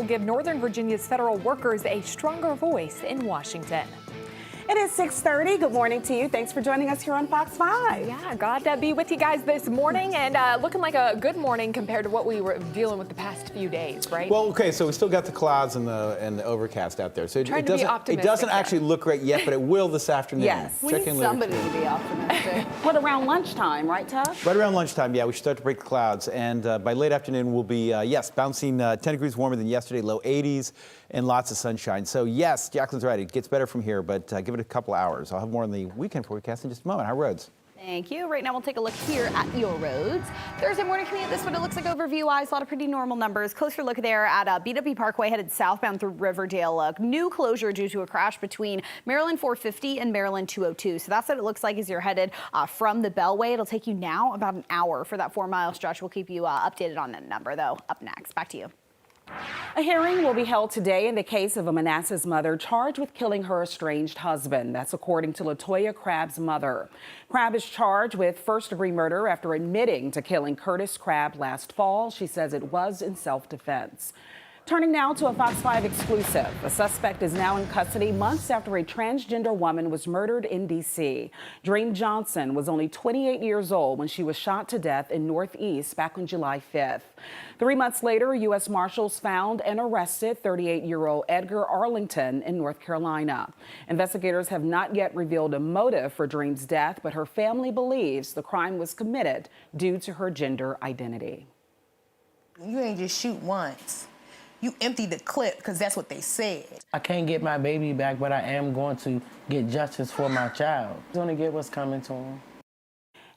will give Northern Virginia's federal workers a stronger voice in Washington. It is 6:30. Good morning to you. Thanks for joining us here on Fox 5. Yeah, glad to be with you guys this morning, and looking like a good morning compared to what we were dealing with the past few days, right? Well, okay, so we still got the clouds and the overcast out there. So Trying to be optimistic it doesn't actually look great yet, but it will this afternoon. Yes. We need somebody to be optimistic. What, around lunchtime, right, Tuff? Right around lunchtime, yeah, we should start to break the clouds. And by late afternoon, we'll be, yes, bouncing 10 degrees warmer than yesterday, low 80s, and lots of sunshine. So, yes, Jacqueline's right. It gets better from here, but give it a couple hours. I'll have more on the weekend forecast in just a moment. How are roads? Thank you. Right now, we'll take a look here at your roads. Thursday morning commute, this is what it looks like overview-wise. A lot of pretty normal numbers. Closer look there at BW Parkway headed southbound through Riverdale. New closure due to a crash between Maryland 450 and Maryland 202. So that's what it looks like as you're headed from the Beltway. It'll take you now about an hour for that 4-mile stretch. We'll keep you updated on that number, though. Up next. Back to you. A hearing will be held today in the case of a Manassas mother charged with killing her estranged husband. That's according to LaToya Crabb's mother. Crabb is charged with first-degree murder after admitting to killing Curtis Crabb last fall. She says it was in self-defense. Turning now to a Fox 5 exclusive. A suspect is now in custody months after a transgender woman was murdered in D.C. Dream Johnson was only 28 years old when she was shot to death in Northeast back on July 5th. 3 months later, U.S. Marshals found and arrested 38-year-old Edgar Arlington in North Carolina. Investigators have not yet revealed a motive for Dream's death, but her family believes the crime was committed due to her gender identity. You ain't just shoot once. You empty the clip because that's what they said. I can't get my baby back, but I am going to get justice for my child. I'm going to get what's coming to him.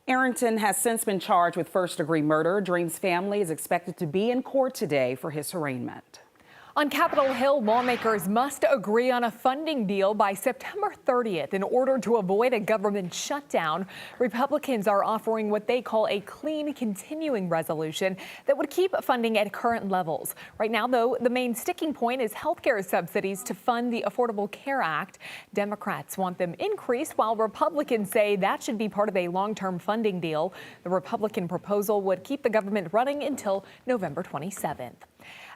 Arrington has since been charged with first-degree murder. Dream's family is expected to be in court today for his arraignment. On Capitol Hill, lawmakers must agree on a funding deal by September 30th in order to avoid a government shutdown. Republicans are offering what they call a clean continuing resolution that would keep funding at current levels. Right now, though, the main sticking point is health care subsidies to fund the Affordable Care Act. Democrats want them increased, while Republicans say that should be part of a long-term funding deal. The Republican proposal would keep the government running until November 27th.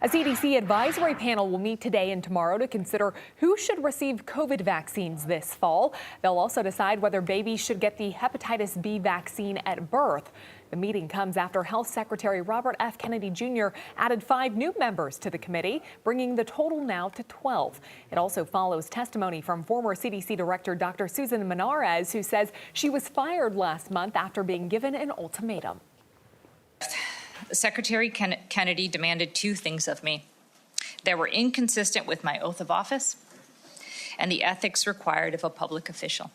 A CDC advisory panel will meet today and tomorrow to consider who should receive COVID vaccines this fall. They'll also decide whether babies should get the hepatitis B vaccine at birth. The meeting comes after Health Secretary Robert F. Kennedy Jr. added 5 new members to the committee, bringing the total now to 12. It also follows testimony from former CDC Director Dr. Susan Menarez, who says she was fired last month after being given an ultimatum. Secretary Kennedy demanded 2 things of me that were inconsistent with my oath of office and the ethics required of a public official.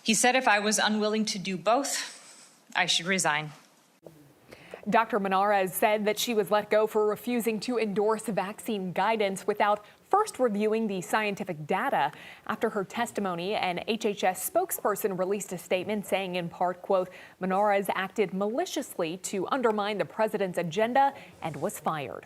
He said if I was unwilling to do both, I should resign. Dr. Menarez said that she was let go for refusing to endorse vaccine guidance without first reviewing the scientific data. After her testimony, an HHS spokesperson released a statement saying in part, quote, Menarez acted maliciously to undermine the president's agenda and was fired.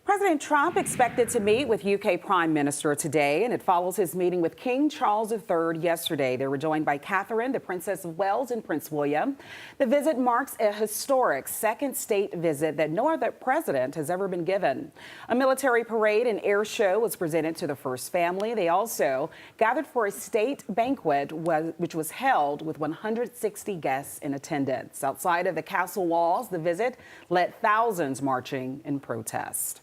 President Trump expected to meet with UK Prime Minister today, and it follows his meeting with King Charles III yesterday. They were joined by Catherine, the Princess of Wales, and Prince William. The visit marks a historic second state visit that no other president has ever been given. A military parade and air show was presented to the first family. They also gathered for a state banquet, which was held with 160 guests in attendance. Outside of the castle walls, the visit led thousands marching in protest.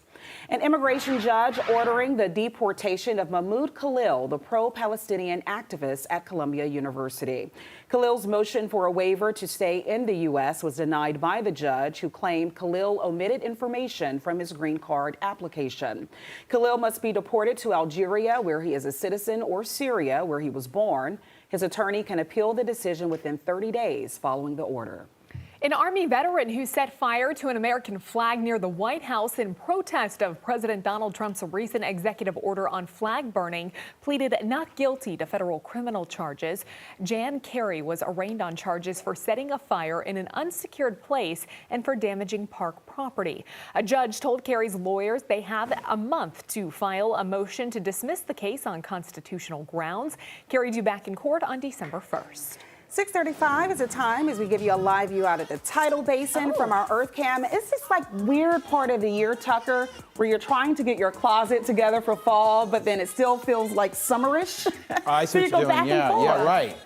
An immigration judge ordering the deportation of Mahmoud Khalil, the pro-Palestinian activist at Columbia University. Khalil's motion for a waiver to stay in the U.S. was denied by the judge, who claimed Khalil omitted information from his green card application. Khalil must be deported to Algeria, where he is a citizen, or Syria, where he was born. His attorney can appeal the decision within 30 days following the order. An Army veteran who set fire to an American flag near the White House in protest of President Donald Trump's recent executive order on flag burning pleaded not guilty to federal criminal charges. Jan Carey was arraigned on charges for setting a fire in an unsecured place and for damaging park property. A judge told Carey's lawyers they have a month to file a motion to dismiss the case on constitutional grounds. Carey due back in court on December 1st. 6:35 is the time as we give you a live view out at the tidal basin from our Earth Cam. It's this like weird part of the year, Tucker, where you're trying to get your closet together for fall, but then it still feels like summerish. I see So you what go you're back doing. and Yeah, forth. yeah, right.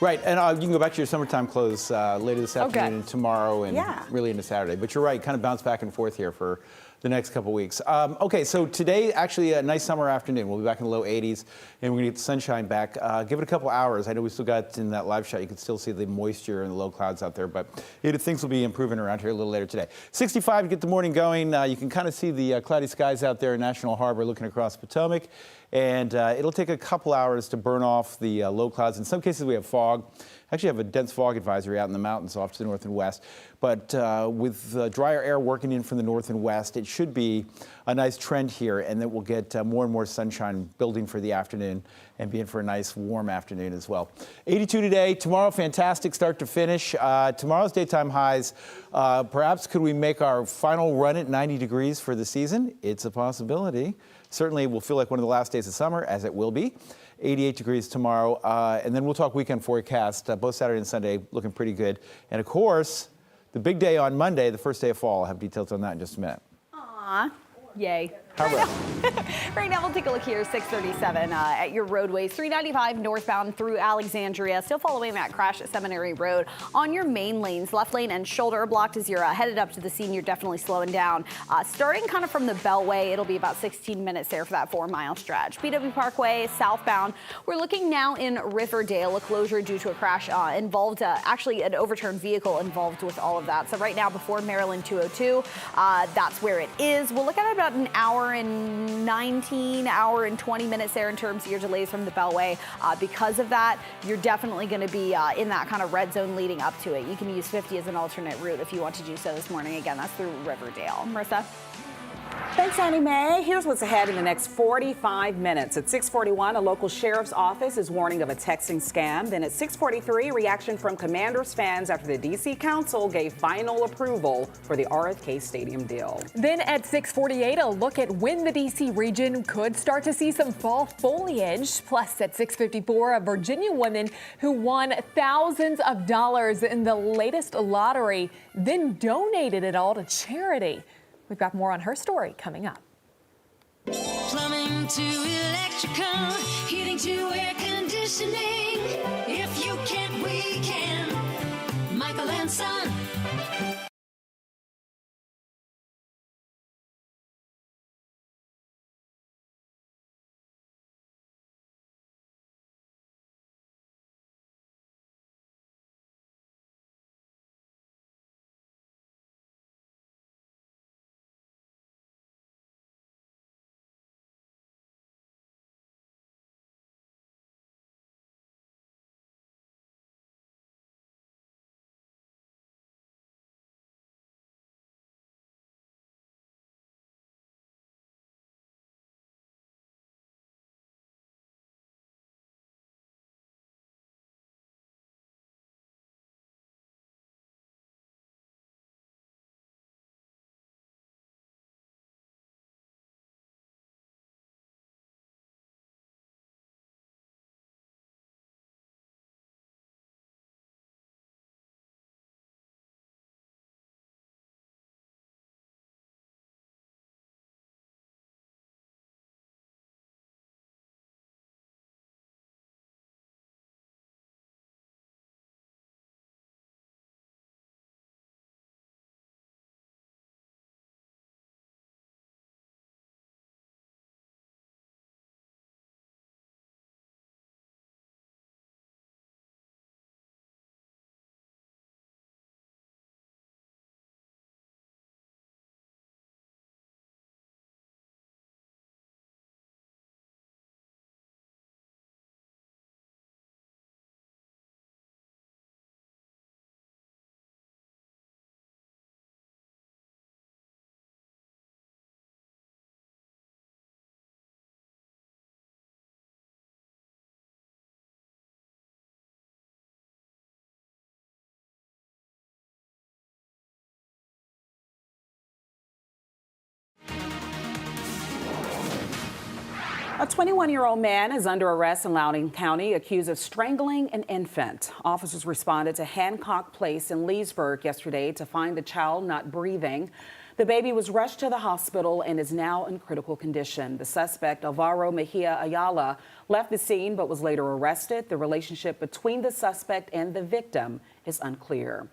Right, and you can go back to your summertime clothes later this afternoon and tomorrow and really into Saturday. But you're right, kind of bounce back and forth here for the next couple weeks. Okay, so today, actually a nice summer afternoon. We'll be back in the low 80s, and we're going to get the sunshine back. Give it a couple hours. I know we still got in that live shot, you can still see the moisture and the low clouds out there, but things will be improving around here a little later today. 65 to get the morning going. You can kind of see the cloudy skies out there in National Harbor looking across Potomac. And it'll take a couple hours to burn off the low clouds. In some cases, we have fog. Actually have a dense fog advisory out in the mountains off to the north and west. But with drier air working in from the north and west, it should be a nice trend here, and that we'll get more and more sunshine building for the afternoon and be in for a nice warm afternoon as well. 82 today. Tomorrow, fantastic start to finish. Tomorrow's daytime highs. Perhaps could we make our final run at 90 degrees for the season? It's a possibility. Certainly will feel like one of the last days of summer, as it will be. 88 degrees tomorrow. And then we'll talk weekend forecast. Both Saturday and Sunday looking pretty good. And of course, the big day on Monday, the first day of fall. I'll have details on that in just a minute. Aw, yay. How about Right now, we'll take a look here, 637 at your roadways. 395 northbound through Alexandria, still following that crash at Seminary Road. On your main lanes, left lane and shoulder are blocked as you're headed up to the scene. You're definitely slowing down. Starting kind of from the Beltway, it'll be about 16 minutes there for that 4-mile stretch. BW Parkway, southbound. We're looking now in Riverdale, a closure due to a crash involved, actually an overturned vehicle involved with all of that. So right now, before Maryland 202, that's where it is. We'll look at about an hour and 20 minutes there in terms of your delays from the Beltway. Because of that, you're definitely going to be in that kind of red zone leading up to it. You can use 50 as an alternate route if you want to do so this morning. Again, that's through Riverdale. Marissa? Thanks, Annie Mae. Here's what's ahead in the next 45 minutes. At 6:41, a local sheriff's office is warning of a texting scam. Then at 6:43, reaction from Commanders fans after the D.C. Council gave final approval for the RFK Stadium deal. Then at 6:48, a look at when the D.C. region could start to see some fall foliage. Plus, at 6:54, a Virginia woman who won thousands of dollars in the latest lottery, then donated it all to charity. We've got more on her story coming up. Plumbing to electrical, heating to air conditioning. If you can't, we can. Michael and Son. A 21-year-old man is under arrest in Loudoun County accused of strangling an infant. Officers responded to Hancock Place in Leesburg yesterday to find the child not breathing. The baby was rushed to the hospital and is now in critical condition. The suspect, Alvaro Mejia Ayala, left the scene but was later arrested. The relationship between the suspect and the victim is unclear.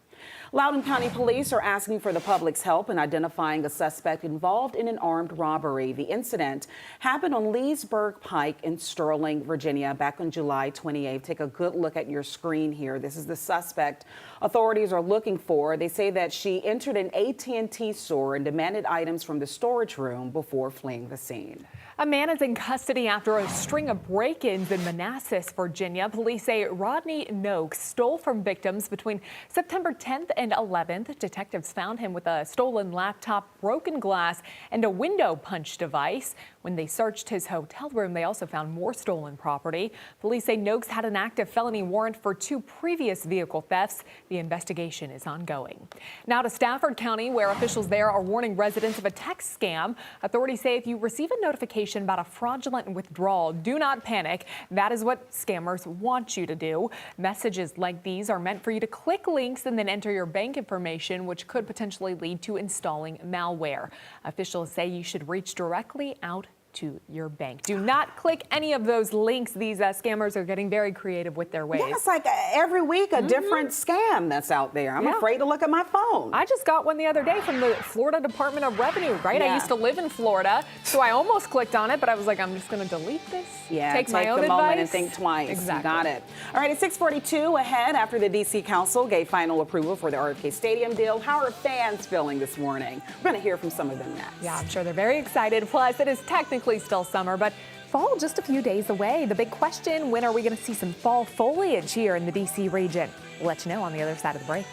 Loudoun County Police are asking for the public's help in identifying a suspect involved in an armed robbery. The incident happened on Leesburg Pike in Sterling, Virginia, back on July 28th. Take a good look at your screen here. This is the suspect authorities are looking for. They say that she entered an AT&T store and demanded items from the storage room before fleeing the scene. A man is in custody after a string of break-ins in Manassas, Virginia. Police say Rodney Noakes stole from victims between September 10th and 11th. Detectives found him with a stolen laptop, broken glass, and a window punch device. When they searched his hotel room, they also found more stolen property. Police say Noakes had an active felony warrant for 2 previous vehicle thefts. The investigation is ongoing. Now to Stafford County, where officials there are warning residents of a text scam. Authorities say if you receive a notification about a fraudulent withdrawal, do not panic. That is what scammers want you to do. Messages like these are meant for you to click links and then enter your bank information, which could potentially lead to installing malware. Officials say you should reach directly out to your bank. Do not click any of those links. These scammers are getting very creative with their ways. Yeah, it's like every week a different scam that's out there. I'm afraid to look at my phone. I just got one the other day from the Florida Department of Revenue, right? Yeah. I used to live in Florida, so I almost clicked on it, but I was like, I'm just going to delete this. Yeah, take my own the moment advice and think twice. Exactly. You got it. All right, at 6:42 ahead after the D.C. Council gave final approval for the RFK Stadium deal. How are fans feeling this morning? We're going to hear from some of them next. Yeah, I'm sure they're very excited. Plus, it is technically still summer, but fall just a few days away. The big question, when are we going to see some fall foliage here in the D.C. region? We'll let you know on the other side of the break.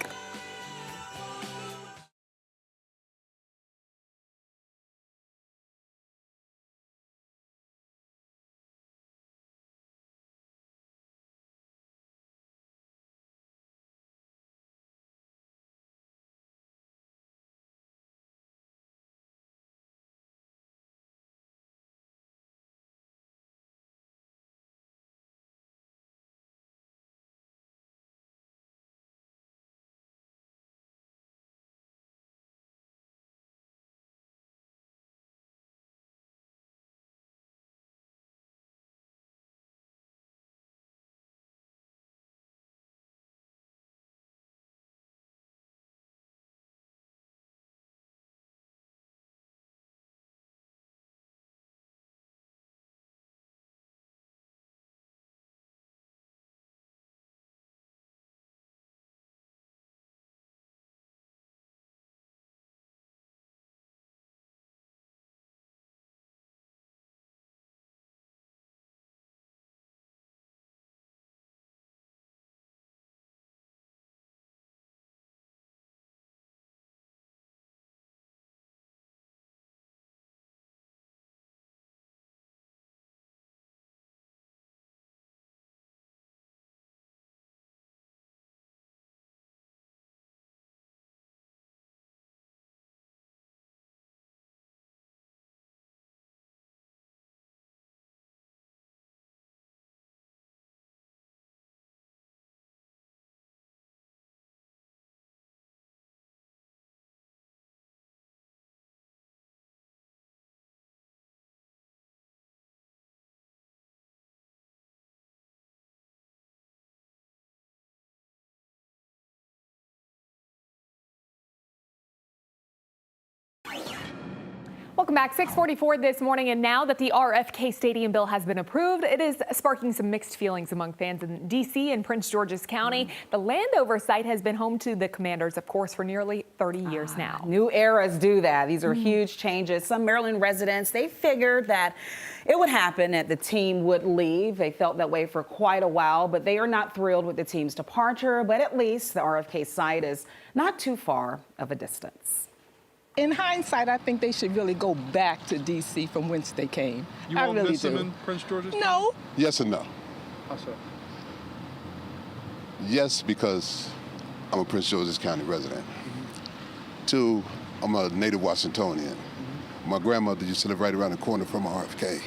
Welcome back. 6:44 this morning, and now that the RFK Stadium bill has been approved, it is sparking some mixed feelings among fans in D.C. and Prince George's County. The Landover site has been home to the Commanders, of course, for nearly 30 years now. New eras do that. These are huge changes. Some Maryland residents, they figured that it would happen, that the team would leave. They felt that way for quite a while, but they are not thrilled with the team's departure. But at least the RFK site is not too far of a distance. In hindsight, I think they should really go back to D.C. from whence they came. You I won't really miss do. them in Prince George's? No. Yes and no. How so? Yes, because I'm a Prince George's County resident. Two, I'm a native Washingtonian. My grandmother used to live right around the corner from RFK.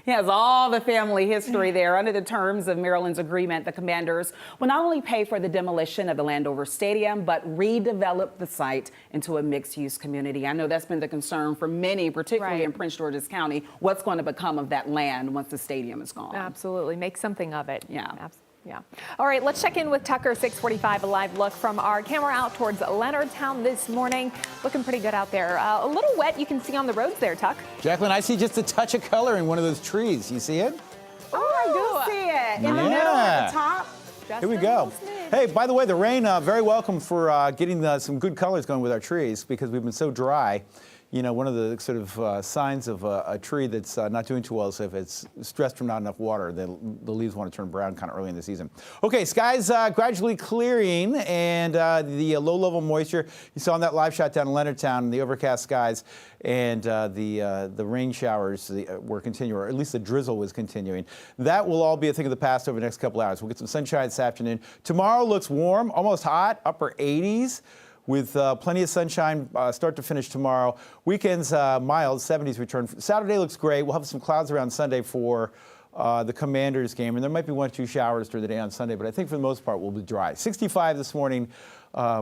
He has all the family history there. Under the terms of Maryland's agreement, the Commanders will not only pay for the demolition of the Landover Stadium, but redevelop the site into a mixed-use community. I know that's been the concern for many, particularly in Prince George's County. What's going to become of that land once the stadium is gone? Absolutely. Make something of it. Yeah. Yeah. All right, let's check in with Tucker, 645, a live look from our camera out towards Leonardtown this morning. Looking pretty good out there. A little wet, you can see on the roads there, Tuck. Jacqueline, I see just a touch of color in one of those trees. You see it? Oh, I do see it. In the middle at the top. Here we go. Hey, by the way, the rain, very welcome for getting some good colors going with our trees because we've been so dry. You know, one of the sort of signs of a tree that's not doing too well is if it's stressed from not enough water. The leaves want to turn brown kind of early in the season. Okay, skies gradually clearing, and the low-level moisture you saw in that live shot down in Leonardtown, the overcast skies, and the rain showers were continuing, or at least the drizzle was continuing. That will all be a thing of the past over the next couple hours. We'll get some sunshine this afternoon. Tomorrow looks warm, almost hot, upper 80s. With plenty of sunshine start to finish tomorrow. Weekends mild, 70s return. Saturday looks great. We'll have some clouds around Sunday for the Commanders game, and there might be 1 or 2 showers during the day on Sunday, but I think for the most part we'll be dry. 65 this morning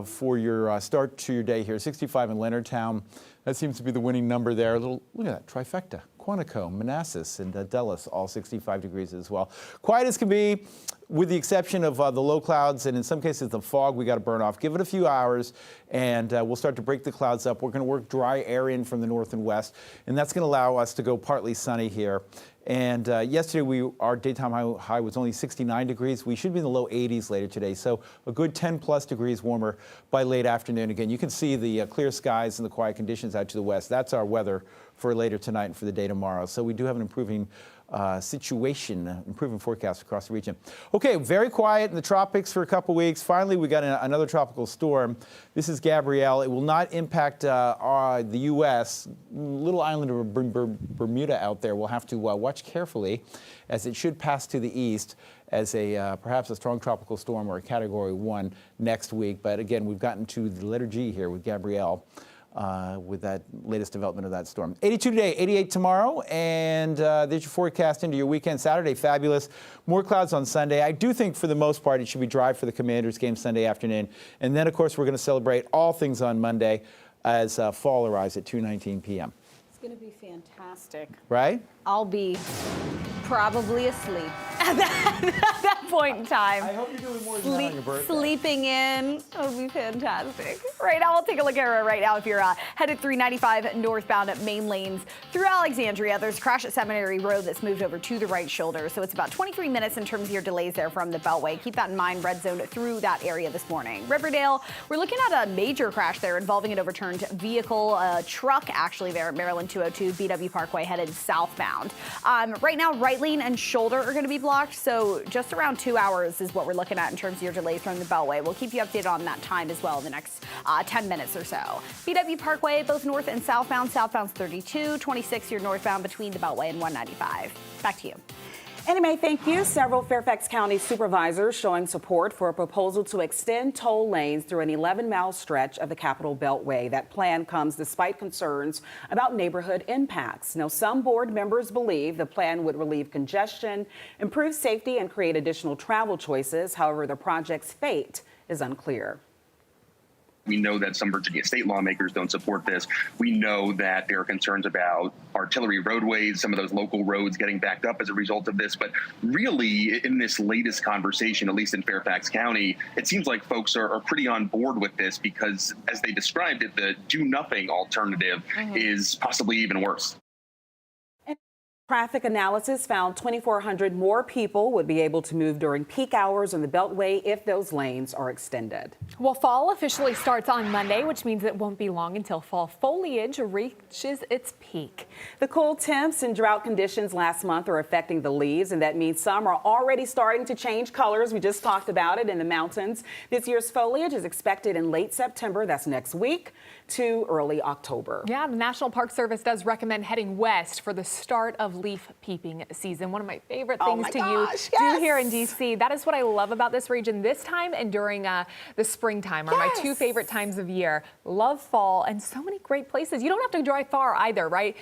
for your start to your day here. 65 in Leonardtown. That seems to be the winning number there. Look at that, trifecta. Quantico, Manassas, and Dulles, all 65 degrees as well. Quiet as can be, with the exception of the low clouds and in some cases the fog we got to burn off. Give it a few hours and we'll start to break the clouds up. We're going to work dry air in from the north and west, and that's going to allow us to go partly sunny here. And yesterday our daytime high was only 69 degrees. We should be in the low 80s later today, so a good 10 plus degrees warmer by late afternoon. Again, you can see the clear skies and the quiet conditions out to the west. That's our weather for later tonight and for the day tomorrow. So we do have an improving improving forecast across the region. Okay, very quiet in the tropics for a couple weeks. Finally, we got another tropical storm. This is Gabrielle. It will not impact the U.S. Little island of Bermuda out there. We'll have to watch carefully as it should pass to the east as perhaps a strong tropical storm or a Category 1 next week. But again, we've gotten to the letter G here with Gabrielle. With that latest development of that storm. 82 today, 88 tomorrow, and there's your forecast into your weekend. Saturday, fabulous. More clouds on Sunday. I do think for the most part it should be dry for the Commanders game Sunday afternoon. And then, of course, we're going to celebrate all things on Monday as fall arrives at 2:19 p.m. It's going to be fantastic. Right? I'll be probably asleep at that point in time. I hope you're doing more than that on your birthday. Sleeping in. It'll be fantastic. Right now, we'll take a look at it right now. If you're headed 395 northbound at main lanes through Alexandria, there's a crash at Seminary Road that's moved over to the right shoulder. So it's about 23 minutes in terms of your delays there from the Beltway. Keep that in mind. Red zone through that area this morning. Riverdale, we're looking at a major crash there involving an overturned vehicle, a truck actually there at Maryland 202 BW Parkway headed southbound. Right now, right lane and shoulder are going to be blocked, so just around 2 hours is what we're looking at in terms of your delays from the Beltway. We'll keep you updated on that time as well in the next 10 minutes or so. BW Parkway, both north and southbound. Southbound's 32, 26 you're northbound between the Beltway and 195. Back to you. Anyway, thank you. Several Fairfax County supervisors showing support for a proposal to extend toll lanes through an 11-mile stretch of the Capitol Beltway. That plan comes despite concerns about neighborhood impacts. Now, some board members believe the plan would relieve congestion, improve safety, and create additional travel choices. However, the project's fate is unclear. We know that some Virginia state lawmakers don't support this. We know that there are concerns about artillery roadways, some of those local roads getting backed up as a result of this. But really, in this latest conversation, at least in Fairfax County, it seems like folks are pretty on board with this because, as they described it, the do-nothing alternative is possibly even worse. Traffic analysis found 2,400 more people would be able to move during peak hours on the Beltway if those lanes are extended. Well, fall officially starts on Monday, which means it won't be long until fall foliage reaches its peak. The cool temps and drought conditions last month are affecting the leaves, and that means some are already starting to change colors. We just talked about it in the mountains. This year's foliage is expected in late September, that's next week, to early October. Yeah, the National Park Service does recommend heading west for the start of of leaf peeping season. One of my favorite Oh things my to gosh, do here in DC. That is what I love about this region this time and during the springtime are my two favorite times of year. Love fall and so many great places. You don't have to drive far either, right?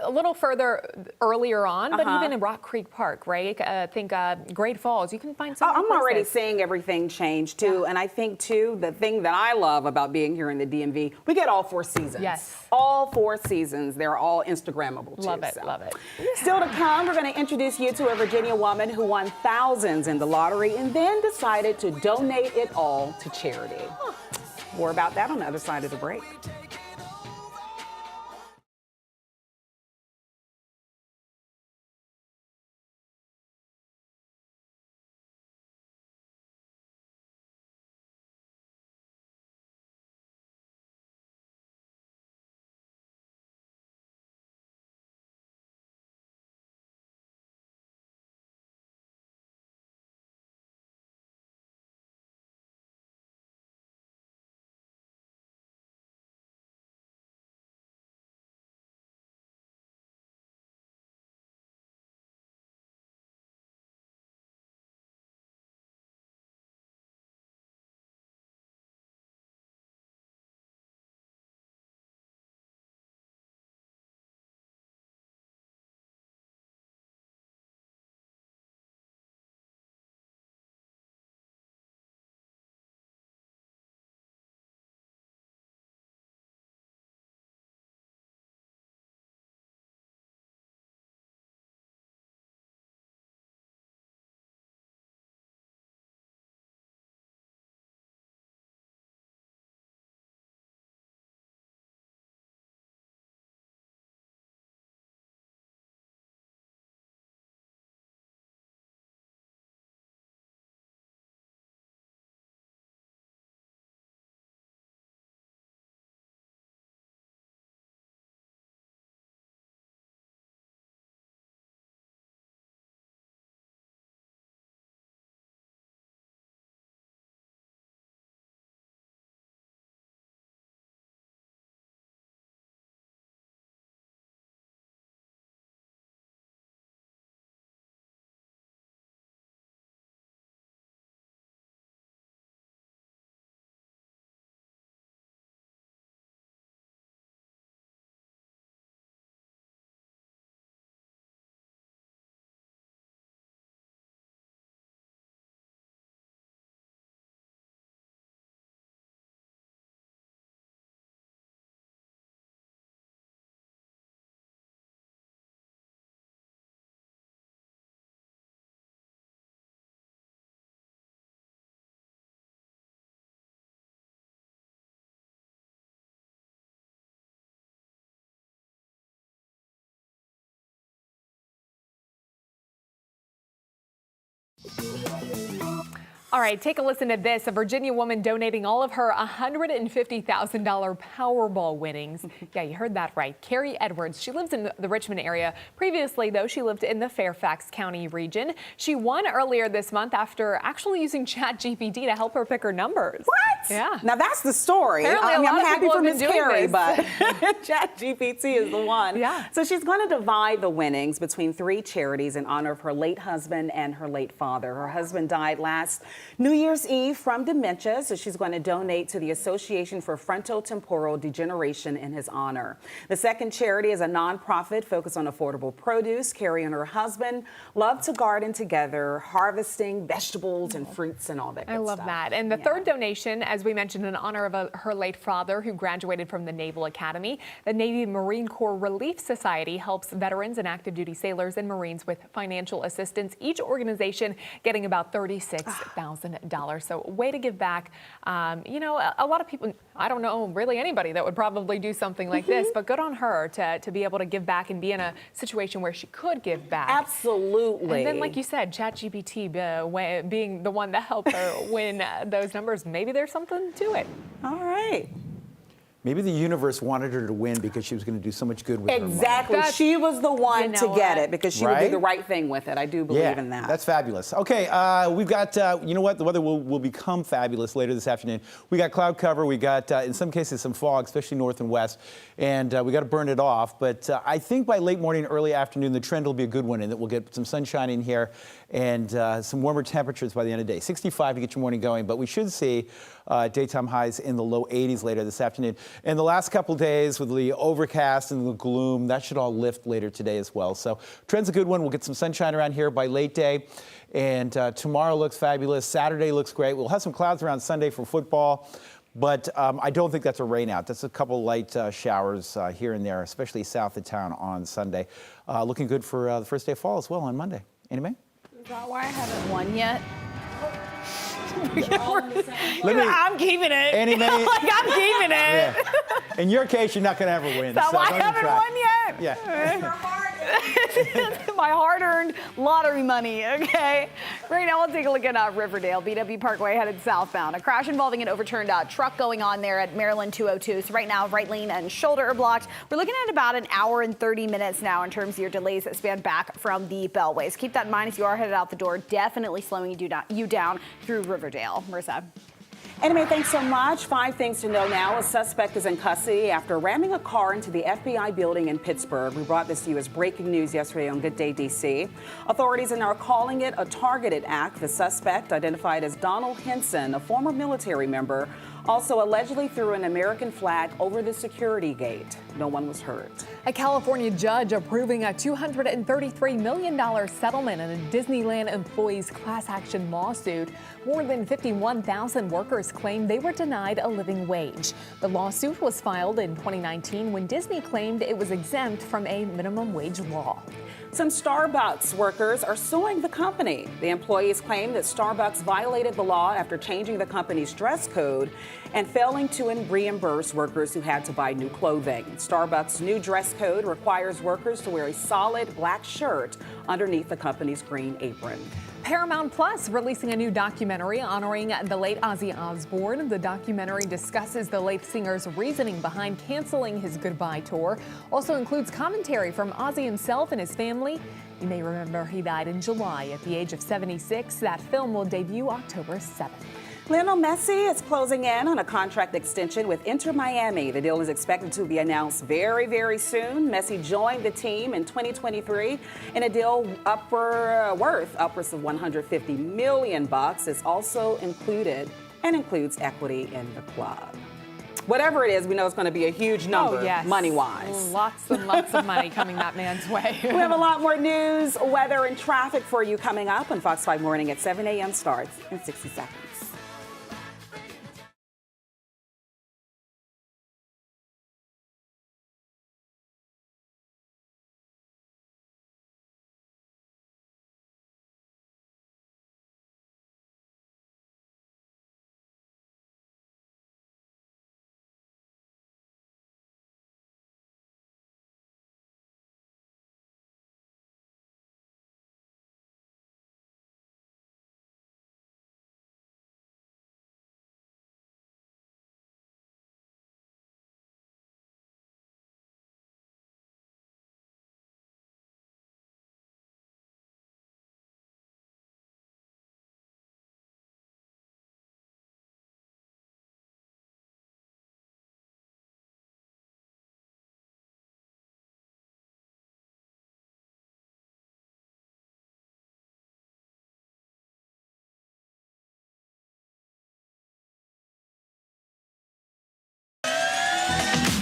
A little further earlier on, but even in Rock Creek Park, right? Think Great Falls, you can find so many I'm places. already seeing everything change too. And I think too, the thing that I love about being here in the DMV, we get all 4 seasons. Yes. All 4 seasons. They're all Instagrammable too. Love it, so. love it. Still to come, we're going to introduce you to a Virginia woman who won thousands in the lottery and then decided to donate it all to charity. More about that on the other side of the break. All right, take a listen to this. A Virginia woman donating all of her $150,000 Powerball winnings. Yeah, you heard that right. Carrie Edwards. She lives in the Richmond area. Previously, though, she lived in the Fairfax County region. She won earlier this month after actually using ChatGPT to help her pick her numbers. What? Yeah. Now that's the story. Apparently, I'm happy for Miss Miss Carrie, but ChatGPT is the one. Yeah. So she's going to divide the winnings between 3 charities in honor of her late husband and her late father. Her husband died last New Year's Eve from dementia, so she's going to donate to the Association for Frontotemporal Degeneration in his honor. The second charity is a nonprofit focused on affordable produce. Carrie and her husband love to garden together, harvesting vegetables and fruits and all that good I love stuff. that. And the third donation, as we mentioned, in honor of her late father who graduated from the Naval Academy. The Navy Marine Corps Relief Society helps veterans and active duty sailors and Marines with financial assistance. Each organization getting about $36,000. So way to give back. You know, a lot of people, I don't know really anybody that would probably do something like this, but good on her to be able to give back and be in a situation where she could give back. Absolutely. And then, like you said, ChatGPT being the one that helped her win those numbers, maybe there's something to it. All right. Maybe the universe wanted her to win because she was going to do so much good with her money. Exactly. She was the one to get it because she would do Right? the right thing with it. I do believe in that. That's fabulous. Okay, we've got, you know what? The weather will become fabulous later this afternoon. We got cloud cover. We got, in some cases, some fog, especially north and west. And we got to burn it off. But I think by late morning, early afternoon, the trend will be a good one in that we'll get some sunshine in here and some warmer temperatures by the end of the day. 65 to get your morning going. But we should see daytime highs in the low 80s later this afternoon. And the last couple days with the overcast and the gloom, that should all lift later today as well. So trend's a good one. We'll get some sunshine around here by late day. And tomorrow looks fabulous. Saturday looks great. We'll have some clouds around Sunday for football. But I don't think that's a rain out. That's a couple light showers here and there, especially south of town on Sunday. Looking good for the first day of fall as well on Monday. Annie Mae? Is that why I haven't won yet? I'm keeping it. Annie Mae, like, I'm keeping it. Yeah. In your case, you're not going to ever win. So I haven't won yet? Yeah. My hard-earned lottery money, okay? Right now, we'll take a look at Riverdale, BW Parkway headed southbound. A crash involving an overturned truck going on there at Maryland 202. So right now, right lane and shoulder are blocked. We're looking at about an hour and 30 minutes now in terms of your delays that span back from the Beltway. So keep that in mind as you are headed out the door. Definitely slowing you down through Riverdale. Marissa. Annie Mae, thanks so much. 5 things to know now. A suspect is in custody after ramming a car into the FBI building in Pittsburgh. We brought this to you as breaking news yesterday on Good Day DC. Authorities are now calling it a targeted act. The suspect, identified as Donald Henson, a former military member, also allegedly threw an American flag over the security gate. No one was hurt. A California judge approving a $233 million settlement in a Disneyland employees' class action lawsuit. More than 51,000 workers claim they were denied a living wage. The lawsuit was filed in 2019 when Disney claimed it was exempt from a minimum wage law. Some Starbucks workers are suing the company. The employees claim that Starbucks violated the law after changing the company's dress code and failing to reimburse workers who had to buy new clothing. Starbucks' new dress code requires workers to wear a solid black shirt underneath the company's green apron. Paramount Plus releasing a new documentary honoring the late Ozzy Osbourne. The documentary discusses the late singer's reasoning behind canceling his goodbye tour. Also includes commentary from Ozzy himself and his family. You may remember he died in July at the age of 76. That film will debut October 7th. Lionel Messi is closing in on a contract extension with Inter Miami. The deal is expected to be announced very, very soon. Messi joined the team in 2023 in a deal worth upwards of $150 million. It's also includes equity in the club. Whatever it is, we know it's going to be a huge number, money-wise. Lots and lots of money coming that man's way. We have a lot more news, weather, and traffic for you coming up on Fox 5 Morning at 7 a.m. starts in 60 seconds.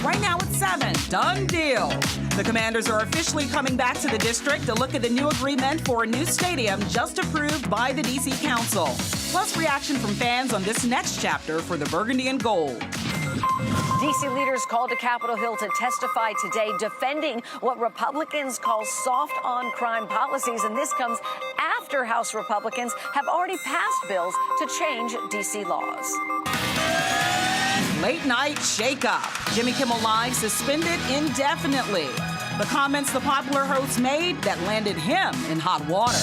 Right now it's 7. Done deal. The Commanders are officially coming back to the district to look at the new agreement for a new stadium just approved by the D.C. Council. Plus reaction from fans on this next chapter for the Burgundy and Gold. D.C. leaders called to Capitol Hill to testify today defending what Republicans call soft on crime policies. And this comes after House Republicans have already passed bills to change D.C. laws. Late night shakeup. Jimmy Kimmel Live suspended indefinitely. The comments the popular host made that landed him in hot water.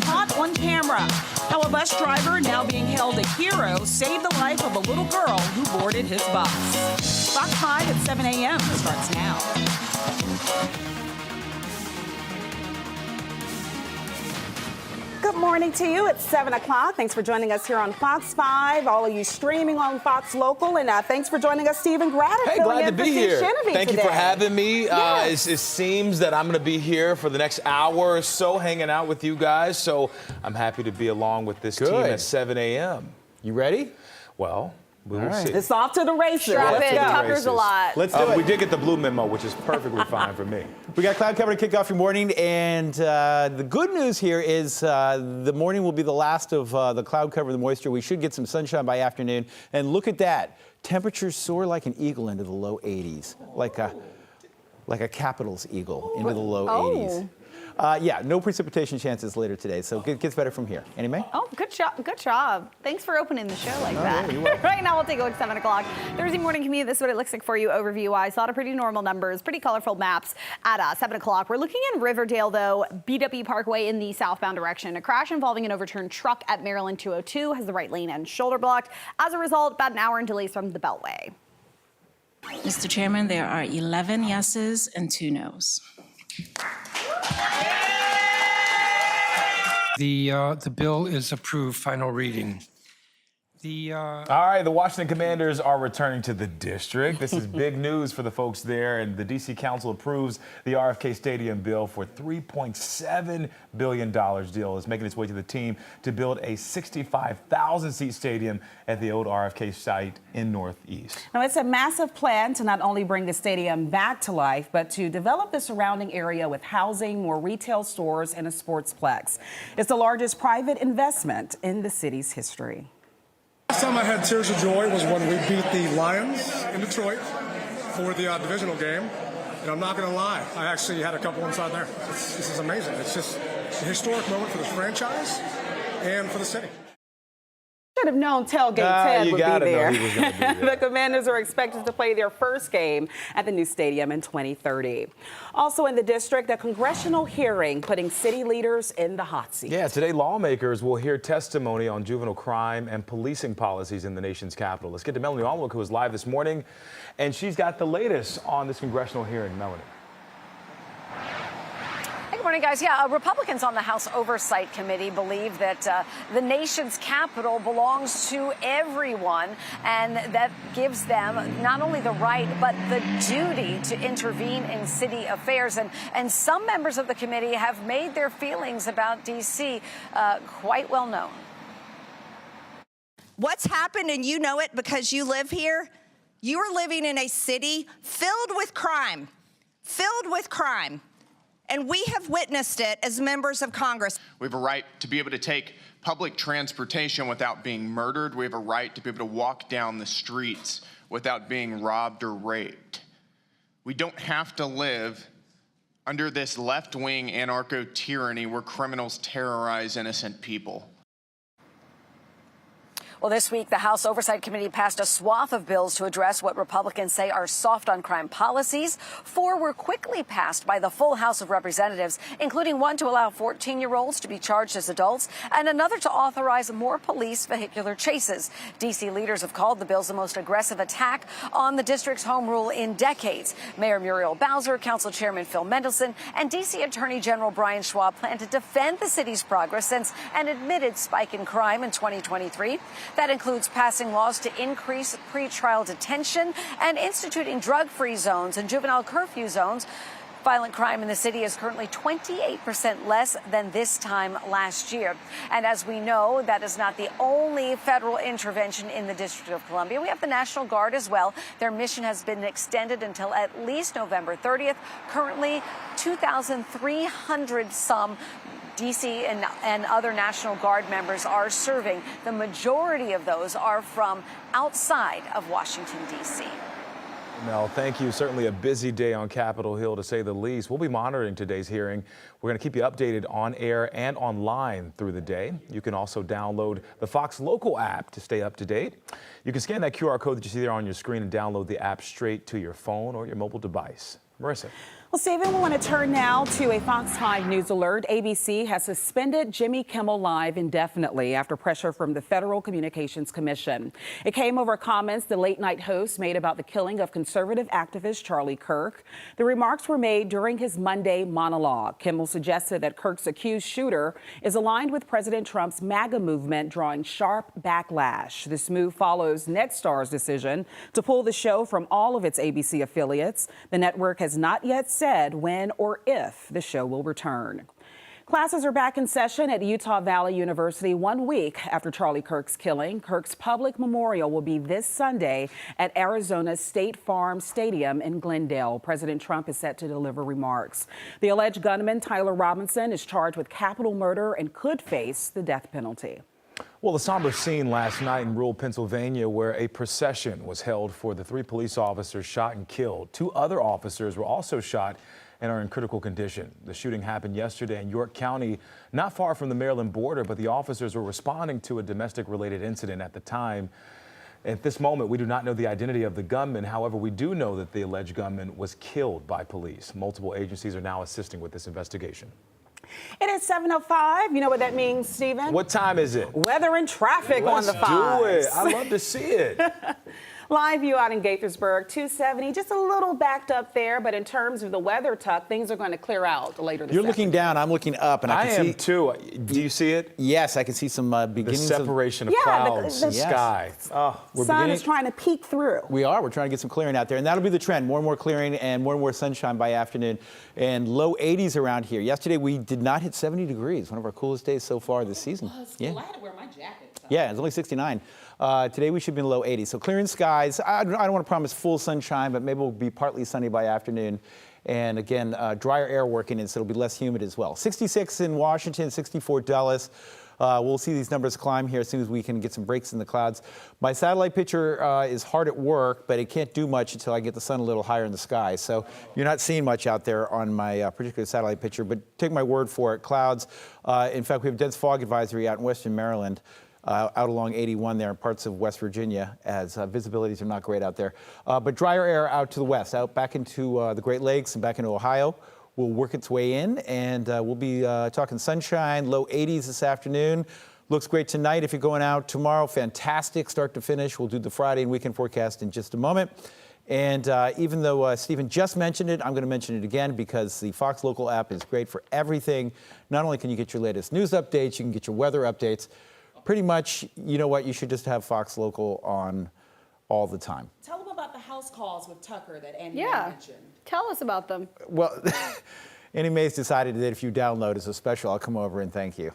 caught on camera. How a bus driver, now being hailed a hero, saved the life of a little girl who boarded his bus. Fox 5 at 7 a.m. starts now. Good morning to you. It's 7 o'clock. Thanks for joining us here on Fox 5. All of you streaming on Fox Local. And thanks for joining us, Stephen Graddick. Hey, glad to be here. Thank you for having me. Yes. It seems that I'm going to be here for the next hour or so hanging out with you guys. So I'm happy to be along with this team at 7 a.m. You ready? Well, we'll see. It's off to the races. Strap in. Tucker's a lot. Let's do it. We did get the blue memo, which is perfectly fine for me. We got cloud cover to kick off your morning, and the good news here is the morning will be the last of the cloud cover, the moisture. We should get some sunshine by afternoon, and look at that. Temperatures soar like an eagle into the low 80s, like a Capitals eagle into the low 80s. Yeah, no precipitation chances later today, so it gets better from here. Annie Mae? Oh, good job. Good job. Thanks for opening the show like that. Yeah, you're welcome. Right now, we'll take a look at 7 o'clock. Thursday morning commute. This is what it looks like for you overview-wise. A lot of pretty normal numbers, pretty colorful maps at 7 o'clock. We're looking in Riverdale, though, BW Parkway in the southbound direction. A crash involving an overturned truck at Maryland 202 has the right lane and shoulder blocked. As a result, about an hour in delays from the Beltway. Mr. Chairman, there are 11 yeses and 2 nos. The bill is approved. Final reading. All right, the Washington Commanders are returning to the district. This is big news for the folks there, and the D.C. Council approves the RFK Stadium bill for $3.7 billion deal. It's making its way to the team to build a 65,000-seat stadium at the old RFK site in Northeast. Now, it's a massive plan to not only bring the stadium back to life, but to develop the surrounding area with housing, more retail stores, and a sportsplex. It's the largest private investment in the city's history. Last time I had tears of joy was when we beat the Lions in Detroit for the divisional game. And I'm not going to lie, I actually had a couple inside there. This is amazing. It's just a historic moment for this franchise and for the city. Should have known Tailgate Ted would be there. He was gonna be there. The Commanders are expected to play their first game at the new stadium in 2030. Also in the district, a congressional hearing putting city leaders in the hot seat. Yeah, today lawmakers will hear testimony on juvenile crime and policing policies in the nation's capital. Let's get to Melanie Almwick, who is live this morning, and she's got the latest on this congressional hearing. Melanie. Good morning, guys. Yeah, Republicans on the House Oversight Committee believe that the nation's capital belongs to everyone, and that gives them not only the right but the duty to intervene in city affairs. And some members of the committee have made their feelings about D.C. Quite well known. What's happened, and you know it because you live here, you are living in a city filled with crime. And we have witnessed it as members of Congress. We have a right to be able to take public transportation without being murdered. We have a right to be able to walk down the streets without being robbed or raped. We don't have to live under this left-wing anarcho-tyranny where criminals terrorize innocent people. Well, this week, the House Oversight Committee passed a swath of bills to address what Republicans say are soft on crime policies. 4 were quickly passed by the full House of Representatives, including one to allow 14-year-olds to be charged as adults and another to authorize more police vehicular chases. D.C. leaders have called the bills the most aggressive attack on the district's home rule in decades. Mayor Muriel Bowser, Council Chairman Phil Mendelson, and D.C. Attorney General Brian Schwab plan to defend the city's progress since an admitted spike in crime in 2023. That includes passing laws to increase pretrial detention and instituting drug-free zones and juvenile curfew zones. Violent crime in the city is currently 28% less than this time last year. And as we know, that is not the only federal intervention in the District of Columbia. We have the National Guard as well. Their mission has been extended until at least November 30th. Currently, 2,300 some D.C. and other National Guard members are serving. The majority of those are from outside of Washington, D.C. Mel, thank you. Certainly a busy day on Capitol Hill, to say the least. We'll be monitoring today's hearing. We're going to keep you updated on air and online through the day. You can also download the Fox Local app to stay up to date. You can scan that QR code that you see there on your screen and download the app straight to your phone or your mobile device. Marissa. Well, Stephen, we want to turn now to a Fox 5 News alert. ABC has suspended Jimmy Kimmel Live indefinitely after pressure from the Federal Communications Commission. It came over comments the late-night host made about the killing of conservative activist Charlie Kirk. The remarks were made during his Monday monologue. Kimmel suggested that Kirk's accused shooter is aligned with President Trump's MAGA movement, drawing sharp backlash. This move follows Nexstar's decision to pull the show from all of its ABC affiliates. The network has not yet said when or if the show will return. Classes are back in session at Utah Valley University 1 week after Charlie Kirk's killing. Kirk's public memorial will be this Sunday at Arizona's State Farm Stadium in Glendale. President Trump is set to deliver remarks. The alleged gunman, Tyler Robinson, is charged with capital murder and could face the death penalty. Well, a somber scene last night in rural Pennsylvania where a procession was held for the 3 police officers shot and killed. 2 other officers were also shot and are in critical condition. The shooting happened yesterday in York County, not far from the Maryland border, but the officers were responding to a domestic-related incident at the time. At this moment, we do not know the identity of the gunman. However, we do know that the alleged gunman was killed by police. Multiple agencies are now assisting with this investigation. It is 7:05. You know what that means, Stephen? What time is it? Weather and traffic on the 5s. Let's do it. I love to see it. Live view out in Gaithersburg, 270, just a little backed up there, but in terms of the weather, Tuck, things are going to clear out later this You're looking down, I'm looking up, and I can see. too. Do you see it? Yes, I can see some beginnings the separation of clouds and sky. Oh, sun is trying to peek through. We're trying to get some clearing out there, and that'll be the trend. More and more clearing and more sunshine by afternoon, and low 80s around here. Yesterday we did not hit 70 degrees, one of our coolest days so far this season. Well, I had to wear my jacket. So. Yeah, it's only 69. Today we should be in the low 80s. So clearing skies. I don't want to promise full sunshine, but maybe we'll be partly sunny by afternoon. And again, drier air working in, so it'll be less humid as well. 66 in Washington, 64 Dallas. We'll see these numbers climb here as soon as we can get some breaks in the clouds. My satellite picture is hard at work, but it can't do much until I get the sun a little higher in the sky. So you're not seeing much out there on my particular satellite picture, but take my word for it. Clouds. In fact, we have dense fog advisory out in western Maryland. Out along 81 there in parts of West Virginia, as visibilities are not great out there. But drier air out to the west, out back into the Great Lakes and back into Ohio, will work its way in, and we'll be talking sunshine, low 80s this afternoon. Looks great tonight if you're going out. Tomorrow, fantastic start to finish. We'll do the Friday and weekend forecast in just a moment. And even though Stephen just mentioned it, I'm going to mention it again because the Fox Local app is great for everything. Not only can you get your latest news updates, you can get your weather updates. Pretty much, you know what, you should just have Fox Local on all the time. Tell them about the house calls with Tucker that Annie mentioned. Tell us about them. Well, Annie Mae's decided that if you download as a special, I'll come over and thank you.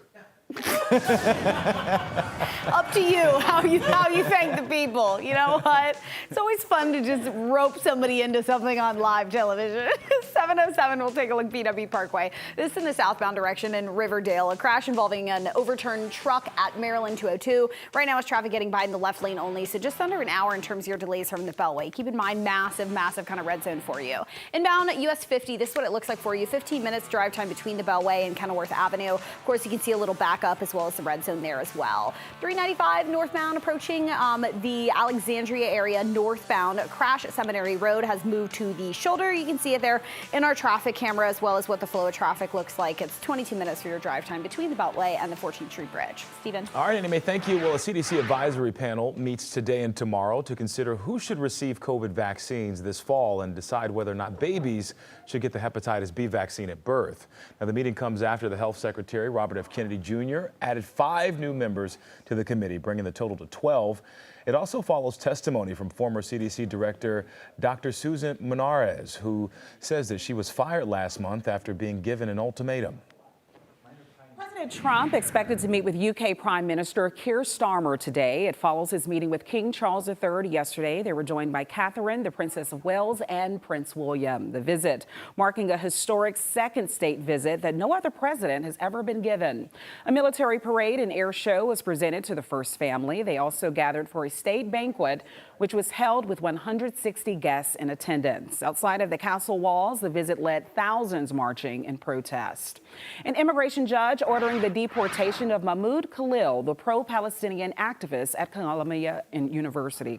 Up to you how you thank the people. You know what? It's always fun to just rope somebody into something on live television. 707, we'll take a look BW Parkway. This is in the southbound direction in Riverdale. A crash involving an overturned truck at Maryland 202. Right now, it's traffic getting by in the left lane only, so just under an hour in terms of your delays from the Beltway. Keep in mind, massive kind of red zone for you. Inbound US 50, this is what it looks like for you. 15 minutes drive time between the Beltway and Kenilworth Avenue. Of course, you can see a little back up as well as the red zone there as well. 395 northbound approaching the Alexandria area northbound. Crash at Seminary Road has moved to the shoulder. You can see it there in our traffic camera as well as what the flow of traffic looks like. It's 22 minutes for your drive time between the Beltway and the 14th Street Bridge. Stephen. All right, Annie Mae, thank you. Well, a CDC advisory panel meets today and tomorrow to consider who should receive COVID vaccines this fall and decide whether or not babies should get the hepatitis B vaccine at birth. Now, the meeting comes after the Health Secretary, Robert F. Kennedy Jr., added 5 new members to the committee, bringing the total to 12. It also follows testimony from former CDC Director Dr. Susan Monarez, who says that she was fired last month after being given an ultimatum. President Trump expected to meet with UK Prime Minister Keir Starmer today. It follows his meeting with King Charles III yesterday. They were joined by Catherine, the Princess of Wales, and Prince William. The visit marking a historic second state visit that no other president has ever been given. A military parade and air show was presented to the first family. They also gathered for a state banquet which was held with 160 guests in attendance. Outside of the castle walls, the visit led thousands marching in protest. An immigration judge ordering the deportation of Mahmoud Khalil, the pro-Palestinian activist at Columbia University.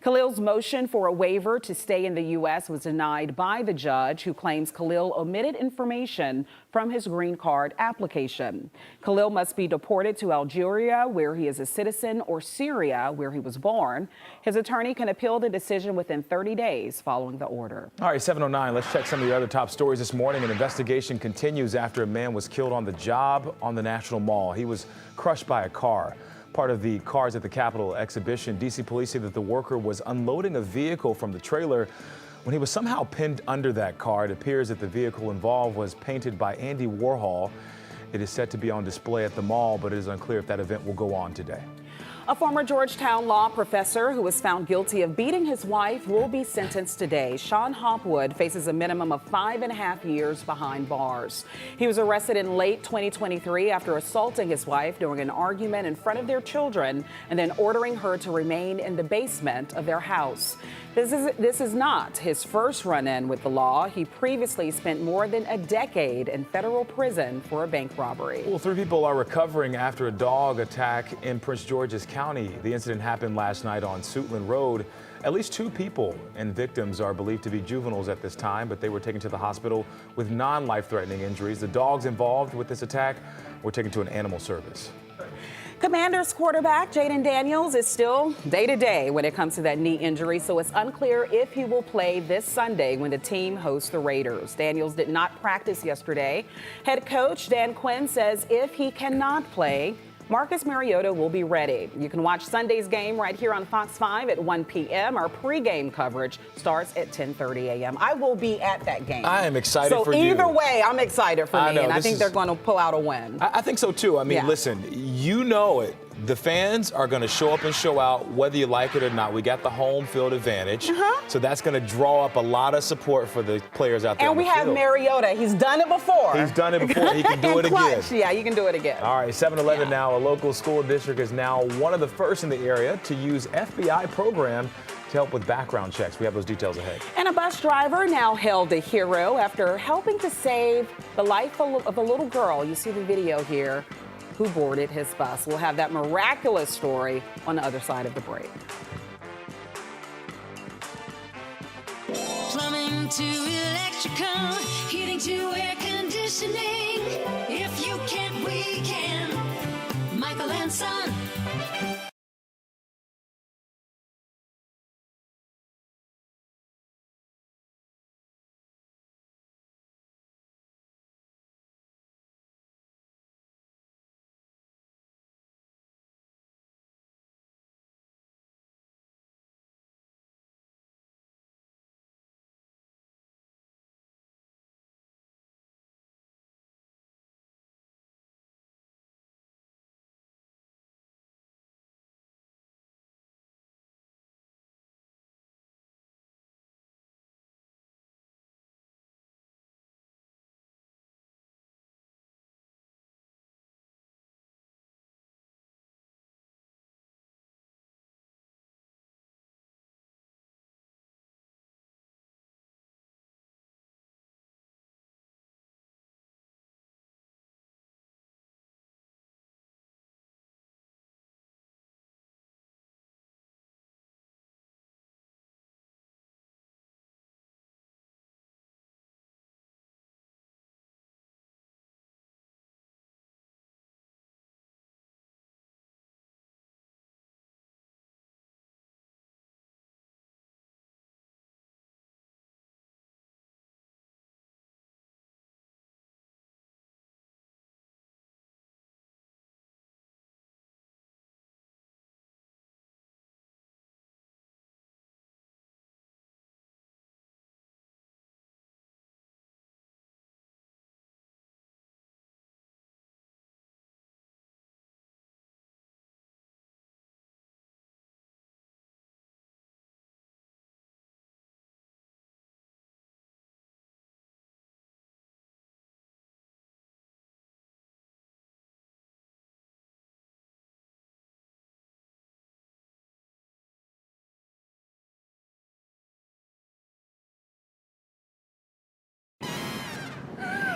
Khalil's motion for a waiver to stay in the U.S. was denied by the judge, who claims Khalil omitted information from his green card application. Khalil must be deported to Algeria, where he is a citizen, or Syria, where he was born. His attorney can appeal the decision within 30 days following the order. All right, 7:09. Let's check some of the other top stories this morning. An investigation continues after a man was killed on the job on the National Mall. He was crushed by a car. Part of the Cars at the Capitol exhibition. D.C. police say that the worker was unloading a vehicle from the trailer when he was somehow pinned under that car. It appears that the vehicle involved was painted by Andy Warhol. It is set to be on display at the mall, but it is unclear if that event will go on today. A former Georgetown law professor who was found guilty of beating his wife will be sentenced today. Sean Hopwood faces a minimum of 5.5 years behind bars. He was arrested in late 2023 after assaulting his wife during an argument in front of their children and then ordering her to remain in the basement of their house. This is not his first run-in with the law. He previously spent more than a decade in federal prison for a bank robbery. Well, 3 people are recovering after a dog attack in Prince George's County. The incident happened last night on Suitland Road. At least 2 people and victims are believed to be juveniles at this time, but they were taken to the hospital with non-life-threatening injuries. The dogs involved with this attack were taken to an animal service. Commanders quarterback Jaden Daniels is still day-to-day when it comes to that knee injury, so it's unclear if he will play this Sunday when the team hosts the Raiders. Daniels did not practice yesterday. Head coach Dan Quinn says if he cannot play, Marcus Mariota will be ready. You can watch Sunday's game right here on Fox 5 at 1 p.m. Our pregame coverage starts at 10:30 a.m. I will be at that game. I am excited for you. So either way, I'm excited for me, and I think they're going to pull out a win. I think so, too. I mean, listen, you know it. The fans are going to show up and show out whether you like it or not. We got the home field advantage. So that's going to draw up a lot of support for the players out there. And we have Mariota. He's done it before. He's done it before. He can do it again. Yeah, you can do it again. All right, 7-Eleven now. A local school district is now one of the first in the area to use FBI program to help with background checks. We have those details ahead. And a bus driver now hailed a hero after helping to save the life of a little girl. You see the video here, who boarded his bus. We'll have that miraculous story on the other side of the break. Plumbing to electrical, heating to air conditioning. If you can't, we can. Michael and Son.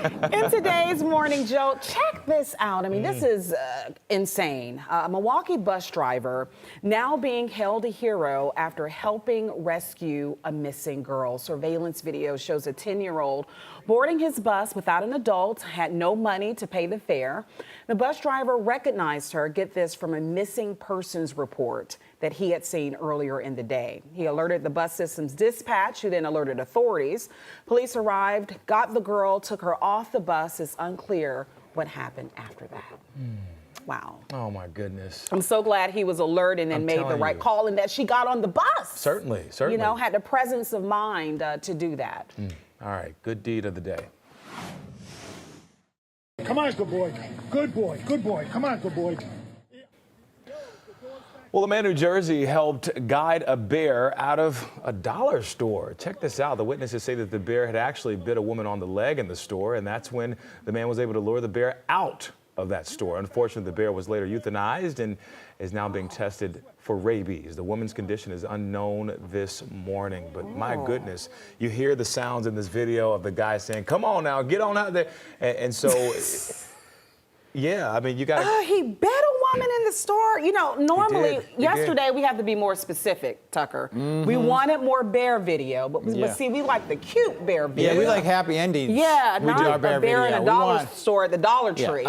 In today's Morning Jolt, check this out. I mean, this is insane. A Milwaukee bus driver now being hailed a hero after helping rescue a missing girl. Surveillance video shows a 10-year-old boarding his bus without an adult, had no money to pay the fare. The bus driver recognized her, get this, from a missing persons report that he had seen earlier in the day. He alerted the bus system's dispatch, who then alerted authorities. Police arrived, got the girl, took her off the bus. It's unclear what happened after that. Wow. Oh, my goodness. I'm so glad he was alert and then made the right call and that she got on the bus. Certainly. You know, had the presence of mind to do that. All right, good deed of the day. Come on, good boy. Good boy. Good boy. Come on, good boy. Well, a man in New Jersey helped guide a bear out of a dollar store. Check this out. The witnesses say that the bear had actually bit a woman on the leg in the store, and that's when the man was able to lure the bear out of that store. Unfortunately, the bear was later euthanized and is now being tested for rabies. The woman's condition is unknown this morning, but my goodness, you hear the sounds in this video of the guy saying, "Come on now, get on out there." And so, yeah, I mean, you got to... He bit a woman in the store. You know, normally, yesterday we have to be more specific, Tucker. We wanted more bear video, but see, we like the cute bear video. Yeah, we like happy endings. Yeah, we not do our a bear bear video. in a dollar store at the Dollar Tree.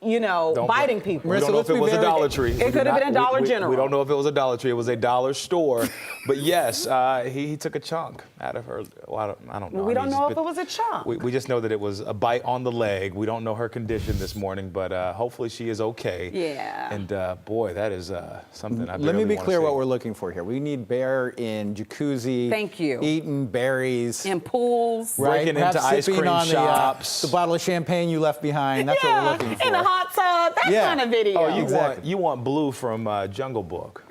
You know, biting people. We don't know if it was a Dollar Tree. It could have been a Dollar General. We don't know if it was a Dollar Tree. It was a dollar store. But yes, he took a chunk out of her. Well, I don't know. We don't know if it was a chunk. We just know that it was a bite on the leg. We don't know her condition this morning, but hopefully she is okay. Yeah. And boy, that is something I Let me be clear see. what we're looking for here. We need bear in jacuzzi. Thank you. Eating berries. In pools. Right? Breaking Perhaps into ice sipping cream on shops. The bottle of champagne you left behind. That's what we're looking for. In a hot tub. That kind of video. Oh, you want Blue from Jungle Book.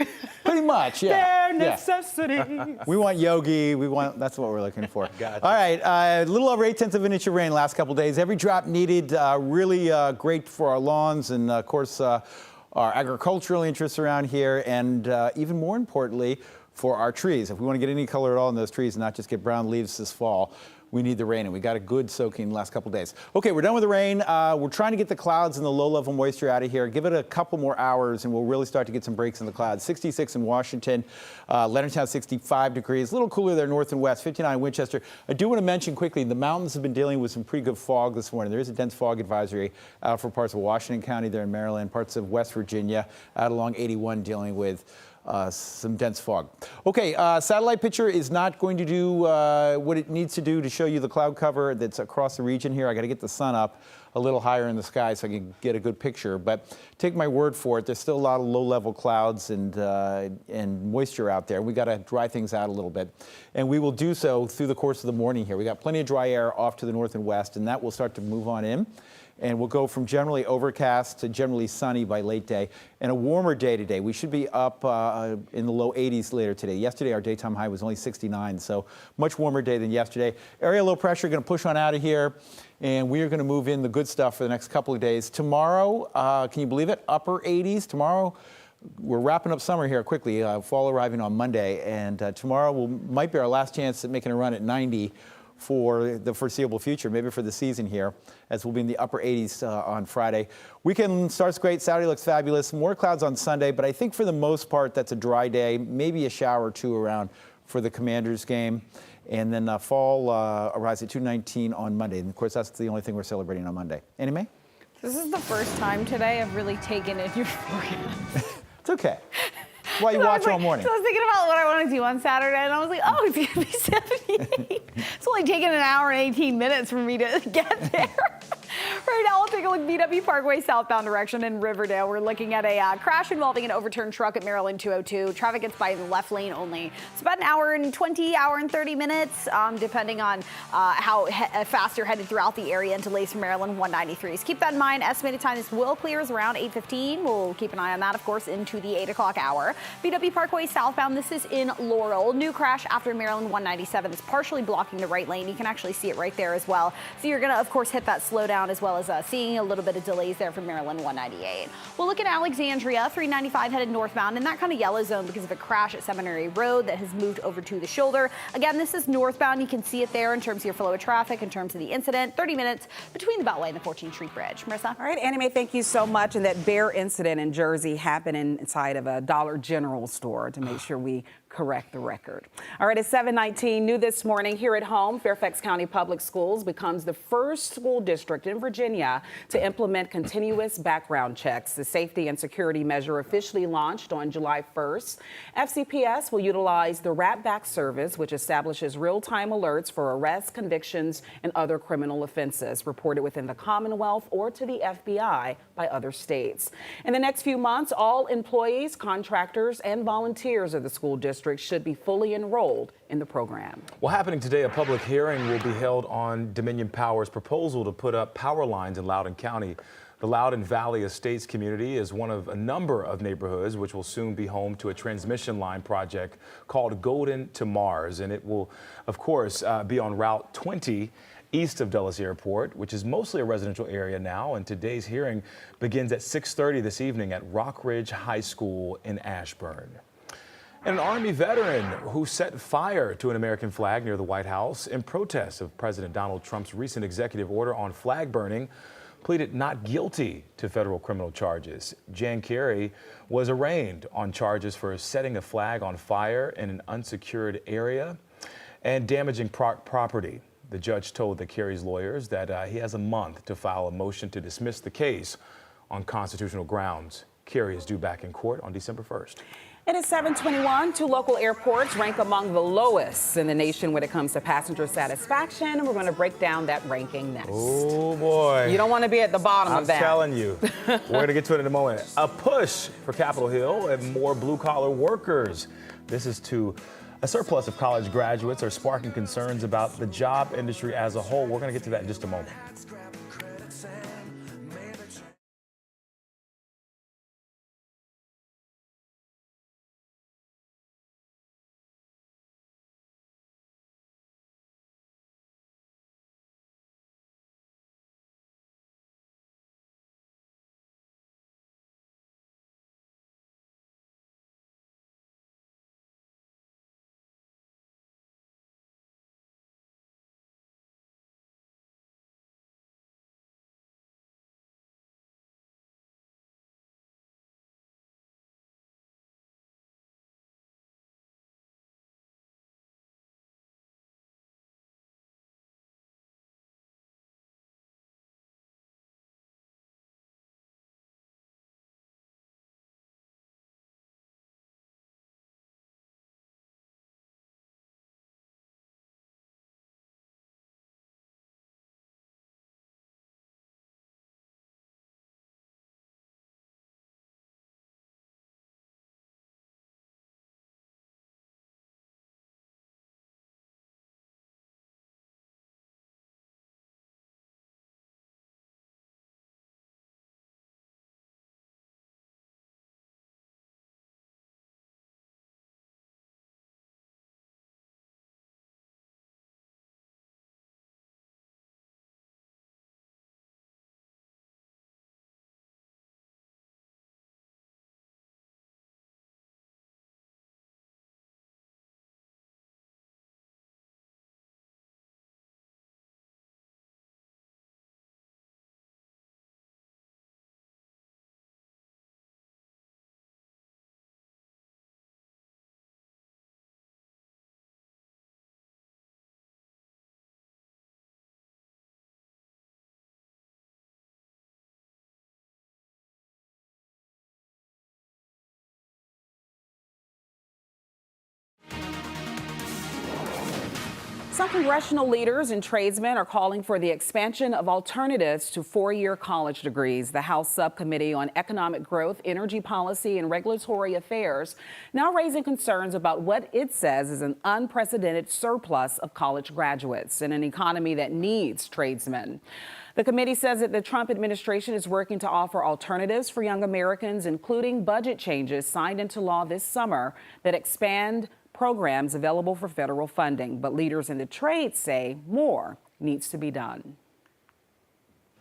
Pretty much, yeah. Bare necessities. We want Yogi. That's what we're looking for. Gotcha. All right, a little over 0.8 of an inch of rain last couple days. Every drop needed, really great for our lawns and, of course, our agricultural interests around here, and even more importantly, for our trees. If we want to get any color at all in those trees and not just get brown leaves this fall, we need the rain, and we got a good soaking the last couple days. Okay, we're done with the rain. We're trying to get the clouds and the low-level moisture out of here. Give it a couple more hours, and we'll really start to get some breaks in the clouds. 66 in Washington, Leonardtown 65 degrees. A little cooler there north and west, 59 in Winchester. I do want to mention quickly, the mountains have been dealing with some pretty good fog this morning. There is a dense fog advisory out for parts of Washington County there in Maryland, parts of West Virginia, out along 81 dealing with some dense fog. Okay, satellite picture is not going to do what it needs to do to show you the cloud cover that's across the region here. I got to get the sun up a little higher in the sky so I can get a good picture. But take my word for it, there's still a lot of low-level clouds and moisture out there. We got to dry things out a little bit, and we will do so through the course of the morning here. We got plenty of dry air off to the north and west, and that will start to move on in. And we'll go from generally overcast to generally sunny by late day. And a warmer day today. We should be up in the low 80s later today. Yesterday, our daytime high was only 69, so much warmer day than yesterday. Area low pressure going to push on out of here, and we are going to move in the good stuff for the next couple of days. Tomorrow, can you believe it? Upper 80s. Tomorrow, we're wrapping up summer here quickly. Fall arriving on Monday, and tomorrow might be our last chance at making a run at 90 for the foreseeable future, maybe for the season here, as we'll be in the upper 80s on Friday. Weekend starts great. Saturday looks fabulous. More clouds on Sunday, but I think for the most part, that's a dry day, maybe a shower or two around for the Commanders game. And then fall arrives at 219 on Monday. And of course, that's the only thing we're celebrating on Monday. Annie Mae? This is the first time today I've really taken in your forecast. It's okay. Why you watch all morning? So I was thinking about what I want to do on Saturday, and I was like, oh, it's going to be 78. It's only taken an hour and 18 minutes for me to get there. Right now, we'll take a look at BW Parkway southbound direction in Riverdale. We're looking at a crash involving an overturned truck at Maryland 202. Traffic gets by in the left lane only. It's about an hour and 20, hour and 30 minutes, depending on how fast you're headed throughout the area, and delays from Maryland 193s. Keep that in mind. Estimated time this will clear is around 8:15. We'll keep an eye on that, of course, into the 8 o'clock hour. BW Parkway southbound, this is in Laurel. New crash after Maryland 197 is partially blocking the right lane. You can actually see it right there as well. So you're going to, of course, hit that slowdown as well as miles. Seeing a little bit of delays there from Maryland 198. We'll look at Alexandria, 395 headed northbound in that kind of yellow zone because of a crash at Seminary Road that has moved over to the shoulder. Again, this is northbound. You can see it there in terms of your flow of traffic, in terms of the incident. 30 minutes between the Beltway and the 14th Street Bridge. Marissa? All right, Annie Mae, thank you so much. And that bear incident in Jersey happened inside of a Dollar General store, to make sure we correct the record. All right, it's 7:19. New this morning here at home, Fairfax County Public Schools becomes the first school district in Virginia to implement continuous background checks. The safety and security measure officially launched on July 1st. FCPS will utilize the Rap Back service, which establishes real-time alerts for arrests, convictions, and other criminal offenses reported within the Commonwealth or to the FBI by other states. In the next few months, all employees, contractors, and volunteers of the school district should be fully enrolled in the program. Well, happening today, a public hearing will be held on Dominion Power's proposal to put up power lines in Loudoun County. The Loudoun Valley Estates community is one of a number of neighborhoods which will soon be home to a transmission line project called Golden to Mars. And it will, of course, be on Route 20 east of Dulles Airport, which is mostly a residential area now. And today's hearing begins at 6:30 this evening at Rock Ridge High School in Ashburn. And an Army veteran who set fire to an American flag near the White House in protest of President Donald Trump's recent executive order on flag burning pleaded not guilty to federal criminal charges. Jan Carey was arraigned on charges for setting a flag on fire in an unsecured area and damaging property. The judge told the Carey's lawyers that he has a month to file a motion to dismiss the case on constitutional grounds. Carey is due back in court on December 1st. It is 7:21. Two local airports rank among the lowest in the nation when it comes to passenger satisfaction. We're going to break down that ranking next. Oh, boy. You don't want to be at the bottom of that. I'm telling you. We're going to get to it in a moment. A push for Capitol Hill and more blue-collar workers. This is to a surplus of college graduates are sparking concerns about the job industry as a whole. We're going to get to that in just a moment. Some congressional leaders and tradesmen are calling for the expansion of alternatives to four-year college degrees. The House Subcommittee on Economic Growth, Energy Policy, and Regulatory Affairs now raising concerns about what it says is an unprecedented surplus of college graduates in an economy that needs tradesmen. The committee says that the Trump administration is working to offer alternatives for young Americans, including budget changes signed into law this summer that expand programs available for federal funding. But leaders in the trades say more needs to be done.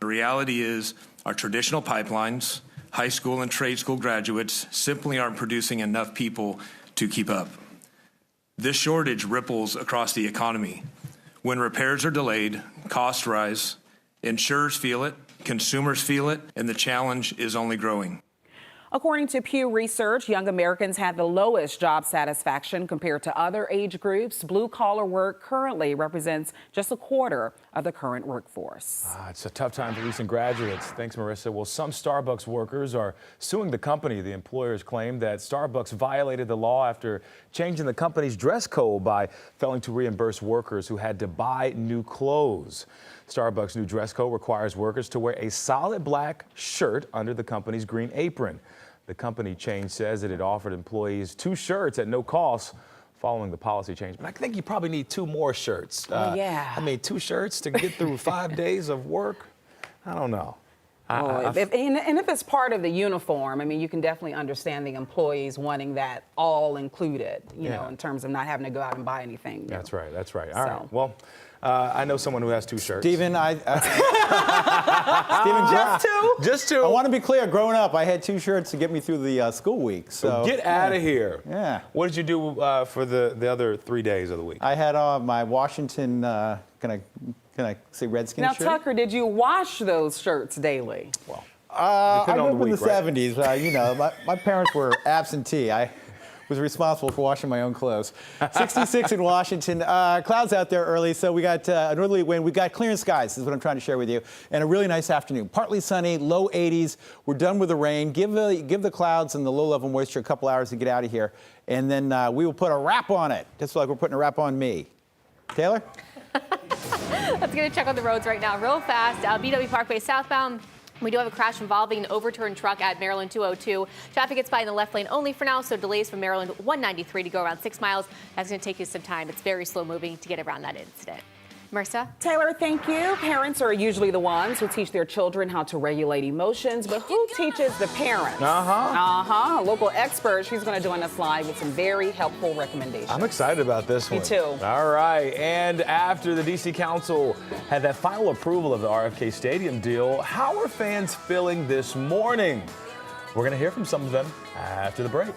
The reality is our traditional pipelines, high school and trade school graduates simply aren't producing enough people to keep up. This shortage ripples across the economy. When repairs are delayed, costs rise, insurers feel it, consumers feel it, and the challenge is only growing. According to Pew Research, young Americans have the lowest job satisfaction compared to other age groups. Blue-collar work currently represents just a quarter of the current workforce. It's a tough time for recent graduates. Thanks, Marissa. Well, some Starbucks workers are suing the company. The employers claim that Starbucks violated the law after changing the company's dress code by failing to reimburse workers who had to buy new clothes. Starbucks' new dress code requires workers to wear a solid black shirt under the company's green apron. The company change says that it offered employees 2 shirts at no cost following the policy change. But I think you probably need 2 more shirts. Yeah. I mean, 2 shirts to get through 5 days of work? I don't know. If it's part of the uniform, I mean, you can definitely understand the employees wanting that all included, you know, in terms of not having to go out and buy anything. That's right. That's right. All right. Well, I know someone who has 2 shirts. Stephen, Stephen, Just 2? I want to be clear. Growing up, I had 2 shirts to get me through the school week. So get out of here. Yeah. What did you do for the other 3 days of the week? I had on my Washington, can I say Redskins Now, shirt? Tucker, did you wash those shirts daily? Well, I grew up in the 70s. You know, my parents were absentee. I was responsible for washing my own clothes. 66 in Washington. Clouds out there early, so we got a northerly wind. We got clear skies, is what I'm trying to share with you, and a really nice afternoon. Partly sunny, low 80s. We're done with the rain. Give the clouds and the low-level moisture a couple hours to get out of here, and then we will put a wrap on it, just like we're putting a wrap on me. Taylor? Let's get a check on the roads right now, real fast. BW Parkway southbound. We do have a crash involving an overturned truck at Maryland 202. Traffic gets by in the left lane only for now, so delays from Maryland 193 to go around 6 miles. That's going to take you some time. It's very slow moving to get around that incident. Marissa? Taylor, thank you. Parents are usually the ones who teach their children how to regulate emotions, but who teaches the parents? A local expert, she's going to join us live with some very helpful recommendations. I'm excited about this one. Me too. All right. And after the D.C. Council had that final approval of the RFK Stadium deal, how are fans feeling this morning? We're going to hear from some of them after the break.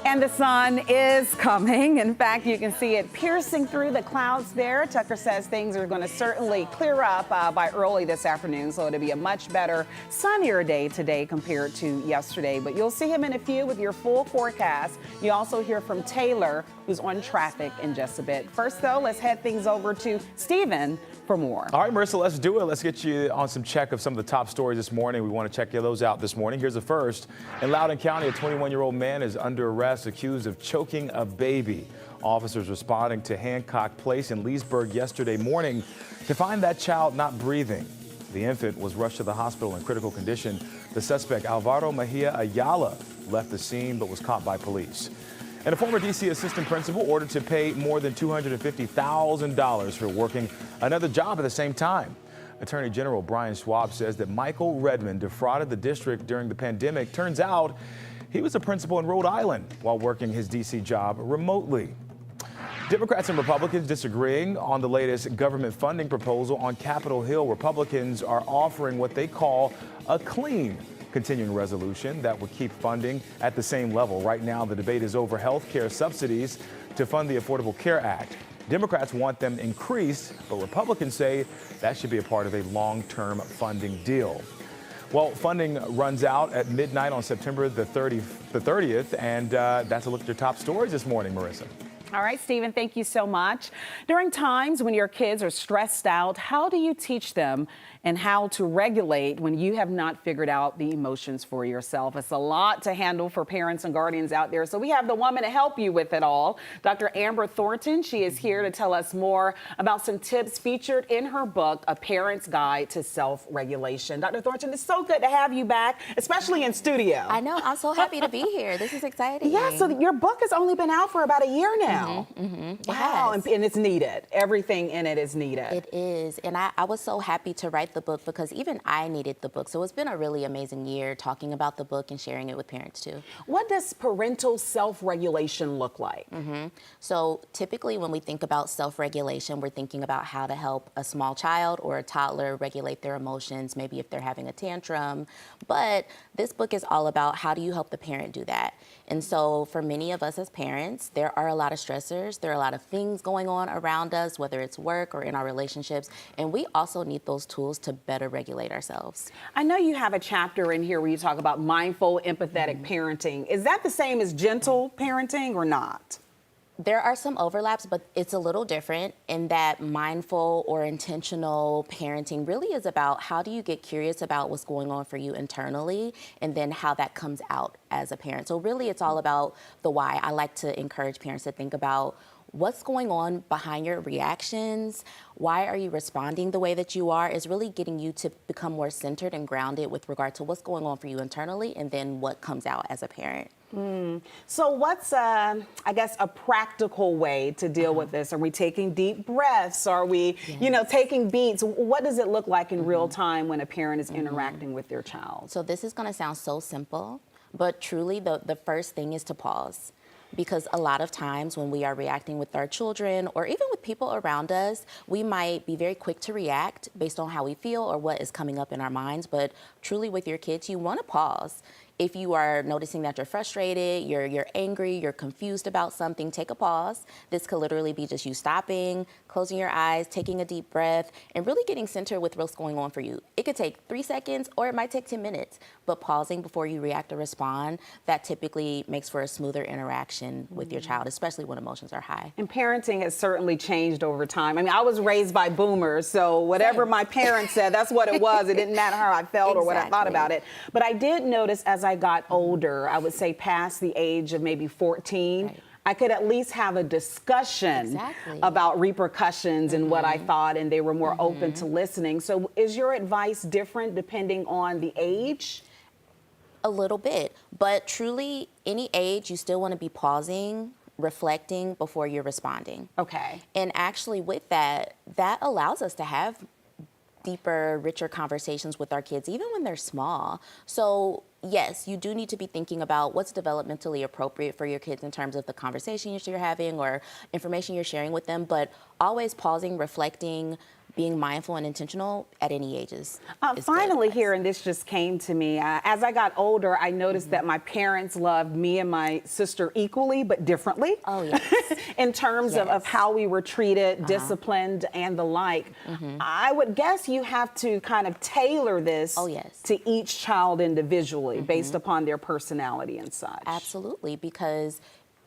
And the sun is coming. In fact, you can see it piercing through the clouds there. Tucker says things are going to certainly clear up by early this afternoon, so it'll be a much better, sunnier day today compared to yesterday. But you'll see him in a few with your full forecast. You also hear from Taylor, who's on traffic in just a bit. First, though, let's head things over to Stephen for more. All right, Marissa, let's do it. Let's get you on some check of some of the top stories this morning. We want to check those out this morning. Here's the first. In Loudoun County, a 21-year-old man is under arrest accused of choking a baby. Officers responding to Hancock Place in Leesburg yesterday morning to find that child not breathing. The infant was rushed to the hospital in critical condition. The suspect, Alvaro Mejia Ayala, left the scene but was caught by police. And a former D.C. assistant principal ordered to pay more than $250,000 for working another job at the same time. Attorney General Brian Schwab says that Michael Redmond defrauded the district during the pandemic. Turns out he was a principal in Rhode Island while working his D.C. job remotely. Democrats and Republicans disagreeing on the latest government funding proposal on Capitol Hill. Republicans are offering what they call a clean continuing resolution that would keep funding at the same level. Right now, the debate is over health care subsidies to fund the Affordable Care Act. Democrats want them increased, but Republicans say that should be a part of a long-term funding deal. Well, funding runs out at midnight on September the 30th, and that's a look at your top stories this morning, Marissa. All right, Stephen, thank you so much. During times when your kids are stressed out, how do you teach them and how to regulate when you have not figured out the emotions for yourself? It's a lot to handle for parents and guardians out there. So we have the woman to help you with it all, Dr. Amber Thornton. She is here to tell us more about some tips featured in her book, A Parent's Guide to Self-Regulation. Dr. Thornton, it's so good to have you back, especially in studio. I know. I'm so happy to be here. This is exciting. Yeah, so your book has only been out for about a year now. Wow, and it's needed. Everything in it is needed. It is, and I was so happy to write the book because even I needed the book. So it's been a really amazing year talking about the book and sharing it with parents too. What does parental self-regulation look like? So typically when we think about self-regulation, we're thinking about how to help a small child or a toddler regulate their emotions, maybe if they're having a tantrum. But this book is all about how do you help the parent do that? And so for many of us as parents, there are a lot of stressors. There are a lot of things going on around us, whether it's work or in our relationships. And we also need those tools to better regulate ourselves. I know you have a chapter in here where you talk about mindful, empathetic parenting. Is that the same as gentle parenting or not? There are some overlaps, but it's a little different in that mindful or intentional parenting really is about how do you get curious about what's going on for you internally and then how that comes out as a parent. So really it's all about the why. I like to encourage parents to think about what's going on behind your reactions. Why are you responding the way that you are is really getting you to become more centered and grounded with regard to what's going on for you internally and then what comes out as a parent. So what's, I guess, a practical way to deal with this? Are we taking deep breaths? Are we, taking beats? What does it look like in real time when a parent is interacting with their child? So this is going to sound so simple, but truly the first thing is to pause. Because a lot of times when we are reacting with our children or even with people around us, we might be very quick to react based on how we feel or what is coming up in our minds. But truly with your kids, you want to pause. If you are noticing that you're frustrated, you're angry, you're confused about something, take a pause. This could literally be just you stopping, closing your eyes, taking a deep breath, and really getting centered with what's going on for you. It could take 3 seconds or it might take 10 minutes, but pausing before you react or respond, that typically makes for a smoother interaction with your child, especially when emotions are high. And parenting has certainly changed over time. I mean, I was raised by boomers, so whatever my parents said, that's what it was. It didn't matter how I felt or what I thought about it. But I did notice as I got older, I would say past the age of maybe 14, I could at least have a discussion about repercussions and what I thought, and they were more open to listening. So is your advice different depending on the age? A little bit, but truly any age, you still want to be pausing, reflecting before you're responding. Okay. And actually with that allows us to have deeper, richer conversations with our kids, even when they're small. So yes, you do need to be thinking about what's developmentally appropriate for your kids in terms of the conversation you're having or information you're sharing with them, but always pausing, reflecting, being mindful and intentional at any ages. Is Finally here, and this just came to me, as I got older, I noticed that my parents loved me and my sister equally, but differently. Oh, yes. In terms of how we were treated, disciplined, and the like. I would guess you have to kind of tailor this to each child individually based upon their personality and such. Absolutely, because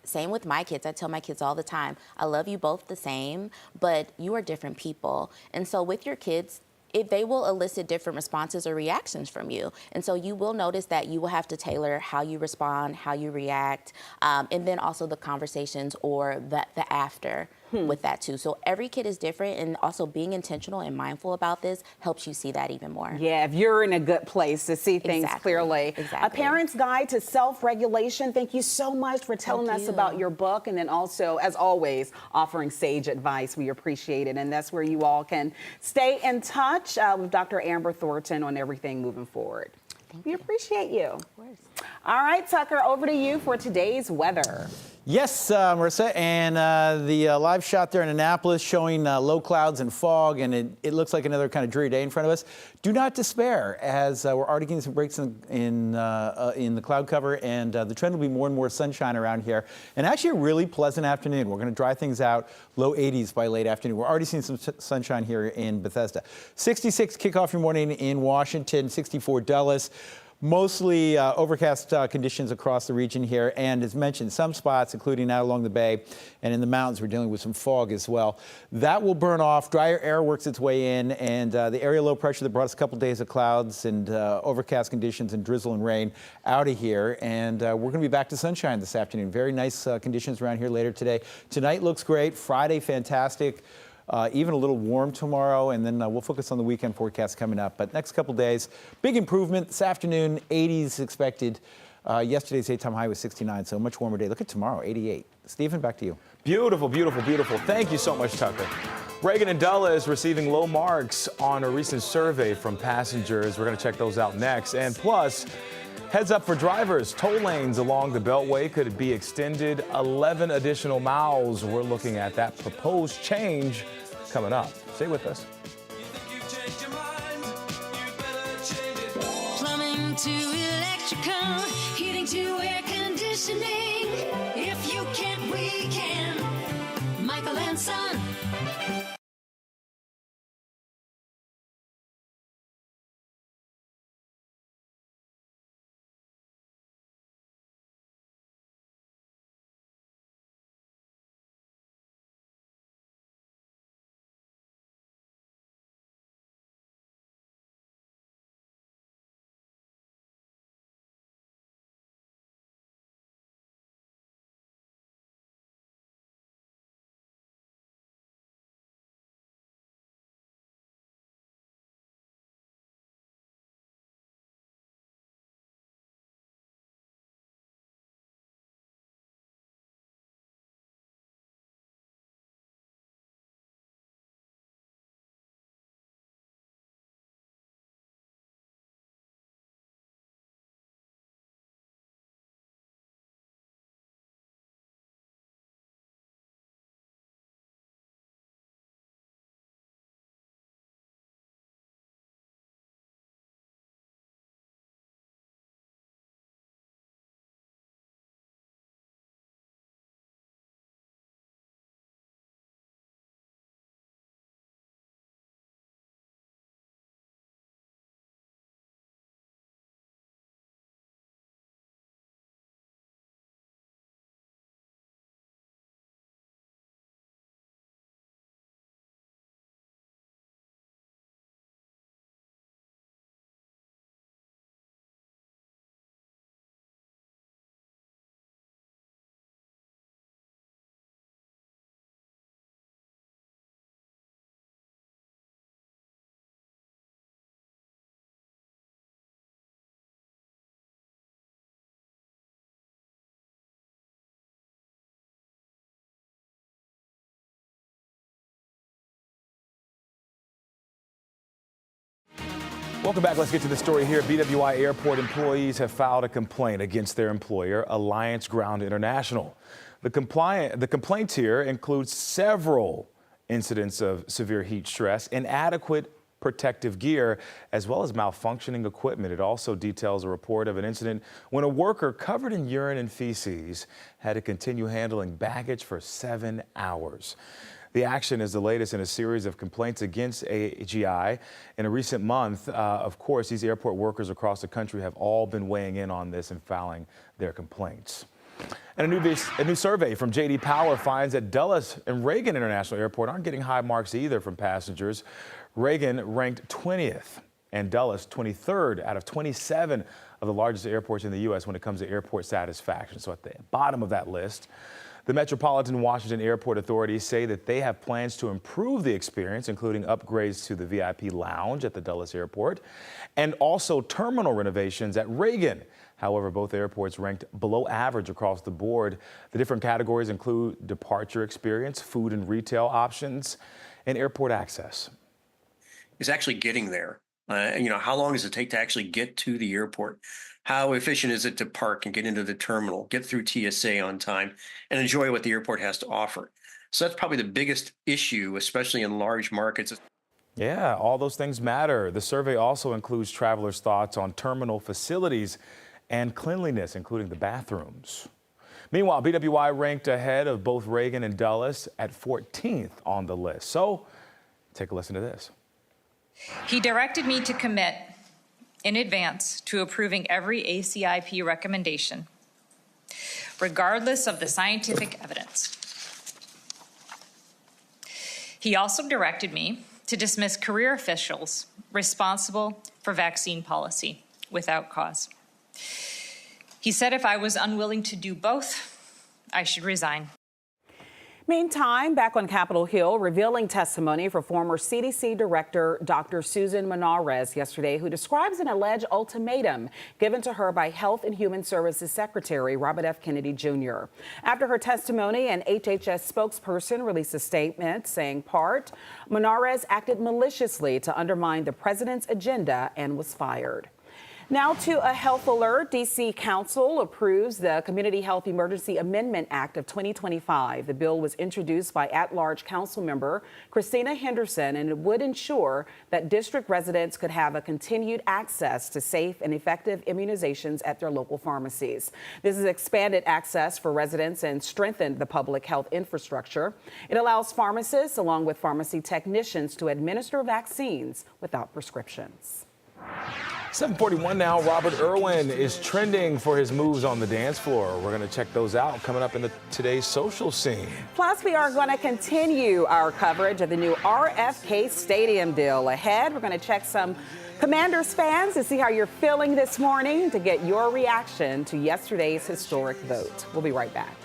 same with my kids. I tell my kids all the time, I love you both the same, but you are different people. And so with your kids, they will elicit different responses or reactions from you. And so you will notice that you will have to tailor how you respond, how you react, and then also the conversations or the after with that too. So every kid is different, and also being intentional and mindful about this helps you see that even more. Yeah, if you're in a good place to see things clearly. Exactly. A Parent's Guide to Self-Regulation. Thank you so much for telling us about your book, and then also, as always, offering sage advice. We appreciate it, and that's where you all can stay in touch with Dr. Amber Thornton on everything moving forward. We appreciate you. Of course. All right, Tucker, over to you for today's weather. Yes, Marissa, and the live shot there in Annapolis showing low clouds and fog, and it looks like another kind of dreary day in front of us. Do not despair, as we're already getting some breaks in the cloud cover, and the trend will be more and more sunshine around here, and actually a really pleasant afternoon. We're going to dry things out, low 80s by late afternoon. We're already seeing some sunshine here in Bethesda. 66 kick off your morning in Washington, 64 Dulles. Mostly overcast conditions across the region here, and as mentioned, some spots, including out along the bay and in the mountains, we're dealing with some fog as well. That will burn off. Drier air works its way in, and the area low pressure that brought us a couple days of clouds and overcast conditions and drizzle and rain out of here, and we're going to be back to sunshine this afternoon. Very nice conditions around here later today. Tonight looks great. Friday, fantastic. Even a little warm tomorrow, and then we'll focus on the weekend forecast coming up. But next couple days, big improvement. This afternoon, 80s expected. Yesterday's daytime high was 69, so a much warmer day. Look at tomorrow, 88. Stephen, back to you. Beautiful, beautiful, beautiful. Thank you so much, Tucker. Reagan and Dulles receiving low marks on a recent survey from passengers. We're going to check those out next. And plus, heads up for drivers. Toll lanes along the Beltway could be extended 11 additional miles. We're looking at that proposed change coming up. Stay with us. Plumbing to electrical, heating to air conditioning. If you can't, we can. Michael and Son. Welcome back. Let's get to the story here. BWI Airport employees have filed a complaint against their employer, Alliance Ground International. The complaints here include several incidents of severe heat stress, inadequate protective gear, as well as malfunctioning equipment. It also details a report of an incident when a worker covered in urine and feces had to continue handling baggage for 7 hours. The action is the latest in a series of complaints against AGI. In a recent month, of course, these airport workers across the country have all been weighing in on this and filing their complaints. And a new survey from J.D. Power finds that Dulles and Reagan International Airport aren't getting high marks either from passengers. Reagan ranked 20th and Dulles 23rd out of 27 of the largest airports in the U.S. when it comes to airport satisfaction. So at the bottom of that list, the Metropolitan Washington Airport authorities say that they have plans to improve the experience, including upgrades to the VIP lounge at the Dulles Airport and also terminal renovations at Reagan. However, both airports ranked below average across the board. The different categories include departure experience, food and retail options, and airport access. Is actually getting there. How long does it take to actually get to the airport? How efficient is it to park and get into the terminal, get through TSA on time, and enjoy what the airport has to offer? So that's probably the biggest issue, especially in large markets. Yeah, all those things matter. The survey also includes travelers' thoughts on terminal facilities and cleanliness, including the bathrooms. Meanwhile, BWI ranked ahead of both Reagan and Dulles at 14th on the list. So take a listen to this. He directed me to commit in advance to approving every ACIP recommendation, regardless of the scientific evidence. He also directed me to dismiss career officials responsible for vaccine policy without cause. He said if I was unwilling to do both, I should resign. Meantime, back on Capitol Hill, revealing testimony for former CDC Director Dr. Susan Manarez yesterday, who describes an alleged ultimatum given to her by Health and Human Services Secretary Robert F. Kennedy Jr. After her testimony, an HHS spokesperson released a statement saying, part, Manarez acted maliciously to undermine the president's agenda and was fired. Now to a health alert. D.C. Council approves the Community Health Emergency Amendment Act of 2025. The bill was introduced by at-large council member Christina Henderson, and it would ensure that district residents could have a continued access to safe and effective immunizations at their local pharmacies. This has expanded access for residents and strengthened the public health infrastructure. It allows pharmacists, along with pharmacy technicians, to administer vaccines without prescriptions. 7:41 now. Robert Irwin is trending for his moves on the dance floor. We're going to check those out coming up in today's social scene. Plus, we are going to continue our coverage of the new RFK Stadium deal. Ahead, we're going to check some Commanders fans to see how you're feeling this morning, to get your reaction to yesterday's historic vote. We'll be right back.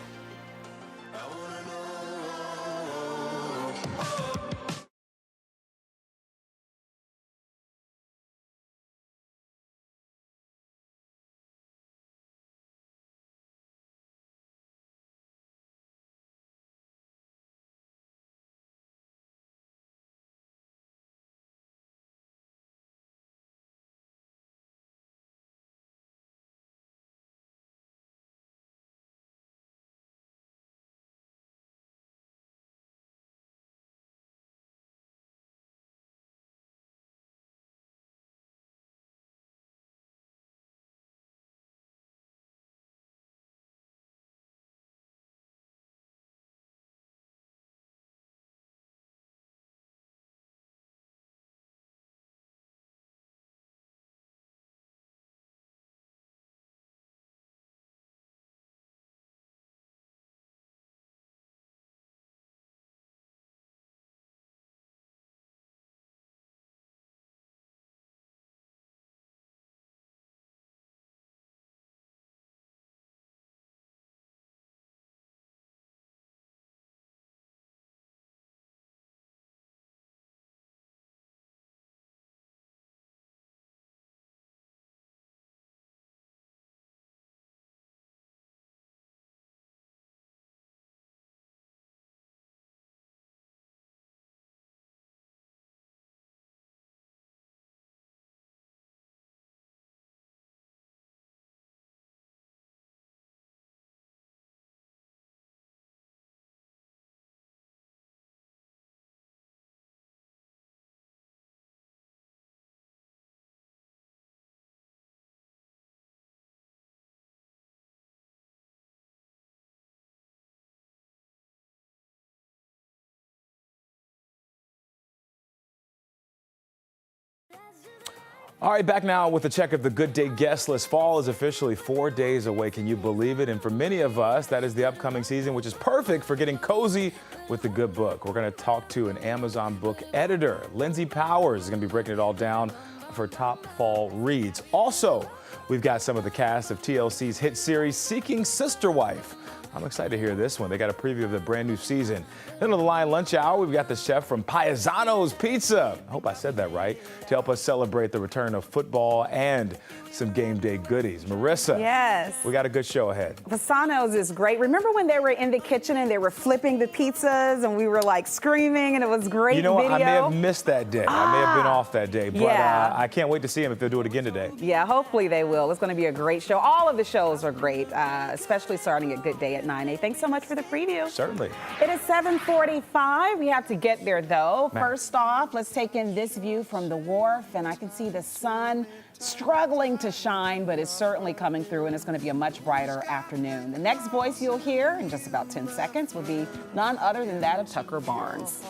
All right, back now with a check of the Good Day guest list. Fall is officially 4 days away. Can you believe it? And for many of us, that is the upcoming season, which is perfect for getting cozy with the good book. We're going to talk to an Amazon book editor. Lindsay Powers is going to be breaking it all down for top fall reads. Also, we've got some of the cast of TLC's hit series Seeking Sister Wife. I'm excited to hear this one. They got a preview of the brand new season. Then on the line lunch hour, we've got the chef from Paisano's Pizza. I hope I said that right. To help us celebrate the return of football and some game day goodies. Marissa. Yes. We got a good show ahead. Paisano's is great. Remember when they were in the kitchen and they were flipping the pizzas and we were like screaming and it was great You know what? video? I may have missed that day. I may have been off that day. But Yeah. I can't wait to see them if they'll do it again today. Yeah, hopefully they will. It's going to be a great show. All of the shows are great, especially starting at Good Day at 9 a.m. Thanks so much for the preview. Certainly. It is 7:45. We have to get there, though. Man. First off, let's take in this view from the wharf, and I can see the sun struggling to shine, but it's certainly coming through, and it's going to be a much brighter afternoon. The next voice you'll hear in just about 10 seconds will be none other than that of Tucker Barnes.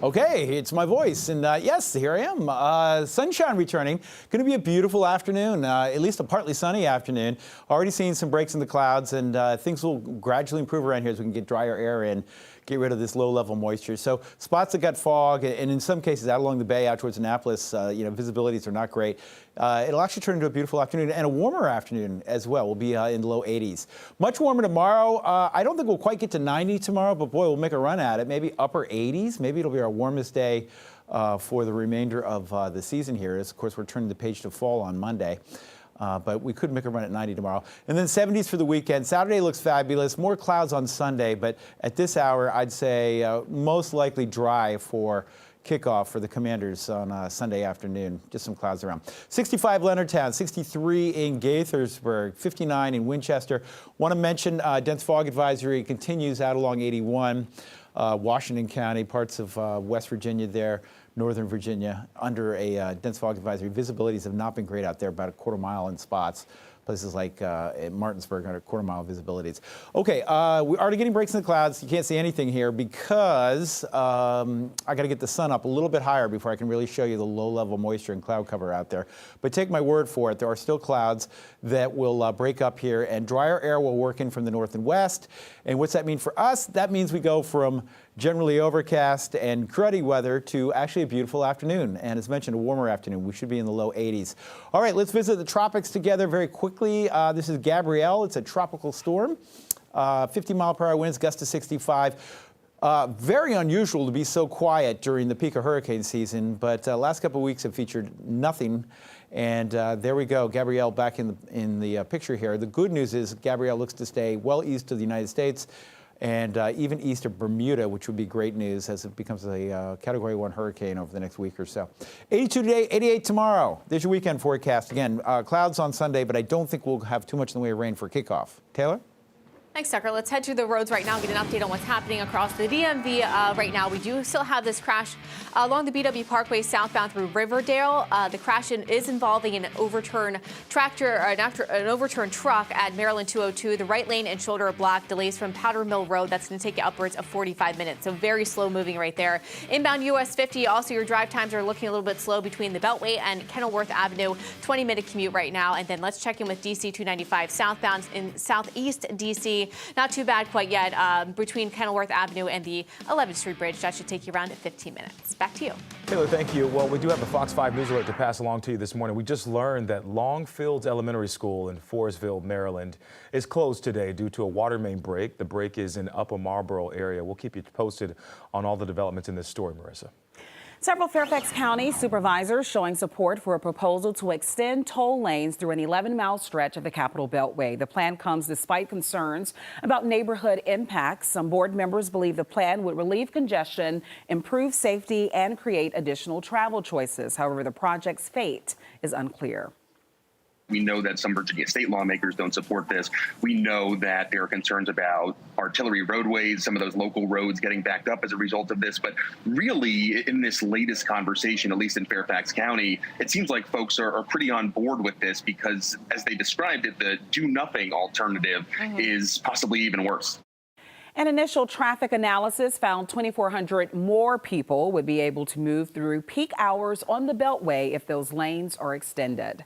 Okay, it's my voice, and yes, here I am. Sunshine returning. Going to be a beautiful afternoon, at least a partly sunny afternoon. Already seeing some breaks in the clouds, and things will gradually improve around here as we can get drier air in, get rid of this low-level moisture. So spots that got fog, and in some cases out along the bay, out towards Annapolis, visibilities are not great. It'll actually turn into a beautiful afternoon and a warmer afternoon as well. We'll be in the low 80s. Much warmer tomorrow. I don't think we'll quite get to 90 tomorrow, but boy, we'll make a run at it. Maybe upper 80s. Maybe it'll be our warmest day for the remainder of the season here. As, of course, we're turning the page to fall on Monday. But we could make a run at 90 tomorrow. And then 70s for the weekend. Saturday looks fabulous. More clouds on Sunday, but at this hour, I'd say most likely dry for kickoff for the Commanders on Sunday afternoon. Just some clouds around. 65 Leonardtown, 63 in Gaithersburg, 59 in Winchester. Want to mention dense fog advisory continues out along 81, Washington County, parts of West Virginia there. Northern Virginia under a dense fog advisory. Visibilities have not been great out there, about a quarter mile in spots. Places like Martinsburg under quarter mile visibilities. Okay, we're already getting breaks in the clouds. You can't see anything here because I got to get the sun up a little bit higher before I can really show you the low level moisture and cloud cover out there. But take my word for it, there are still clouds that will break up here, and drier air will work in from the north and west. And what's that mean for us? That means we go from generally overcast and cruddy weather to actually a beautiful afternoon. And as mentioned, a warmer afternoon. We should be in the low 80s. All right, let's visit the tropics together very quickly. This is Gabrielle. It's a tropical storm. 50-mile-per-hour winds, gusts to 65. Very unusual to be so quiet during the peak of hurricane season, but last couple of weeks have featured nothing. And there we go, Gabrielle back in the picture here. The good news is Gabrielle looks to stay well east of the United States, and even east of Bermuda, which would be great news as it becomes a Category 1 hurricane over the next week or so. 82 today, 88 tomorrow. There's your weekend forecast. Again, clouds on Sunday, but I don't think we'll have too much in the way of rain for kickoff. Taylor? Thanks, Tucker. Let's head to the roads right now, get an update on what's happening across the DMV right now. We do still have this crash along the BW Parkway southbound through Riverdale. The crash is involving an overturned tractor, an overturned truck at Maryland 202. The right lane and shoulder are blocked. Delays from Powder Mill Road. That's going to take you upwards of 45 minutes. So very slow moving right there. Inbound US 50. Also, your drive times are looking a little bit slow between the Beltway and Kenilworth Avenue. 20-minute commute right now. And then let's check in with DC 295 southbound in southeast DC. Not too bad quite yet between Kenilworth Avenue and the 11th Street Bridge. That should take you around 15 minutes. Back to you. Taylor, thank you. Well, we do have a Fox 5 News alert to pass along to you this morning. We just learned that Longfields Elementary School in Forestville, Maryland, is closed today due to a water main break. The break is in Upper Marlboro area. We'll keep you posted on all the developments in this story, Marissa. Several Fairfax County supervisors showing support for a proposal to extend toll lanes through an 11-mile stretch of the Capitol Beltway. The plan comes despite concerns about neighborhood impacts. Some board members believe the plan would relieve congestion, improve safety, and create additional travel choices. However, the project's fate is unclear. We know that some Virginia state lawmakers don't support this. We know that there are concerns about artillery roadways, some of those local roads getting backed up as a result of this. But really, in this latest conversation, at least in Fairfax County, it seems like folks are pretty on board with this because, as they described it, the do-nothing alternative is possibly even worse. An initial traffic analysis found 2,400 more people would be able to move through peak hours on the Beltway if those lanes are extended.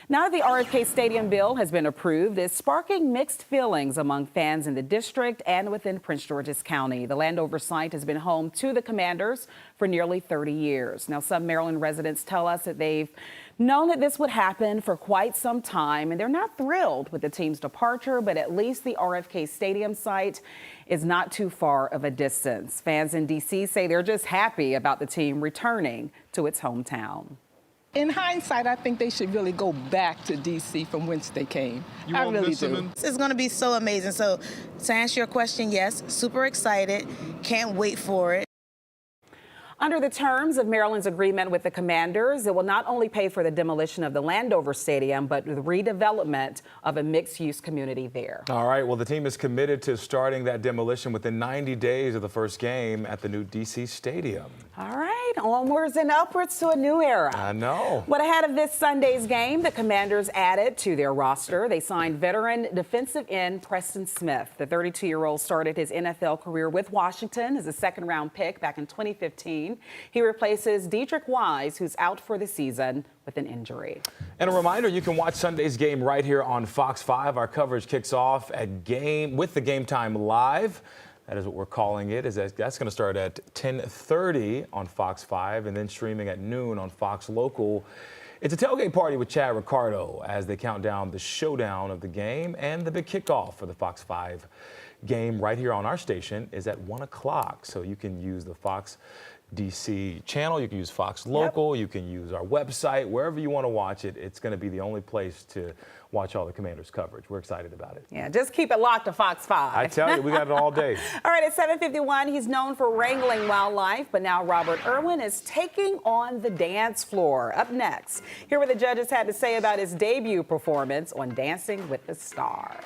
Now that the RFK Stadium bill has been approved, it's sparking mixed feelings among fans in the district and within Prince George's County. The Landover site has been home to the Commanders for nearly 30 years. Now, some Maryland residents tell us that they've known that this would happen for quite some time, and they're not thrilled with the team's departure, but at least the RFK Stadium site is not too far of a distance. Fans in D.C. say they're just happy about the team returning to its hometown. In hindsight, I think they should really go back to D.C. from whence they came. I really do. It's going to be so amazing. So to answer your question, yes, super excited. Can't wait for it. Under the terms of Maryland's agreement with the Commanders, it will not only pay for the demolition of the Landover Stadium, but the redevelopment of a mixed-use community there. All right, well, the team is committed to starting that demolition within 90 days of the first game at the new D.C. Stadium. All right, onwards and upwards to a new era. I know. But ahead of this Sunday's game, the Commanders added to their roster. They signed veteran defensive end Preston Smith. The 32-year-old started his NFL career with Washington as a second-round pick back in 2015. He replaces Dedrick Wise, who's out for the season with an injury. And a reminder, you can watch Sunday's game right here on Fox 5. Our coverage kicks off with the Game Time Live. That is what we're calling it. That's going to start at 10:30 on Fox 5 and then streaming at noon on Fox Local. It's a tailgate party with Chad Ricardo as they count down the showdown of the game, and the big kickoff for the Fox 5 game right here on our station is at 1 o'clock. So you can use the Fox DC channel, you can use Fox Local, you can use our website, wherever you want to watch it. It's going to be the only place to watch all the Commanders coverage. We're excited about it. Yeah, just keep it locked to Fox 5. I tell you, we got it all day. All right, at 7:51, he's known for wrangling wildlife, but now Robert Irwin is taking on the dance floor. Up next, hear what the judges had to say about his debut performance on Dancing with the Stars.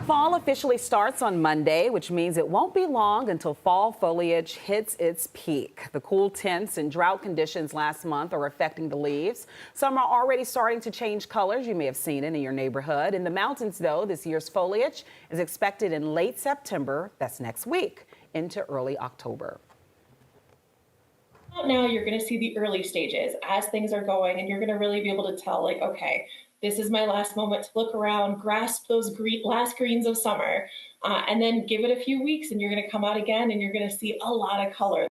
Fall officially starts on Monday, which means it won't be long until fall foliage hits its peak. The cool temps and drought conditions last month are affecting the leaves. Some are already starting to change colors. You may have seen it in your neighborhood. In the mountains, though, this year's foliage is expected in late September, that's next week, into early October. Now you're going to see the early stages as things are going, and you're going to really be able to tell, like, okay, this is my last moment to look around, grasp those last greens of summer, and then give it a few weeks and you're going to come out again and you're going to see a lot of color.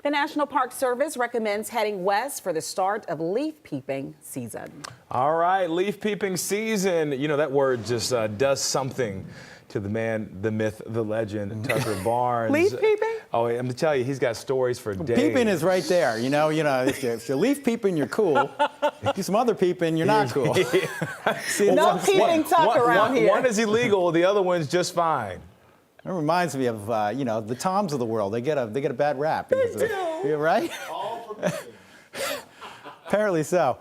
The National Park Service recommends heading west for the start of leaf peeping season. All right, leaf peeping season. You know, that word just does something to the man, the myth, the legend, Tucker Barnes. Leaf peeping? Oh, I'm to tell you, he's got stories for days. Peeping is right there. You know, if you're leaf peeping, you're cool. If you some other peeping, you're not cool. See, no peeping Tuck around here. One is illegal, the other one's just fine. It reminds me of the Toms of the world. They get a bad rap. They do. Yeah, right? Apparently so.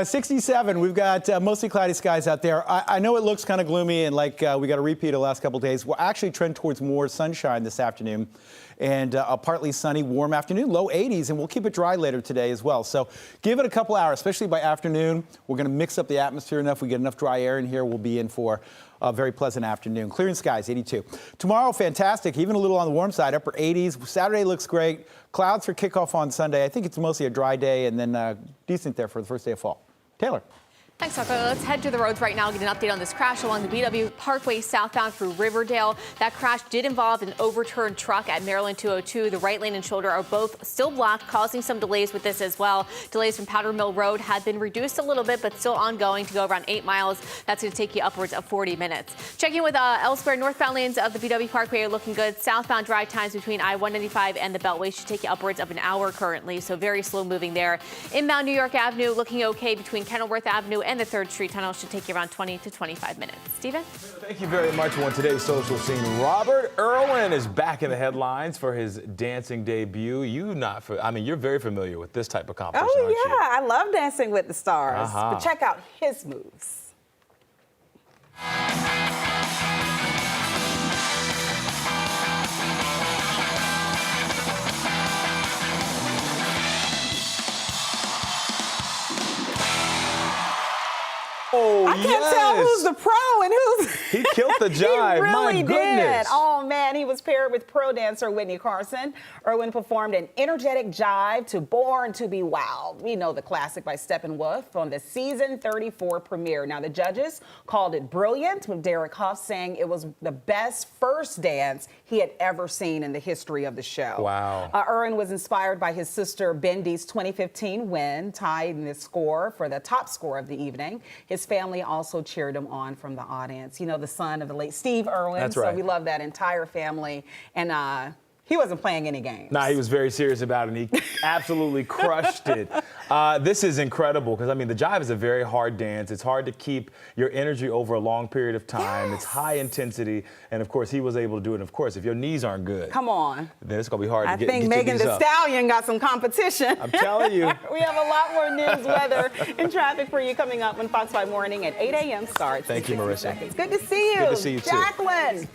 67, we've got mostly cloudy skies out there. I know it looks kind of gloomy and like we got a repeat of the last couple of days. We'll actually trend towards more sunshine this afternoon and a partly sunny, warm afternoon, low 80s, and we'll keep it dry later today as well. So give it a couple hours, especially by afternoon. We're going to mix up the atmosphere enough. We get enough dry air in here. We'll be in for a very pleasant afternoon. Clearing skies, 82. Tomorrow, fantastic, even a little on the warm side, upper 80s. Saturday looks great. Clouds for kickoff on Sunday. I think it's mostly a dry day and then decent there for the first day of fall. Taylor. Thanks, Tucker. Let's head to the roads right now and get an update on this crash along the BW Parkway southbound through Riverdale. That crash did involve an overturned truck at Maryland 202. The right lane and shoulder are both still blocked, causing some delays with this as well. Delays from Powder Mill Road had been reduced a little bit, but still ongoing to go around 8 miles. That's going to take you upwards of 40 minutes. Checking with elsewhere, northbound lanes of the BW Parkway are looking good. Southbound drive times between I-195 and the Beltway should take you upwards of an hour currently, so very slow moving there. Inbound New York Avenue looking okay between Kenilworth Avenue and the 3rd Street Tunnel should take you around 20 to 25 minutes. Stephen? Thank you very much. On today's social scene, Robert Irwin is back in the headlines for his dancing debut. You're very familiar with this type of competition, aren't you? Oh, yeah. I love Dancing with the Stars. But check out his moves. Oh, I can't tell who's the pro and who's... He killed the jive. He really My goodness. did. Oh, man. He was paired with pro dancer Whitney Carson. Irwin performed an energetic jive to Born to Be Wild. We know the classic by Steppenwolf on the season 34 premiere. Now, the judges called it brilliant, with Derek Huff saying it was the best first dance he had ever seen in the history of the show. Wow. Irwin was inspired by his sister Bendy's 2015 win, tied in the score for the top score of the evening. His family also cheered him on from the audience. You know, the son of the late Steve Irwin. That's right. So we love that entire family. And he wasn't playing any games. Nah, he was very serious about it, and he absolutely crushed it. This is incredible because, the jive is a very hard dance. It's hard to keep your energy over a long period of time. Yes. It's high intensity, and, of course, he was able to do it. And, of course, if your knees aren't good, come on, then it's going to be hard to get I think Megan Thee Stallion got some competition. I'm telling you. We have a lot more news, weather, and traffic for you coming up when Fox 5 Morning at 8 a.m. starts. Thank you, Marissa. Seconds. Good to see you. Good to see you, too. Jacqueline.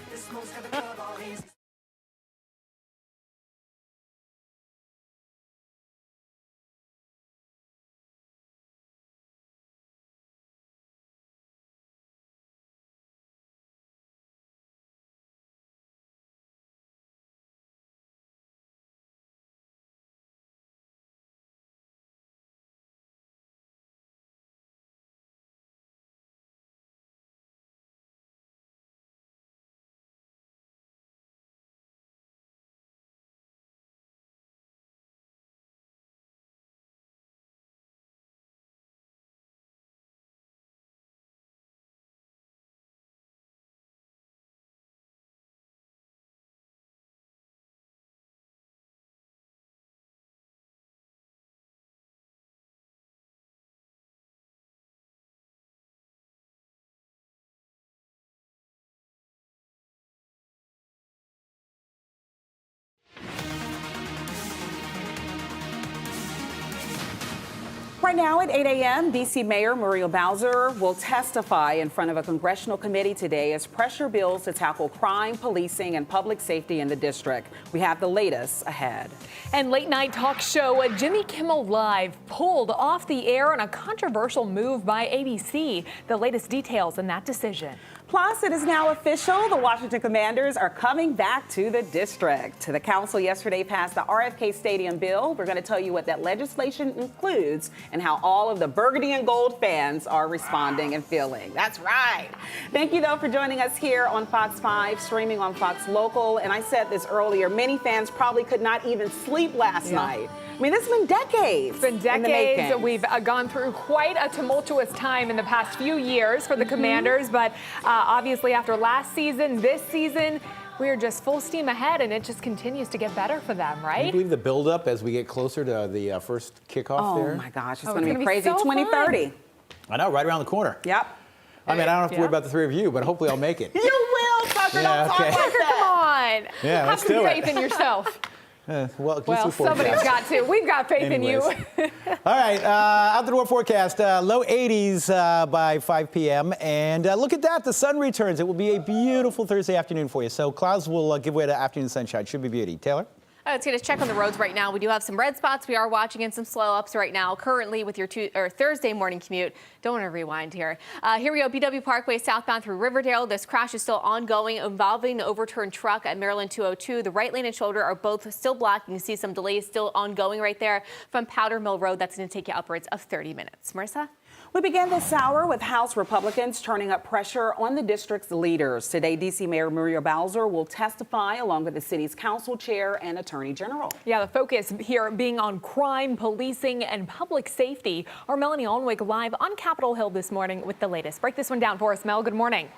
Right now at 8 a.m., D.C. Mayor Muriel Bowser will testify in front of a congressional committee today as pressure builds to tackle crime, policing, and public safety in the district. We have the latest ahead. And late night talk show Jimmy Kimmel Live pulled off the air on a controversial move by ABC. The latest details in that decision. Plus, it is now official. The Washington Commanders are coming back to the district. The council yesterday passed the RFK Stadium bill. We're going to tell you what that legislation includes and how all of the burgundy and gold fans are responding and feeling. That's right. Thank you, though, for joining us here on Fox 5, streaming on Fox Local. And I said this earlier, many fans probably could not even sleep last night. I mean, this has been decades. It's been decades. We've gone through quite a tumultuous time in the past few years for the Commanders, but obviously after last season, this season, we are just full steam ahead, and it just continues to get better for them, right? Can you believe the buildup as we get closer to the first kickoff there? Oh, my gosh. It's going to be crazy. So 2030. I know, right around the corner. Yep. I mean, I don't have to worry about the three of you, but hopefully I'll make it. You will, Tucker. Don't talk like Tucker, come on. Yeah, Have some faith in yourself. Well, somebody's got to. We've got faith in you. All right, out the door forecast, low 80s by 5 p.m. And look at that, the sun returns. It will be a beautiful Thursday afternoon for you. So clouds will give way to afternoon sunshine. Should be beauty. Taylor? Let's get a check on the roads right now. We do have some red spots. We are watching in some slow ups right now. Currently with your Thursday morning commute. Don't want to rewind here. Here we go. BW Parkway southbound through Riverdale. This crash is still ongoing involving the overturned truck at Maryland 202. The right lane and shoulder are both still blocked. You can see some delays still ongoing right there from Powder Mill Road. That's going to take you upwards of 30 minutes. Marissa? We begin this hour with House Republicans turning up pressure on the district's leaders. Today, D.C. Mayor Muriel Bowser will testify along with the city's council chair and attorney general. Yeah, the focus here being on crime, policing, and public safety. Our Melanie Onwig live on Capitol Hill this morning with the latest. Break this one down for us, Mel. Good morning.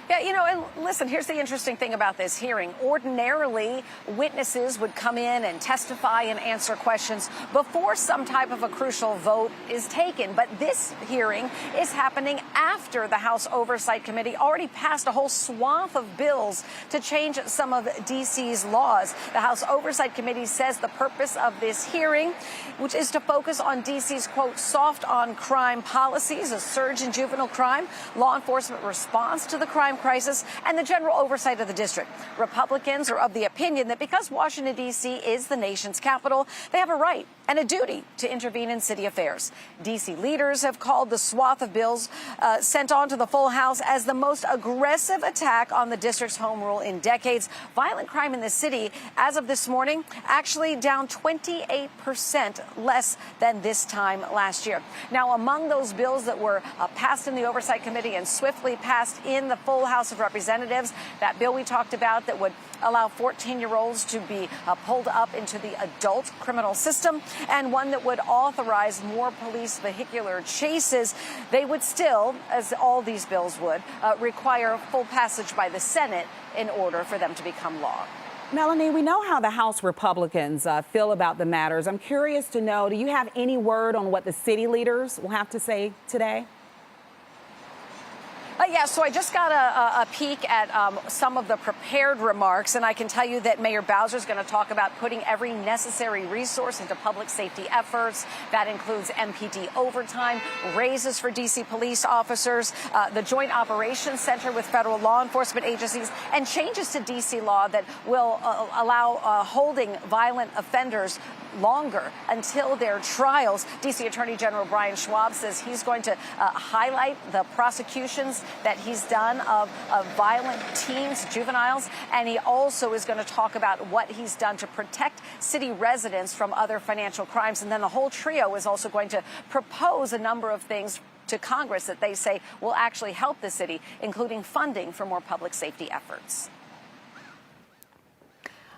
Yeah, you know, and listen, here's the interesting thing about this hearing. Ordinarily, witnesses would come in and testify and answer questions before some type of a crucial vote is taken. But this hearing is happening after the House Oversight Committee already passed a whole swath of bills to change some of D.C.'s laws. The House Oversight Committee says the purpose of this hearing, which is to focus on D.C.'s, quote, soft on crime policies, a surge in juvenile crime, law enforcement response to the crime crisis, and the general oversight of the district. Republicans are of the opinion that because Washington, D.C. is the nation's capital, they have a right and a duty to intervene in city affairs. D.C. leaders have called the swath of bills sent on to the full House as the most aggressive attack on the district's home rule in decades. Violent crime in the city, as of this morning, actually down 28% less than this time last year. Now, among those bills that were passed in the Oversight Committee and swiftly passed in the full House of Representatives, that bill we talked about that would allow 14-year-olds to be pulled up into the adult criminal system, and one that would authorize more police vehicular chases. They would still, as all these bills would, require full passage by the Senate in order for them to become law. Melanie, we know how the House Republicans feel about the matters. I'm curious to know, do you have any word on what the city leaders will have to say today? Yeah, so I just got a peek at some of the prepared remarks, and I can tell you that Mayor Bowser is going to talk about putting every necessary resource into public safety efforts. That includes MPD overtime, raises for D.C. police officers, the Joint Operations Center with federal law enforcement agencies, and changes to D.C. law that will allow holding violent offenders longer until their trials. D.C. Attorney General Brian Schwab says he's going to highlight the prosecutions that he's done of violent teens, juveniles, and he also is going to talk about what he's done to protect city residents from other financial crimes. And then the whole trio is also going to propose a number of things to Congress that they say will actually help the city, including funding for more public safety efforts.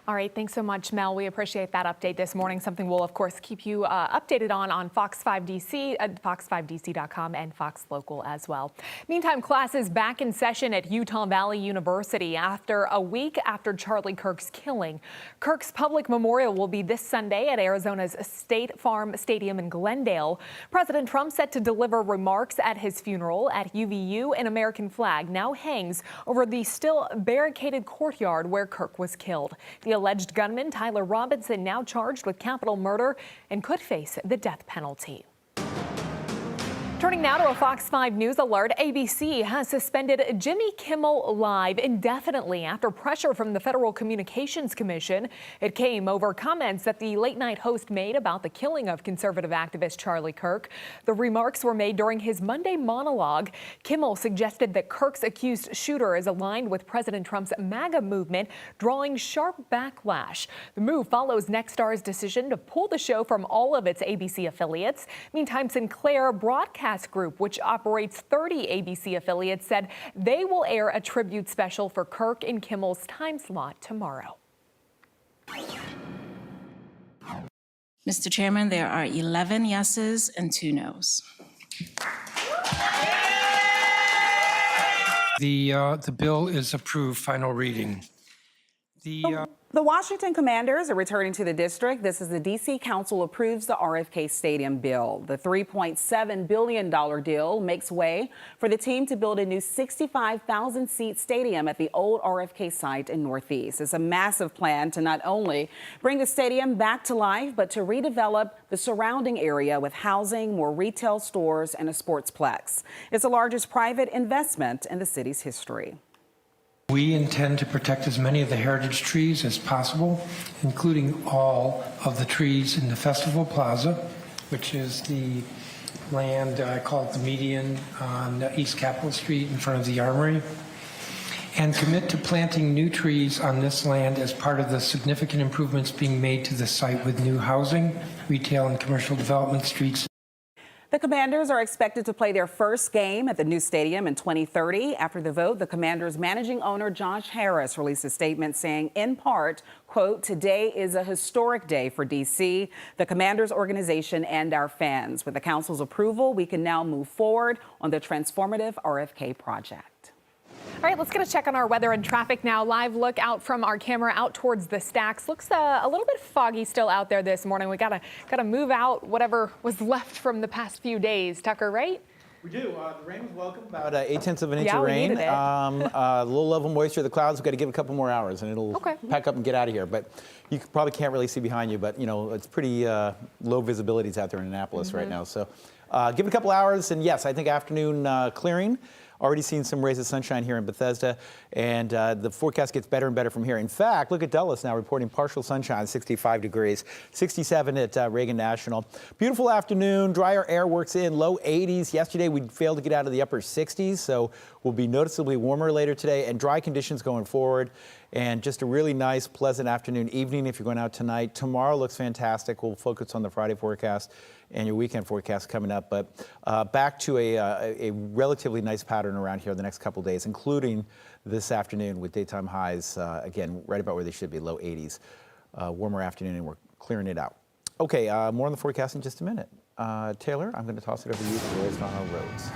All right, thanks so much, Mel. We appreciate that update this morning. Something we'll, of course, keep you updated on Fox 5 DC, fox5dc.com, and Fox Local as well. Meantime, classes back in session at Utah Valley University after a week after Charlie Kirk's killing. Kirk's public memorial will be this Sunday at Arizona's State Farm Stadium in Glendale. President Trump set to deliver remarks at his funeral at UVU. An American flag now hangs over the still barricaded courtyard where Kirk was killed. The alleged gunman, Tyler Robinson, now charged with capital murder and could face the death penalty. Turning now to a Fox 5 News alert, ABC has suspended Jimmy Kimmel Live indefinitely after pressure from the Federal Communications Commission. It came over comments that the late-night host made about the killing of conservative activist Charlie Kirk. The remarks were made during his Monday monologue. Kimmel suggested that Kirk's accused shooter is aligned with President Trump's MAGA movement, drawing sharp backlash. The move follows Nexstar's decision to pull the show from all of its ABC affiliates. Meantime, Sinclair Broadcast Group, which operates 30 ABC affiliates, said they will air a tribute special for Kirk in Kimmel's time slot tomorrow. Mr. Chairman, there are 11 yeses and 2 nos. The bill is approved. Final reading. The Washington Commanders are returning to the district. This is the D.C. Council approves the RFK Stadium bill. The $3.7 billion deal makes way for the team to build a new 65,000-seat stadium at the old RFK site in Northeast. It's a massive plan to not only bring the stadium back to life, but to redevelop the surrounding area with housing, more retail stores, and a sportsplex. It's the largest private investment in the city's history. We intend to protect as many of the heritage trees as possible, including all of the trees in the Festival Plaza, which is the land, I call it the median, on East Capitol Street in front of the Armory, and commit to planting new trees on this land as part of the significant improvements being made to the site with new housing, retail, and commercial development streets. The Commanders are expected to play their first game at the new stadium in 2030. After the vote, the Commanders' managing owner, Josh Harris, released a statement saying, in part, quote, "Today is a historic day for D.C., the Commanders organization, and our fans. With the council's approval, we can now move forward on the transformative RFK project." All right, let's get a check on our weather and traffic now. Live look out from our camera out towards the stacks. Looks a little bit foggy still out there this morning. We gotta move out whatever was left from the past few days. Tucker, right? We do. The rain was welcome, about 0.8 of an inch Yeah, of we rain. needed it. Low level moisture of the clouds. We've got to give it a couple more hours, and it'll pack up and get out of here. But you probably can't really see behind you, but you know it's pretty low visibilities out there in Annapolis right now. So give it a couple hours, and yes, I think afternoon clearing. Already seen some rays of sunshine here in Bethesda, and the forecast gets better and better from here. In fact, look at Dulles now reporting partial sunshine, 65 degrees, 67 at Reagan National. Beautiful afternoon, drier air works in, low 80s. Yesterday we failed to get out of the upper 60s, so we'll be noticeably warmer later today, and dry conditions going forward. And just a really nice, pleasant afternoon, evening if you're going out tonight. Tomorrow looks fantastic. We'll focus on the Friday forecast and your weekend forecast coming up. But back to a relatively nice pattern around here the next couple days, including this afternoon with daytime highs, again, right about where they should be, low 80s. Warmer afternoon, and we're clearing it out. Okay, more on the forecast in just a minute. Taylor, I'm going to toss it over to you for the latest on our roads.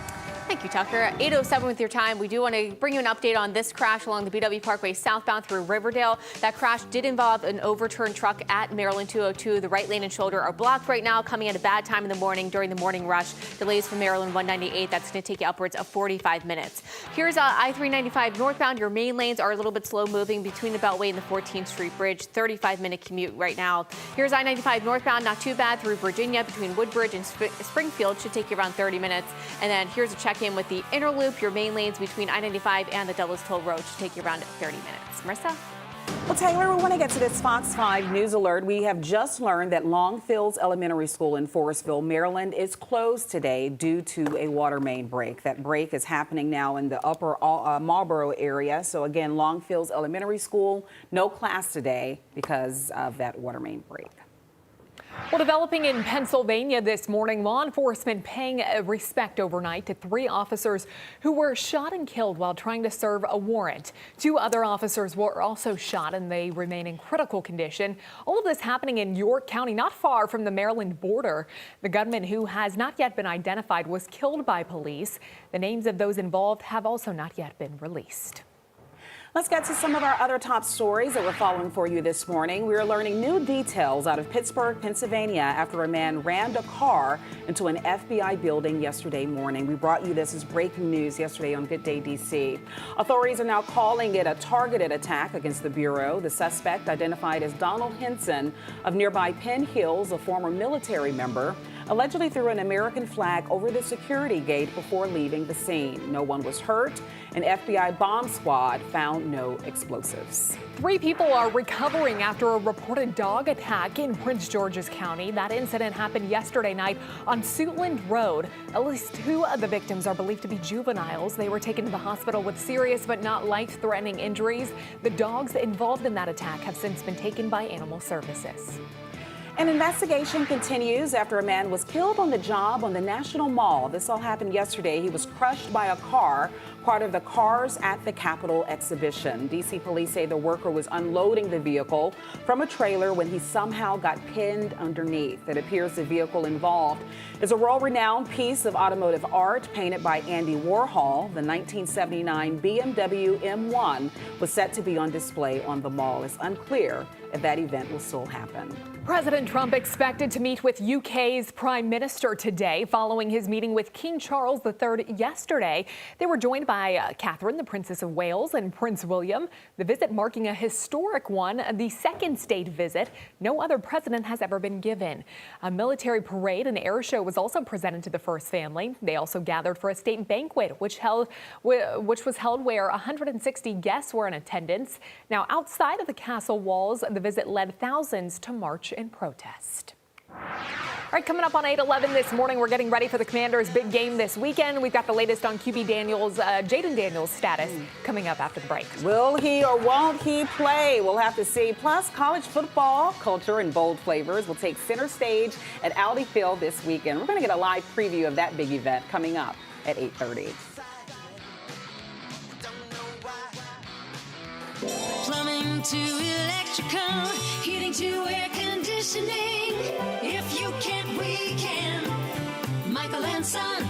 Thank you, Tucker. 8:07 with your time. We do want to bring you an update on this crash along the BW Parkway southbound through Riverdale. That crash did involve an overturned truck at Maryland 202. The right lane and shoulder are blocked right now, coming at a bad time in the morning during the morning rush. Delays from Maryland 198. That's going to take you upwards of 45 minutes. Here's I-395 northbound. Your main lanes are a little bit slow moving between the Beltway and the 14th Street Bridge. 35-minute commute right now. Here's I-95 northbound. Not too bad through Virginia between Woodbridge and Springfield. Should take you around 30 minutes. And then here's a check-in with the inner loop. Your main lanes between I-95 and the Dulles Toll Road should take you around 30 minutes. Marissa? Well, Taylor, we want to get to this Fox 5 News alert. We have just learned that Longfields Elementary School in Forestville, Maryland, is closed today due to a water main break. That break is happening now in the upper Marlboro area. So again, Longfields Elementary School, no class today because of that water main break. Well, developing in Pennsylvania this morning, law enforcement paying respect overnight to 3 officers who were shot and killed while trying to serve a warrant. 2 other officers were also shot and they remain in critical condition. All of this happening in York County, not far from the Maryland border. The gunman, who has not yet been identified, was killed by police. The names of those involved have also not yet been released. Let's get to some of our other top stories that we're following for you this morning. We are learning new details out of Pittsburgh, Pennsylvania, after a man rammed a car into an FBI building yesterday morning. We brought you this as breaking news yesterday on Good Day DC. Authorities are now calling it a targeted attack against the Bureau. The suspect, identified as Donald Henson of nearby Penn Hills, a former military member, allegedly threw an American flag over the security gate before leaving the scene. No one was hurt. An FBI bomb squad found no explosives. 3 people are recovering after a reported dog attack in Prince George's County. That incident happened yesterday night on Suitland Road. At least 2 of the victims are believed to be juveniles. They were taken to the hospital with serious but not life-threatening injuries. The dogs involved in that attack have since been taken by Animal Services. An investigation continues after a man was killed on the job on the National Mall. This all happened yesterday. He was crushed by a car, part of the Cars at the Capitol exhibition. D.C. police say the worker was unloading the vehicle from a trailer when he somehow got pinned underneath. It appears the vehicle involved is a world-renowned piece of automotive art painted by Andy Warhol. The 1979 BMW M1 was set to be on display on the mall. It's unclear if that event will still happen. President Trump expected to meet with UK's Prime Minister today following his meeting with King Charles III yesterday. They were joined by Catherine, the Princess of Wales, and Prince William. The visit marking a historic one, the second state visit no other president has ever been given. A military parade and air show was also presented to the first family. They also gathered for a state banquet, which was held where 160 guests were in attendance. Now, outside of the castle walls, the visit led thousands to march in protest. All right, coming up on 8/11 this morning, we're getting ready for the Commanders' big game this weekend. We've got the latest on QB Daniels, Jaden Daniels' status coming up after the break. Will he or won't he play? We'll have to see. Plus, college football culture and bold flavors will take center stage at Audi Field this weekend. We're going to get a live preview of that big event coming up at 8:30. Plumbing to electrical, heating to air conditioning. If you can't, we can. Michael and Son.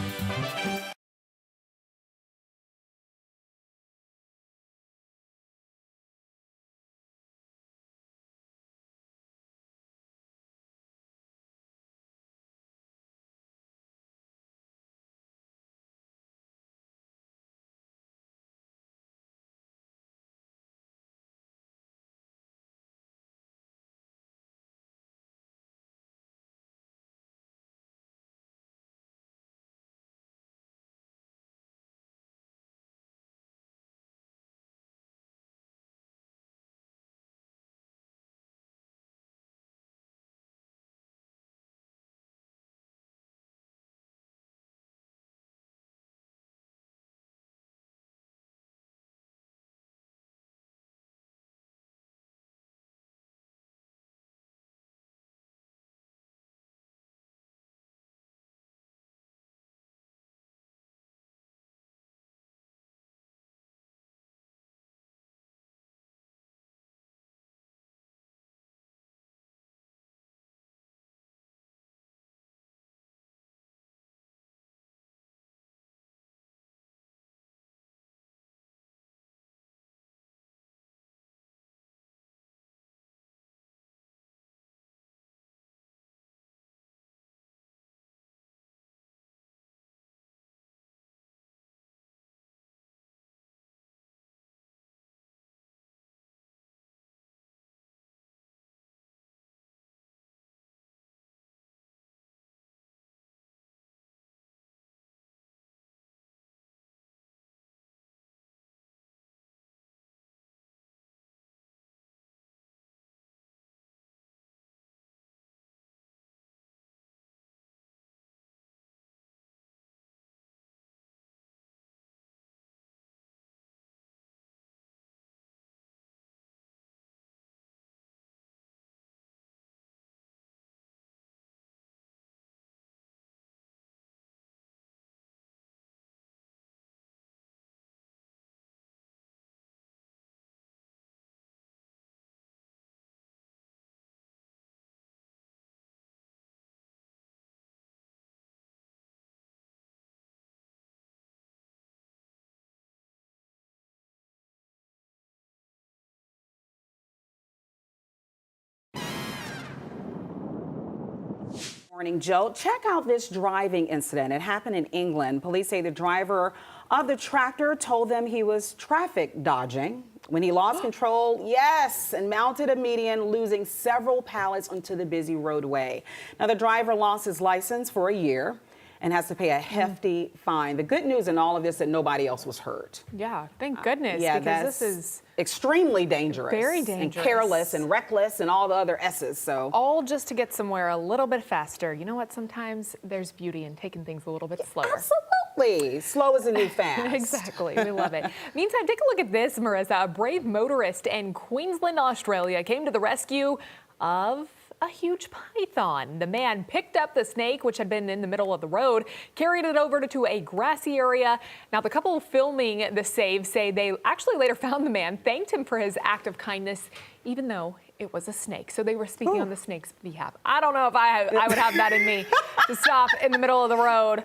Morning, Joe. Check out this driving incident. It happened in England. Police say the driver of the tractor told them he was traffic dodging when he lost control, yes, and mounted a median, losing several pallets onto the busy roadway. Now, the driver lost his license for a year and has to pay a hefty fine. The good news in all of this is that nobody else was hurt. Yeah, thank goodness, Yeah, because that's this is extremely dangerous. very dangerous. And careless and reckless and all the other S's, so. All just to get somewhere a little bit faster. You know what? Sometimes there's beauty in taking things a little bit slower. Absolutely. Slow is the new fast. Exactly. We love it. Meantime, take a look at this, Marissa. A brave motorist in Queensland, Australia came to the rescue of a huge python. The man picked up the snake, which had been in the middle of the road, carried it over to a grassy area. Now, the couple filming the save say they actually later found the man, thanked him for his act of kindness, even though it was a snake. So they were speaking on the snake's behalf. I don't know if I would have that in me to stop in the middle of the road.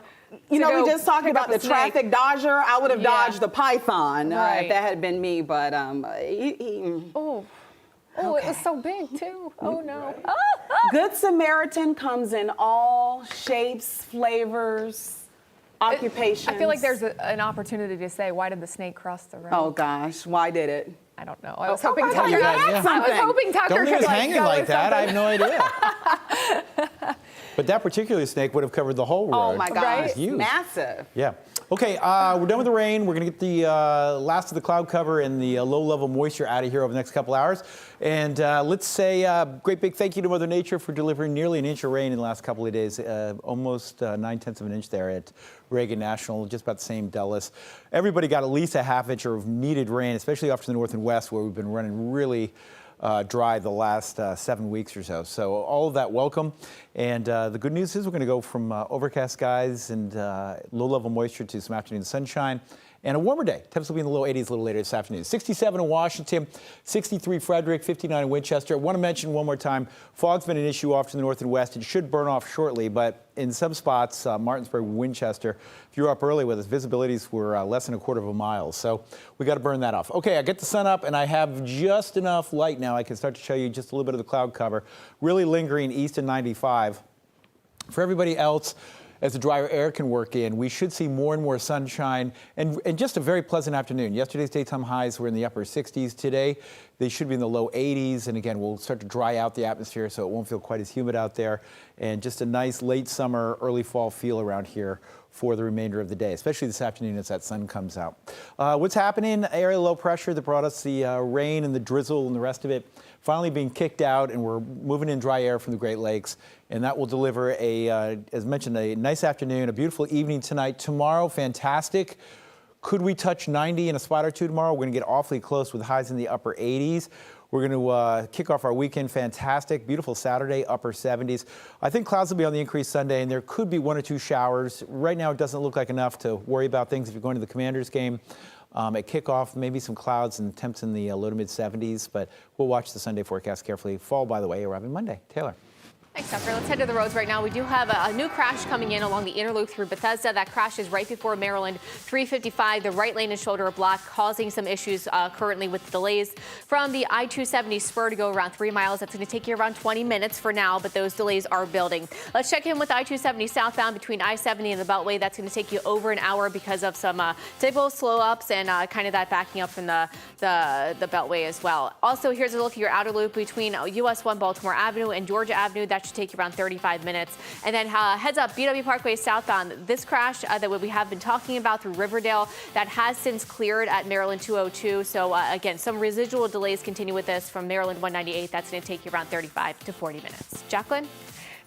You know, we just talked about the traffic dodger. I would have dodged the python if that had been me, but Oh, it was so big, too. Oh, no. Good Samaritan comes in all shapes, flavors, occupations. I feel like there's an opportunity to say, why did the snake cross the road? Oh, gosh. Why did it? I don't know. I was hoping Tucker could Tucker Don't leave could us hanging like that. I have no idea. But that particular snake would have covered the whole road. Oh, my gosh. It's huge. Massive. Yeah. Okay, we're done with the rain. We're going to get the last of the cloud cover and the low-level moisture out of here over the next couple hours. And let's say a great big thank you to Mother Nature for delivering nearly an inch of rain in the last couple of days, almost 9/10 of an inch there at Reagan National, just about the same Dulles. Everybody got at least a half inch of needed rain, especially off to the north and west where we've been running really dry the last 7 weeks or so. So all of that welcome. And the good news is we're going to go from overcast skies and low-level moisture to some afternoon sunshine and a warmer day. Temps will be in the low 80s a little later this afternoon. 67 in Washington, 63 Frederick, 59 in Winchester. I want to mention one more time, fog's been an issue off to the north and west. It should burn off shortly, but in some spots, Martinsburg, Winchester, if you were up early with us, visibilities were less than a quarter of a mile. So we got to burn that off. Okay, I get the sun up and I have just enough light now. I can start to show you just a little bit of the cloud cover, really lingering east of 95. For everybody else, as the drier air can work in, we should see more and more sunshine and just a very pleasant afternoon. Yesterday's daytime highs were in the upper 60s. Today, they should be in the low 80s. And again, we'll start to dry out the atmosphere so it won't feel quite as humid out there. And just a nice late summer, early fall feel around here for the remainder of the day, especially this afternoon as that sun comes out. What's happening? Area low pressure that brought us the rain and the drizzle and the rest of it finally being kicked out, and we're moving in dry air from the Great Lakes. And that will deliver as mentioned, a nice afternoon, a beautiful evening tonight. Tomorrow, fantastic. Could we touch 90 in a spot or two tomorrow? We're going to get awfully close with highs in the upper 80s. We're going to kick off our weekend fantastic. Beautiful Saturday, upper 70s. I think clouds will be on the increase Sunday, and there could be 1 or 2 showers. Right now, it doesn't look like enough to worry about things if you're going to the Commanders game. At kickoff, maybe some clouds and temps in the low to mid 70s, but we'll watch the Sunday forecast carefully. Fall, by the way, arriving Monday. Taylor. Thanks, Tucker. Let's head to the roads right now. We do have a new crash coming in along the inner loop through Bethesda. That crash is right before Maryland 355. The right lane and shoulder are blocked, causing some issues currently with delays from the I-270 spur to go around 3 miles. That's going to take you around 20 minutes for now, but those delays are building. Let's check in with I-270 southbound between I-70 and the Beltway. That's going to take you over an hour because of some typical slow ups and kind of that backing up from the Beltway as well. Also, here's a look at your outer loop between US 1 Baltimore Avenue and Georgia Avenue. That should take you around 35 minutes. And then heads up, BW Parkway southbound. This crash that we have been talking about through Riverdale, that has since cleared at Maryland 202. So again, some residual delays continue with this from Maryland 198. That's going to take you around 35 to 40 minutes. Jacqueline?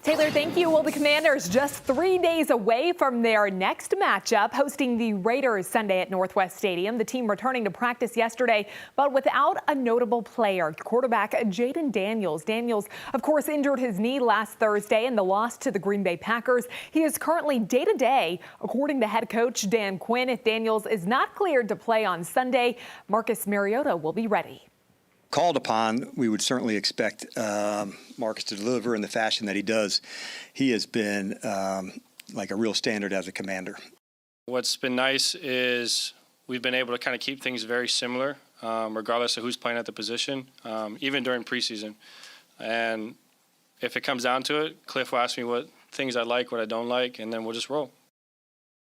Taylor, thank you. Well, the Commanders just 3 days away from their next matchup, hosting the Raiders Sunday at Northwest Stadium. The team returning to practice yesterday, but without a notable player. Quarterback Jaden Daniels. Daniels, of course, injured his knee last Thursday in the loss to the Green Bay Packers. He is currently day-to-day, according to head coach Dan Quinn. If Daniels is not cleared to play on Sunday, Marcus Mariota will be ready. Called upon, we would certainly expect Marcus to deliver in the fashion that he does. He has been like a real standard as a Commander. What's been nice is we've been able to kind of keep things very similar, regardless of who's playing at the position, even during preseason. And if it comes down to it, Cliff will ask me what things I like, what I don't like, and then we'll just roll.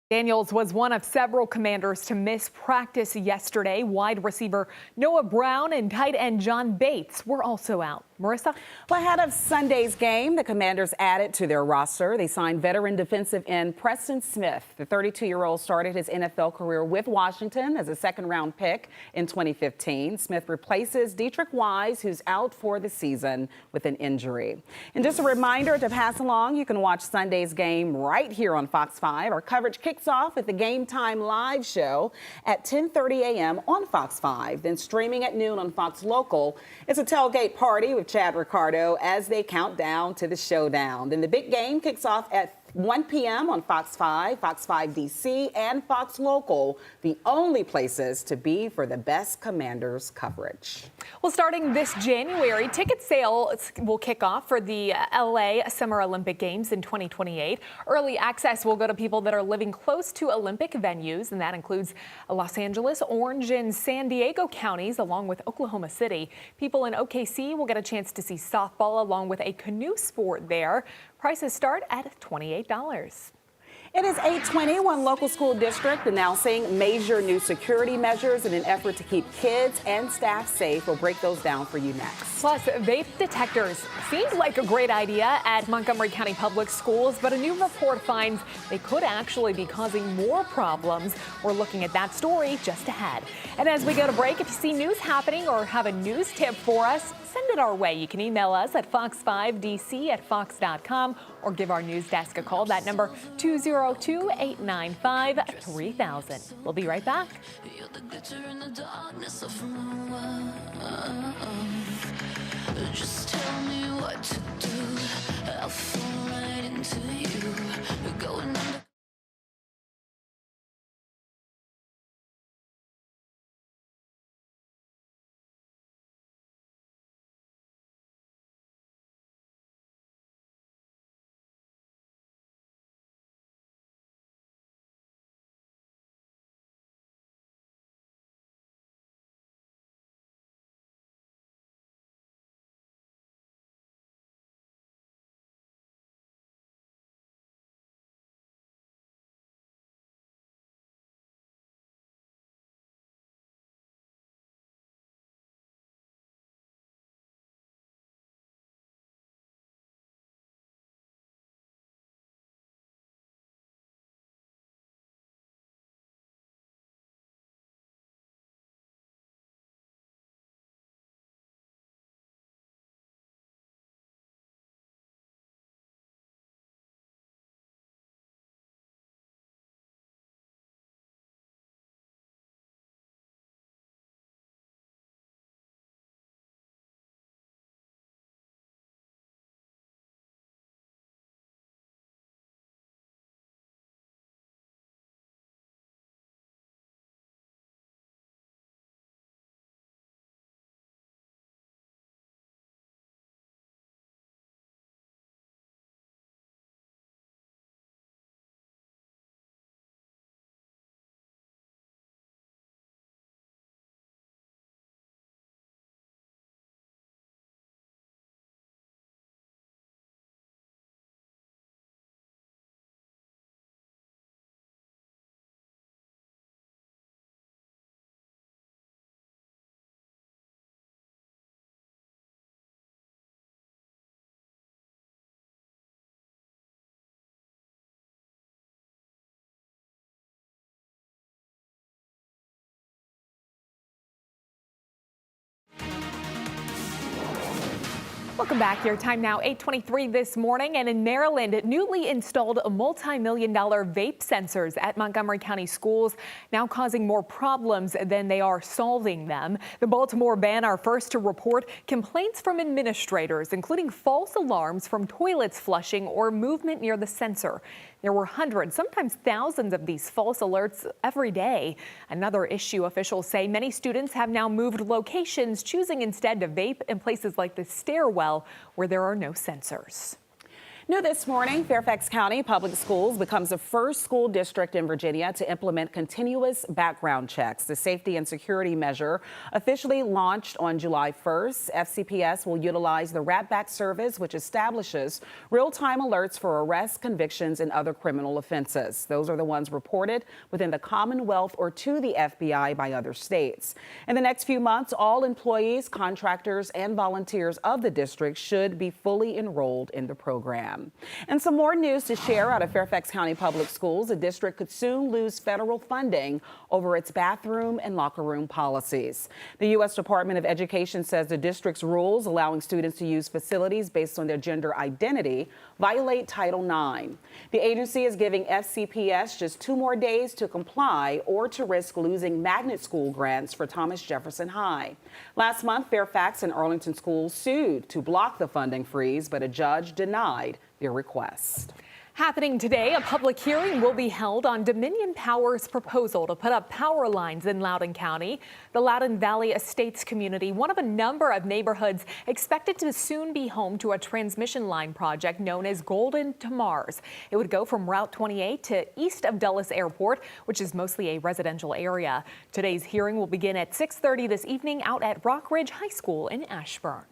Daniels was one of several Commanders to miss practice yesterday. Wide receiver Noah Brown and tight end John Bates were also out. Marissa? Well, ahead of Sunday's game, the Commanders added to their roster. They signed veteran defensive end Preston Smith. The 32-year-old started his NFL career with Washington as a second-round pick in 2015. Smith replaces Dietrich Wise, who's out for the season with an injury. And just a reminder to pass along, you can watch Sunday's game right here on Fox 5. Our coverage kicks off with the Game Time live show at 10:30 a.m. on Fox 5. Then streaming at noon on Fox Local. It's a tailgate party with Chad Ricardo as they count down to the showdown. Then the big game kicks off at 1 p.m. on Fox 5, Fox 5 DC, and Fox Local, the only places to be for the best Commanders coverage. Well, starting this January, ticket sales will kick off for the LA Summer Olympic Games in 2028. Early access will go to people that are living close to Olympic venues, and that includes Los Angeles, Orange, and San Diego counties, along with Oklahoma City. People in OKC will get a chance to see softball along with a canoe sport there. Prices start at $28. It is 8:20. One local school district announcing major new security measures in an effort to keep kids and staff safe. We'll break those down for you next. Plus, vape detectors seemed like a great idea at Montgomery County Public Schools, but a new report finds they could actually be causing more problems. We're looking at that story just ahead. And as we go to break, if you see news happening or have a news tip for us, send it our way. You can email us at fox5dc@fox.com or give our news desk a call. That number 202-895-3000. We'll be right back. Just tell me what to do. I'll fall right into you. Going under. Welcome back. Your time now 8:23 this morning, and in Maryland, newly installed multi-million-dollar vape sensors at Montgomery County schools now causing more problems than they are solving them. The Baltimore Ban are first to report complaints from administrators, including false alarms from toilets flushing or movement near the sensor. There were hundreds, sometimes thousands of these false alerts every day. Another issue officials say many students have now moved locations, choosing instead to vape in places like the stairwell where there are no sensors. New this morning, Fairfax County Public Schools becomes the first school district in Virginia to implement continuous background checks. The safety and security measure officially launched on July 1st. FCPS will utilize the Rat-Back service, which establishes real-time alerts for arrests, convictions, and other criminal offenses. Those are the ones reported within the Commonwealth or to the FBI by other states. In the next few months, all employees, contractors, and volunteers of the district should be fully enrolled in the program. And some more news to share out of Fairfax County Public Schools. The district could soon lose federal funding over its bathroom and locker room policies. The U.S. Department of Education says the district's rules allowing students to use facilities based on their gender identity violate Title IX. The agency is giving FCPS just 2 more days to comply or to risk losing magnet school grants for Thomas Jefferson High. Last month, Fairfax and Arlington schools sued to block the funding freeze, but a judge denied their request. Happening today, a public hearing will be held on Dominion Power's proposal to put up power lines in Loudoun County. The Loudoun Valley Estates community, one of a number of neighborhoods expected to soon be home to a transmission line project known as Golden to Mars. It would go from Route 28 to east of Dulles Airport, which is mostly a residential area. Today's hearing will begin at 6:30 this evening out at Rockridge High School in Ashburn.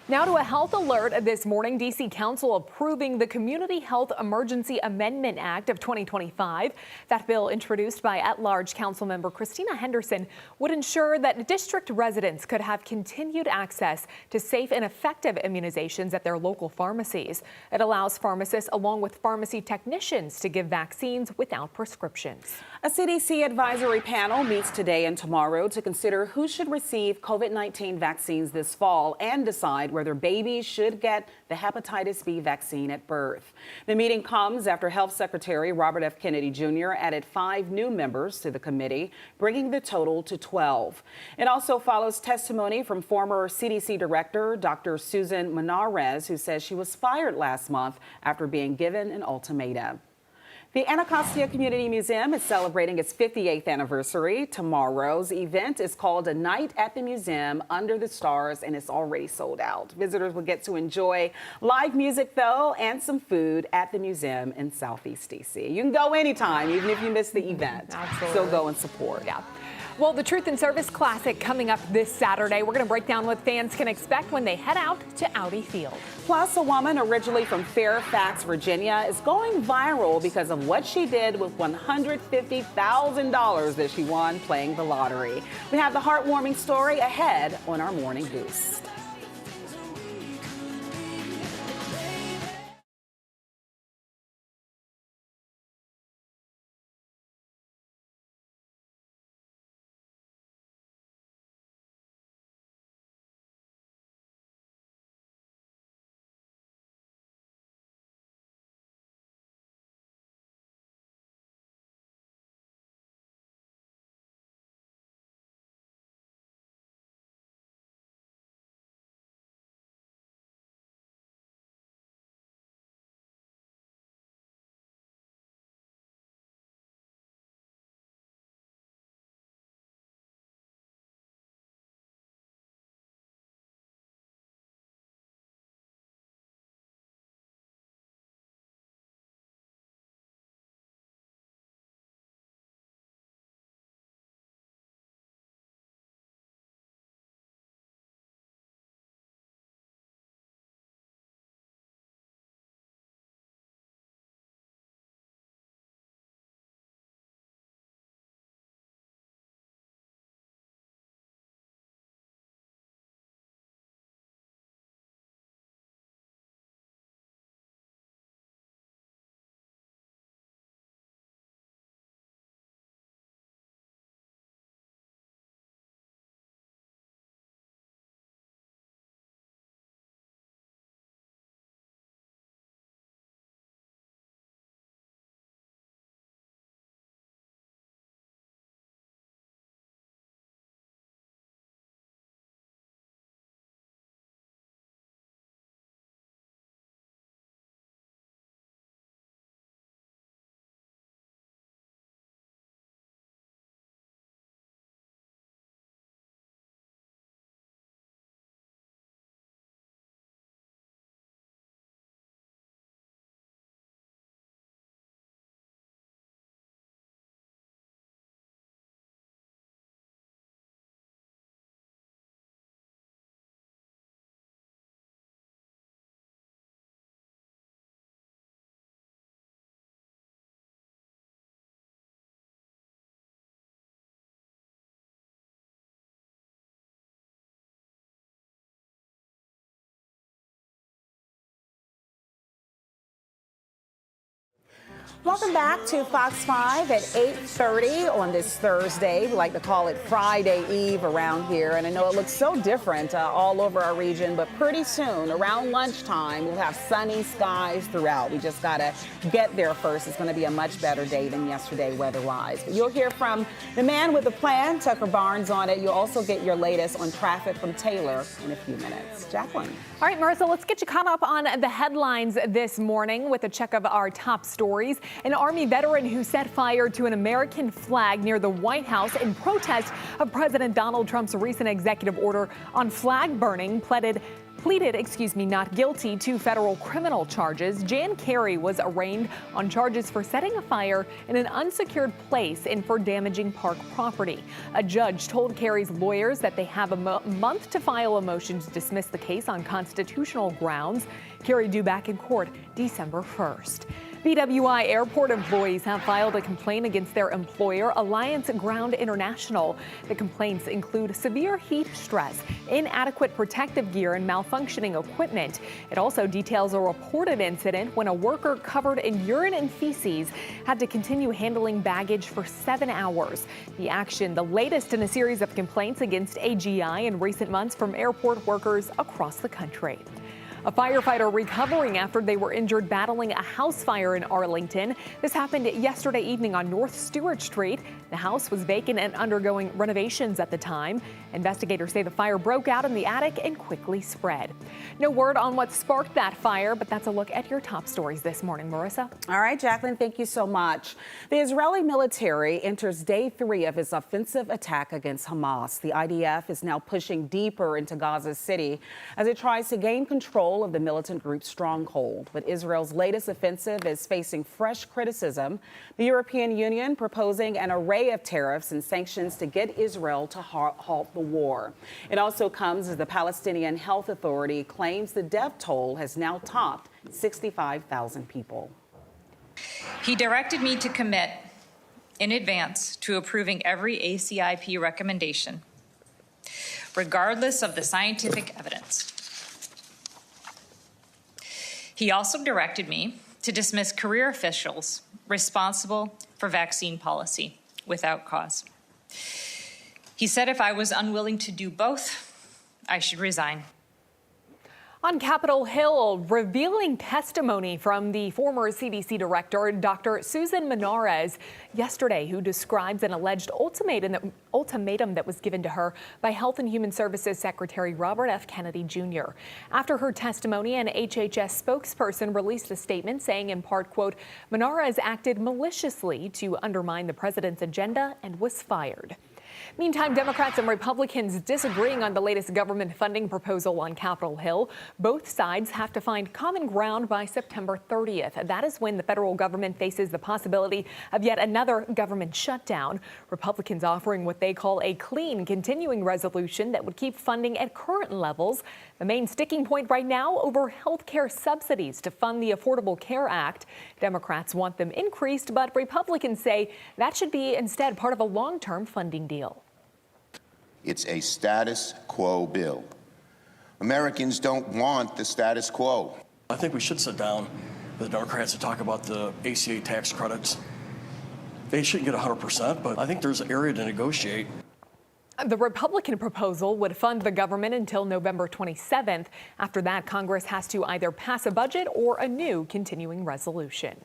Now to a health alert this morning. D.C. Council approving the Community Health Emergency Amendment Act of 2025. That bill, introduced by at-large council member Christina Henderson, would ensure that district residents could have continued access to safe and effective immunizations at their local pharmacies. It allows pharmacists along with pharmacy technicians to give vaccines without prescriptions. A CDC advisory panel meets today and tomorrow to consider who should receive COVID-19 vaccines this fall and decide whether babies should get the hepatitis B vaccine at birth. The meeting comes after Health Secretary Robert F. Kennedy Jr. added 5 new members to the committee, bringing the total to 12. It also follows testimony from former CDC Director Dr. Susan Manarez, who says she was fired last month after being given an ultimatum. The Anacostia Community Museum is celebrating its 58th anniversary. Tomorrow's event is called A Night at the Museum Under the Stars, and it's already sold out. Visitors will get to enjoy live music, though, and some food at the museum in Southeast D.C. You can go anytime, even if you miss the event. Absolutely. So go and support. Yeah. Well, the Truth in Service Classic coming up this Saturday. We're going to break down what fans can expect when they head out to Audi Field. Plus, a woman originally from Fairfax, Virginia, is going viral because of what she did with $150,000 that she won playing the lottery. We have the heartwarming story ahead on our Morning Boost. Welcome back to Fox 5 at 8:30 on this Thursday. We like to call it Friday Eve around here. And I know it looks so different all over our region, but pretty soon, around lunchtime, we'll have sunny skies throughout. We just got to get there first. It's going to be a much better day than yesterday weather-wise. But you'll hear from the man with the plan, Tucker Barnes, on it. You'll also get your latest on traffic from Taylor in a few minutes. Jacqueline. All right, Marissa, let's get you caught up on the headlines this morning with a check of our top stories. An Army veteran who set fire to an American flag near the White House in protest of President Donald Trump's recent executive order on flag burning pleaded not guilty to federal criminal charges. Jan Carey was arraigned on charges for setting a fire in an unsecured place and for damaging park property. A judge told Carey's lawyers that they have a month to file a motion to dismiss the case on constitutional grounds. Carey due back in court December 1st. BWI airport employees have filed a complaint against their employer, Alliance Ground International. The complaints include severe heat stress, inadequate protective gear, and malfunctioning equipment. It also details a reported incident when a worker covered in urine and feces had to continue handling baggage for 7 hours. The action, the latest in a series of complaints against AGI in recent months from airport workers across the country. A firefighter recovering after they were injured battling a house fire in Arlington. This happened yesterday evening on North Stewart Street. The house was vacant and undergoing renovations at the time. Investigators say the fire broke out in the attic and quickly spread. No word on what sparked that fire, but that's a look at your top stories this morning, Marissa. All right, Jacqueline, thank you so much. The Israeli military enters day 3 of its offensive attack against Hamas. The IDF is now pushing deeper into Gaza City as it tries to gain control of the militant group's stronghold. But Israel's latest offensive is facing fresh criticism. The European Union proposing an array of tariffs and sanctions to get Israel to halt the war. It also comes as the Palestinian Health Authority claims the death toll has now topped 65,000 people. He directed me to commit in advance to approving every ACIP recommendation, regardless of the scientific evidence. He also directed me to dismiss career officials responsible for vaccine policy without cause. He said if I was unwilling to do both, I should resign. On Capitol Hill, revealing testimony from the former CDC director, Dr. Susan Menares, yesterday, who describes an alleged ultimatum that was given to her by Health and Human Services Secretary Robert F. Kennedy Jr. After her testimony, an HHS spokesperson released a statement saying, in part, quote, Menares acted maliciously to undermine the president's agenda and was fired. Meantime, Democrats and Republicans disagreeing on the latest government funding proposal on Capitol Hill. Both sides have to find common ground by September 30th. That is when the federal government faces the possibility of yet another government shutdown. Republicans offering what they call a clean continuing resolution that would keep funding at current levels. The main sticking point right now over health care subsidies to fund the Affordable Care Act. Democrats want them increased, but Republicans say that should be instead part of a long-term funding deal. It's a status quo bill. Americans don't want the status quo. I think we should sit down with the Democrats and talk about the ACA tax credits. They shouldn't get 100%, but I think there's an area to negotiate. The Republican proposal would fund the government until November 27th. After that, Congress has to either pass a budget or a new continuing resolution.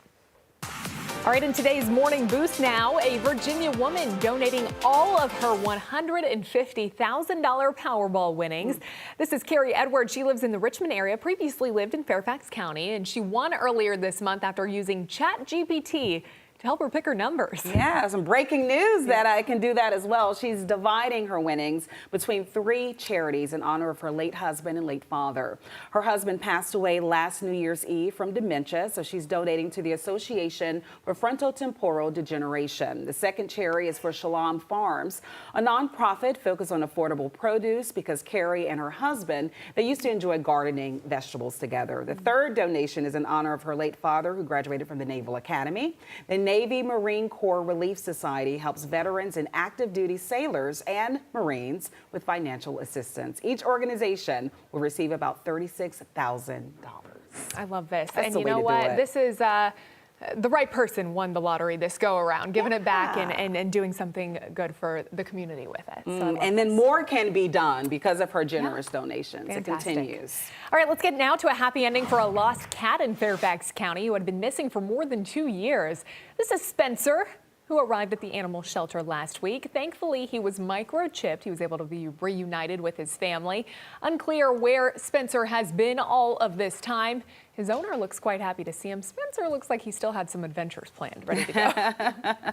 All right, in today's Morning Boost now, a Virginia woman donating all of her $150,000 Powerball winnings. This is Carrie Edwards. She lives in the Richmond area, previously lived in Fairfax County, and she won earlier this month after using ChatGPT to help her pick her numbers. Yeah, some breaking news that I can do that as well. She's dividing her winnings between 3 charities in honor of her late husband and late father. Her husband passed away last New Year's Eve from dementia, so she's donating to the Association for Frontotemporal Degeneration. The second charity is for Shalom Farms, a nonprofit focused on affordable produce because Carrie and her husband, they used to enjoy gardening vegetables together. The third donation is in honor of her late father, who graduated from the Naval Academy. The Navy Marine Corps Relief Society helps veterans and active duty sailors and Marines with financial assistance. Each organization will receive about $36,000. I love this. That's and the you way know to do what? it. This is the right person won the lottery this go around, giving it back and doing something good for the community with it. So and then more can be done because of her generous donations. Fantastic. It continues. All right, let's get now to a happy ending for a lost cat in Fairfax County who had been missing for more than 2 years. This is Spencer, who arrived at the animal shelter last week. Thankfully, he was microchipped. He was able to be reunited with his family. Unclear where Spencer has been all of this time. His owner looks quite happy to see him. Spencer looks like he still had some adventures planned, ready to go.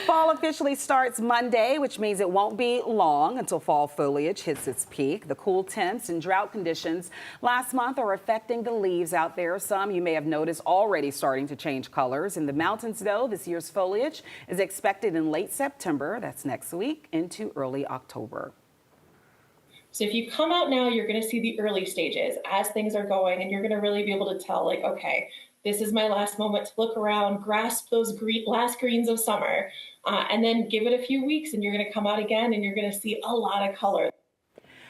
Fall officially starts Monday, which means it won't be long until fall foliage hits its peak. The cool temps and drought conditions last month are affecting the leaves out there. Some you may have noticed already starting to change colors. In the mountains, though, this year's foliage is expected in late September, that's next week, into early October. So if you come out now, you're going to see the early stages as things are going, and you're going to really be able to tell, like, okay, this is my last moment to look around, grasp those last greens of summer, and then give it a few weeks, and you're going to come out again, and you're going to see a lot of color.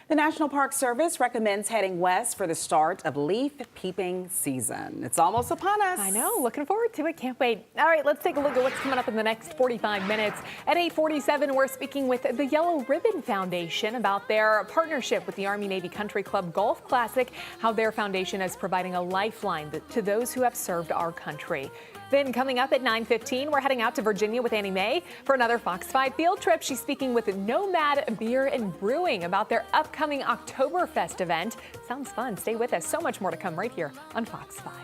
The National Park Service recommends heading west for the start of leaf peeping season. It's almost upon us. I know, looking forward to it. Can't wait. All right, let's take a look at what's coming up in the next 45 minutes. At 8:47, we're speaking with the Yellow Ribbon Foundation about their partnership with the Army-Navy Country Club Golf Classic, how their foundation is providing a lifeline to those who have served our country. Then coming up at 9:15, we're heading out to Virginia with Annie Mae for another Fox 5 field trip. She's speaking with Nomad Beer and Brewing about their upcoming Oktoberfest event. Sounds fun. Stay with us. So much more to come right here on Fox 5.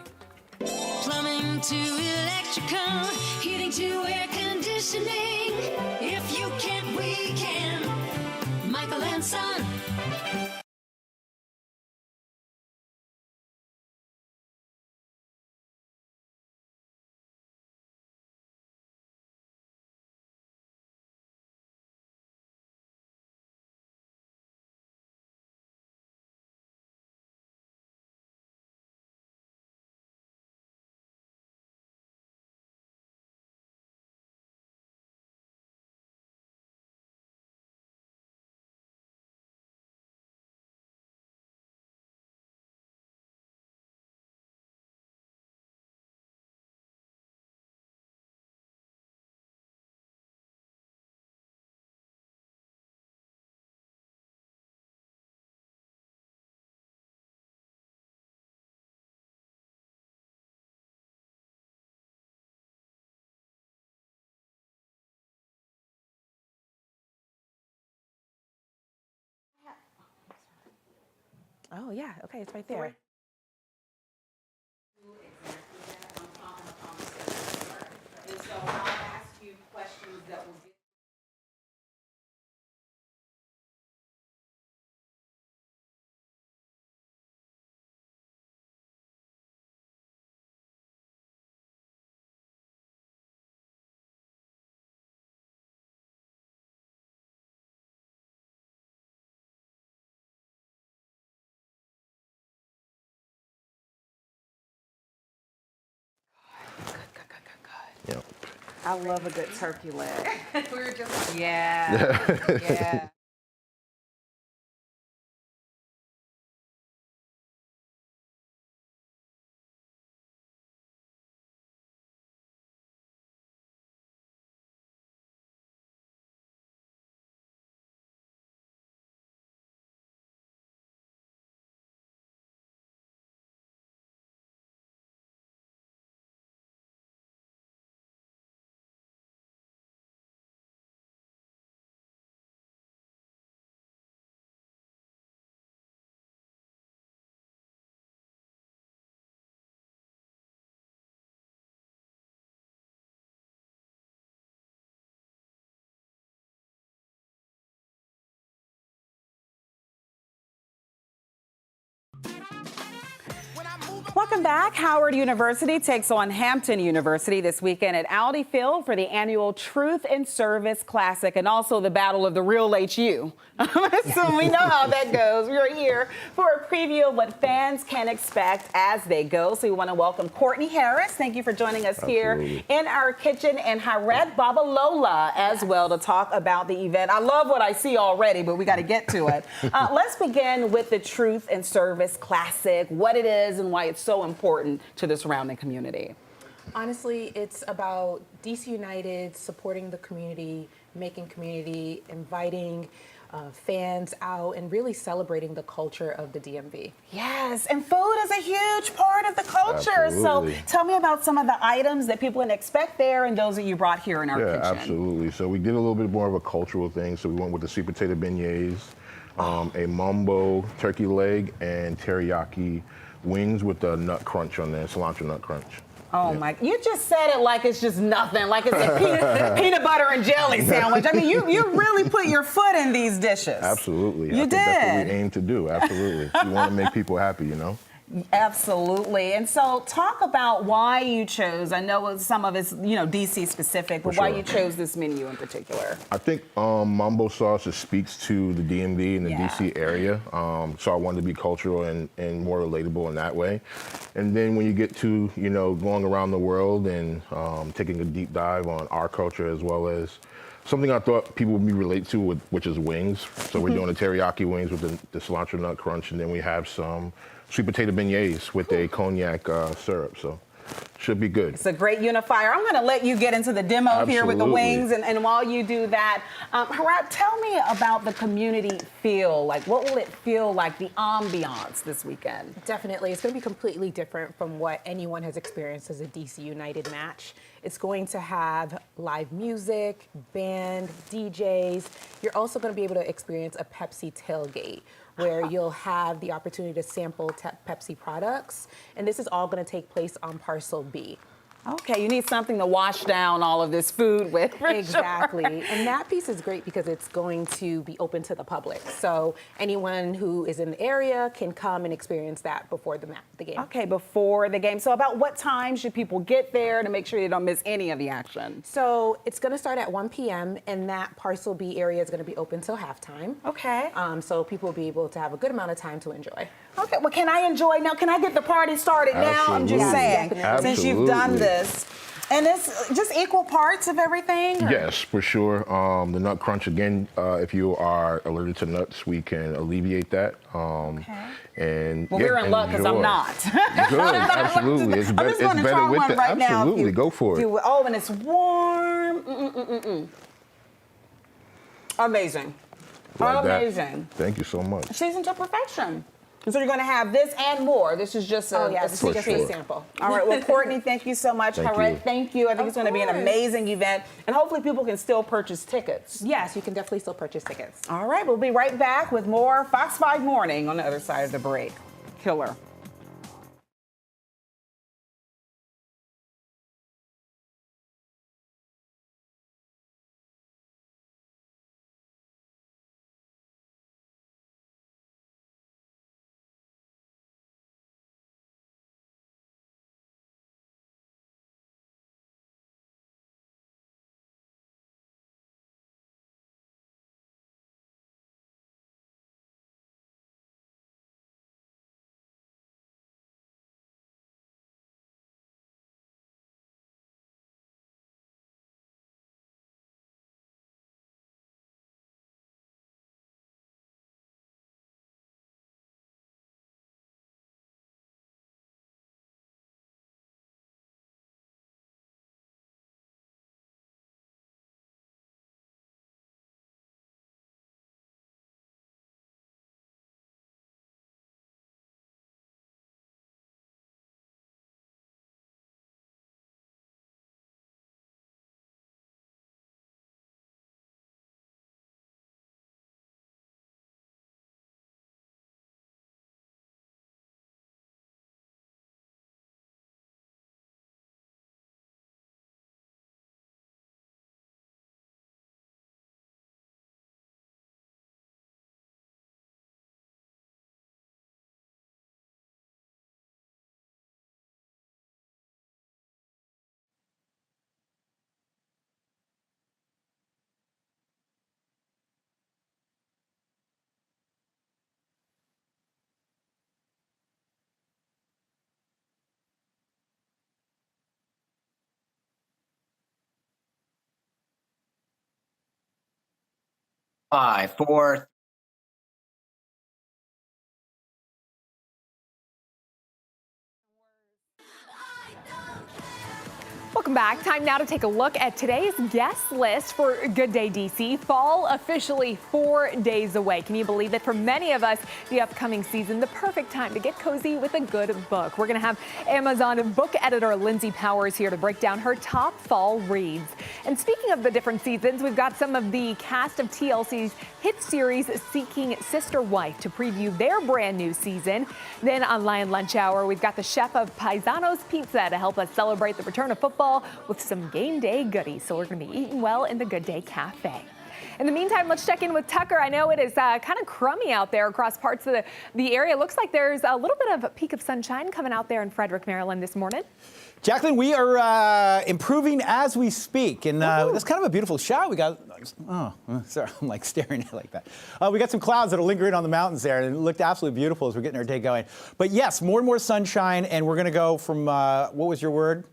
Plumbing to electrical, heating to air conditioning. If you can't, we can. Michael and Son. Oh, yeah. Okay, it's right there. And so I'll ask you questions that will get. Yep. I love a good turkey leg. We were just Yeah. Welcome back. Howard University takes on Hampton University this weekend at Audi Field for the annual Truth and Service Classic and also the Battle of the Real HU. So we know how that goes. We're here for a preview of what fans can expect as they go. So we want to welcome Courtney Harris. Thank you for joining us here in our kitchen, and Haret Babalola as well to talk about the event. I love what I see already, but we got to get to it. Let's begin with the Truth and Service Classic, what it is and why it's so important to the surrounding community. Honestly, it's about DC United supporting the community, making community, inviting fans out, and really celebrating the culture of the DMV. Yes, and food is a huge part of the culture. Absolutely. So tell me about some of the items that people can expect there and those that you brought here in our kitchen. Yeah, absolutely. So we did a little bit more of a cultural thing. So we went with the sweet potato beignets, a mumbo turkey leg, and teriyaki wings with the nut crunch on there, cilantro nut crunch. Oh my, you just said it like it's just nothing, like it's a peanut butter and jelly sandwich. I mean, you really put your foot in these dishes. Absolutely. You I think that's what did. we aim to do, absolutely. We want to make people happy, you know? Absolutely. And so talk about why you chose, I know some of it's, DC specific, but why you chose this menu in particular. I think mumbo sauce speaks to the DMV and the DC area. So I wanted to be cultural and more relatable in that way. And then when you get to, going around the world and taking a deep dive on our culture as well as something I thought people would be related to, which is wings. So we're doing the teriyaki wings with the cilantro nut crunch, and then we have some sweet potato beignets with a cognac syrup. So should be good. It's a great unifier. I'm going to let you get into the demo here with the wings. And while you do that, Harab, tell me about the community feel. Like, what will it feel like, the ambiance this weekend? Definitely. It's going to be completely different from what anyone has experienced as a DC United match. It's going to have live music, band, DJs. You're also going to be able to experience a Pepsi tailgate, where you'll have the opportunity to sample Pepsi products. And this is all going to take place on Parcel B. Okay, you need something to wash down all of this food with. Exactly. Sure. And that piece is great because it's going to be open to the public. So anyone who is in the area can come and experience that before the game. Okay, before the game. So about what time should people get there to make sure they don't miss any of the action? So it's going to start at 1 p.m. and that Parcel B area is going to be open till halftime. Okay. So people will be able to have a good amount of time to enjoy. Okay, well, can I enjoy now? Can I get the party started now? I'm just saying, since you've done this. And it's just equal parts of everything? Or? Yes, for sure. The nut crunch, again, if you are allergic to nuts, we can alleviate that. And well, we're in luck because I'm not. Good, absolutely. It's better, I'm just going to try one right now. Absolutely, go for it. Oh, and it's warm. Amazing. Like amazing. That. Thank you so much. Seasoned to perfection. So you're going to have this and more. This is just a sample. All right. Well, Courtney, thank you so much. Thank you. I think it's going to be an amazing event. And hopefully people can still purchase tickets. Yes, you can definitely still purchase tickets. All right. We'll be right back with more Fox 5 Morning on the other side of the break. Killer. Five, four. Welcome back. Time now to take a look at today's guest list for Good Day DC. Fall officially 4 days away. Can you believe it? For many of us, the upcoming season, the perfect time to get cozy with a good book. We're going to have Amazon book editor Lindsay Powers here to break down her top fall reads. And speaking of the different seasons, we've got some of the cast of TLC's hit series Seeking Sister Wife to preview their brand new season. Then on Lion Lunch Hour, we've got the chef of Paisano's Pizza to help us celebrate the return of football with some game day goodies. So we're going to be eating well in the Good Day Cafe. In the meantime, let's check in with Tucker. I know it is kind of crummy out there across parts of the area. Looks like there's a little bit of a peak of sunshine coming out there in Frederick, Maryland this morning. Jacqueline, we are improving as we speak, and that's kind of a beautiful shot. We got, sorry, I'm like staring at it like that. We got some clouds that are lingering on the mountains there, and it looked absolutely beautiful as we're getting our day going. But yes, more and more sunshine, and we're going to go from, what was your word?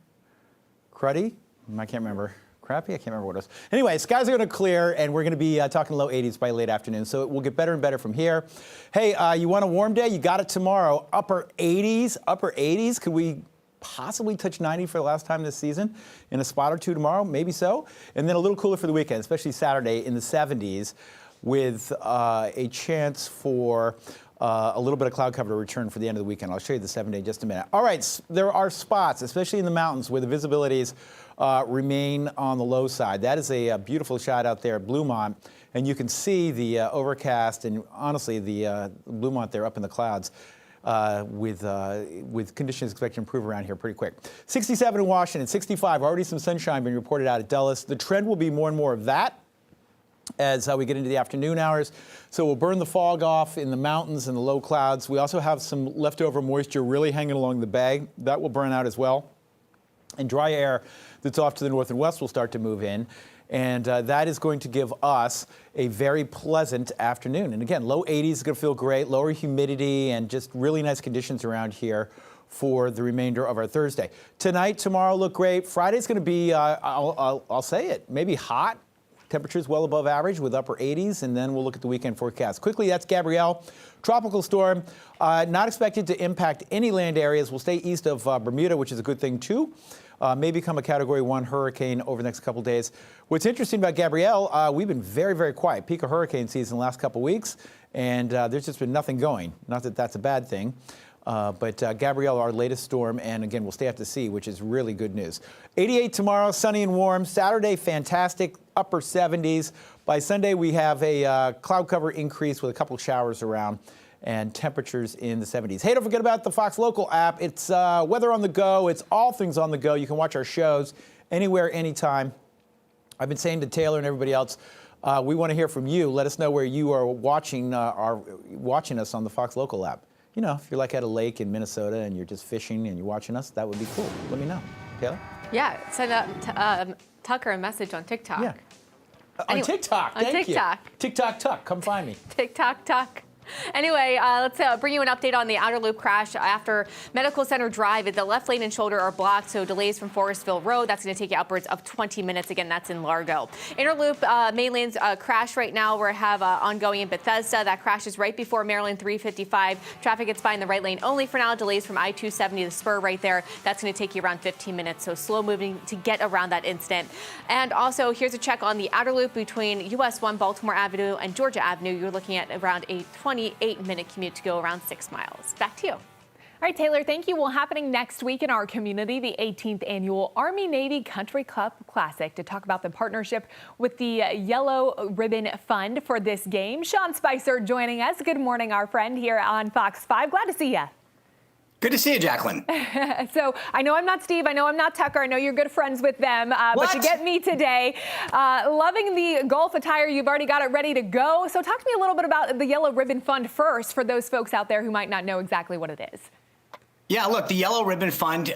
Cruddy? I can't remember. Crappy? I can't remember what it was. Anyway, skies are going to clear, and we're going to be talking low 80s by late afternoon, so it will get better and better from here. Hey, you want a warm day? You got it tomorrow. Upper 80s. Upper 80s. Could we possibly touch 90 for the last time this season in a spot or two tomorrow? Maybe so. And then a little cooler for the weekend, especially Saturday in the 70s with a chance for a little bit of cloud cover to return for the end of the weekend. I'll show you the 7-day in just a minute. All right, there are spots, especially in the mountains, where the visibilities remain on the low side. That is a beautiful shot out there at Bluemont, and you can see the overcast and honestly the Bluemont there up in the clouds. With conditions expected to improve around here pretty quick. 67 in Washington, 65, already some sunshine being reported out at Dulles. The trend will be more and more of that as we get into the afternoon hours. So we'll burn the fog off in the mountains and the low clouds. We also have some leftover moisture really hanging along the bay. That will burn out as well. And dry air that's off to the north and west will start to move in. And that is going to give us a very pleasant afternoon. And again, low 80s is going to feel great, lower humidity, and just really nice conditions around here for the remainder of our Thursday. Tonight, tomorrow look great. Friday's going to be, I'll say it, maybe hot. Temperatures well above average with upper 80s, and then we'll look at the weekend forecast. Quickly, that's Gabrielle. Tropical storm, not expected to impact any land areas. We'll stay east of Bermuda, which is a good thing too. May become a Category 1 hurricane over the next couple days. What's interesting about Gabrielle, we've been very, very quiet. Peak of hurricane season the last couple weeks, and there's just been nothing going. Not that that's a bad thing. But Gabrielle, our latest storm, and again, we'll stay out to sea, which is really good news. 88 tomorrow, sunny and warm. Saturday, fantastic, upper 70s. By Sunday, we have a cloud cover increase with a couple showers around and temperatures in the 70s. Hey, don't forget about the Fox Local app. It's weather on the go. It's all things on the go. You can watch our shows anywhere, anytime. I've been saying to Taylor and everybody else, we want to hear from you. Let us know where you are watching us on the Fox Local app. You know, if you're like at a lake in Minnesota and you're just fishing and you're watching us, that would be cool. Let me know. Taylor? Yeah, send Tucker a message on TikTok. Yeah. On TikTok, thank you. TikTok Tuck, come find me. TikTok Tuck. Anyway, let's bring you an update on the outer loop crash after Medical Center Drive. The left lane and shoulder are blocked, so delays from Forestville Road. That's going to take you upwards of 20 minutes. Again, that's in Largo. Inner loop main lanes crash right now. We have ongoing in Bethesda. That crashes right before Maryland 355. Traffic gets by in the right lane only for now. Delays from I-270, the spur right there. That's going to take you around 15 minutes, so slow moving to get around that incident. And also, here's a check on the outer loop between US 1 Baltimore Avenue and Georgia Avenue. You're looking at around a 28-minute commute to go around 6 miles. Back to you. All right, Taylor, thank you. Well, happening next week in our community, the 18th annual Army-Navy Country Club Classic. To talk about the partnership with the Yellow Ribbon Fund for this game, Sean Spicer joining us. Good morning, our friend here on Fox 5. Glad to see you. Good to see you, Jacqueline. So I know I'm not Steve. I know I'm not Tucker. I know you're good friends with them. But you get me today. Loving the golf attire. You've already got it ready to go. So talk to me a little bit about the Yellow Ribbon Fund first for those folks out there who might not know exactly what it is. Yeah, look, the Yellow Ribbon Fund,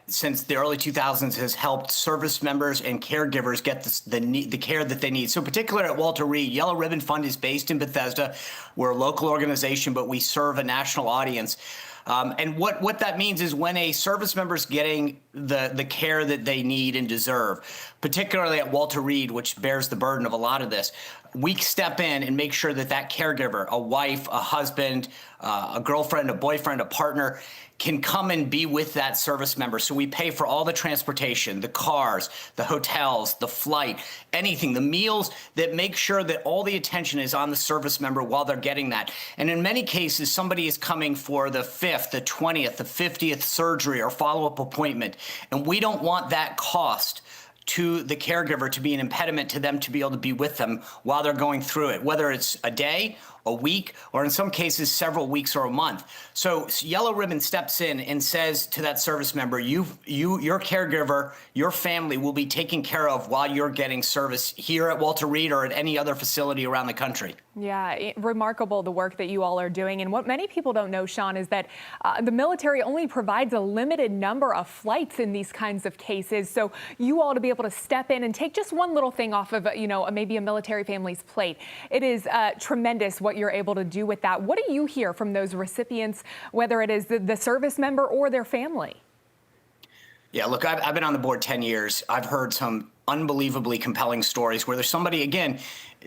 since the early 2000s, has helped service members and caregivers get the care that they need. So particularly at Walter Reed, Yellow Ribbon Fund is based in Bethesda. We're a local organization, but we serve a national audience. And what that means is when a service member is getting the care that they need and deserve, particularly at Walter Reed, which bears the burden of a lot of this, we step in and make sure that that caregiver, a wife, a husband, a girlfriend, a boyfriend, a partner, can come and be with that service member. So we pay for all the transportation, the cars, the hotels, the flight, anything, the meals, that make sure that all the attention is on the service member while they're getting that. And in many cases, somebody is coming for the 5th, the 20th, the 50th surgery or follow-up appointment. And we don't want that cost to the caregiver to be an impediment to them to be able to be with them while they're going through it, whether it's a day, a week, or in some cases several weeks or a month. So Yellow Ribbon steps in and says to that service member, your caregiver, your family will be taken care of while you're getting service here at Walter Reed or at any other facility around the country. Yeah, remarkable the work that you all are doing. And what many people don't know, Sean, is that the military only provides a limited number of flights in these kinds of cases. So you all to be able to step in and take just one little thing off of, maybe a military family's plate. It is tremendous what you're able to do with that. What do you hear from those recipients, whether it is the service member or their family? Yeah, look, I've been on the board 10 years. I've heard some unbelievably compelling stories where there's somebody, again,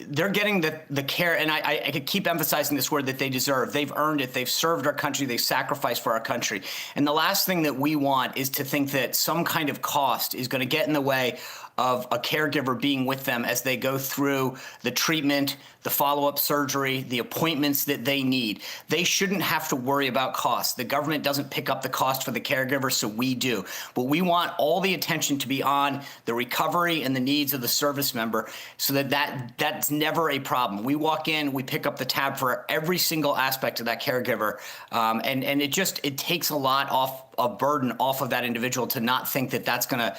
they're getting the care, and I could keep emphasizing this word, that they deserve. They've earned it. They've served our country. They've sacrificed for our country. And the last thing that we want is to think that some kind of cost is going to get in the way of a caregiver being with them as they go through the treatment, the follow-up surgery, the appointments that they need. They shouldn't have to worry about costs. The government doesn't pick up the cost for the caregiver, so we do. But we want all the attention to be on the recovery and the needs of the service member so that's never a problem. We walk in, we pick up the tab for every single aspect of that caregiver, and it takes a lot of burden off of that individual to not think that that's going to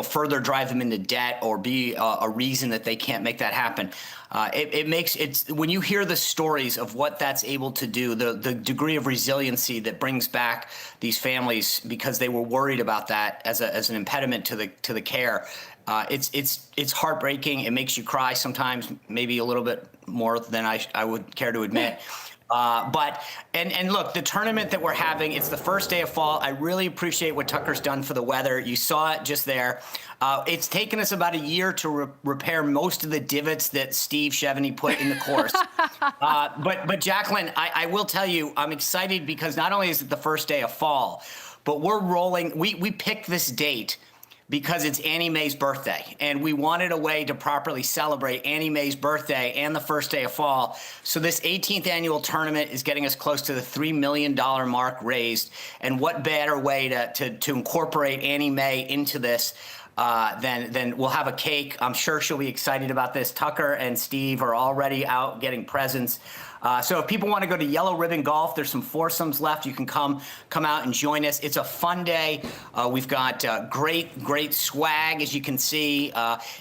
further drive them into debt or be a reason that they can't make that happen. When you hear the stories of what that's able to do, the degree of resiliency that brings back these families because they were worried about that as an impediment to the care, it's heartbreaking. It makes you cry sometimes, maybe a little bit more than I would care to admit. But look, the tournament that we're having, it's the first day of fall. I really appreciate what Tucker's done for the weather. You saw it just there. It's taken us about a year to repair most of the divots that Steve Chevany put in the course. But Jacqueline, I will tell you, I'm excited because not only is it the first day of fall, but we're rolling. We picked this date because it's Annie Mae's birthday, and we wanted a way to properly celebrate Annie Mae's birthday and the first day of fall. So this 18th annual tournament is getting us close to the $3 million mark raised, and what better way to incorporate Annie Mae into this then we'll have a cake. I'm sure she'll be excited about this. Tucker and Steve are already out getting presents. So if people want to go to Yellow Ribbon Golf, there's some foursomes left. You can come out and join us. It's a fun day. We've got great swag, as you can see.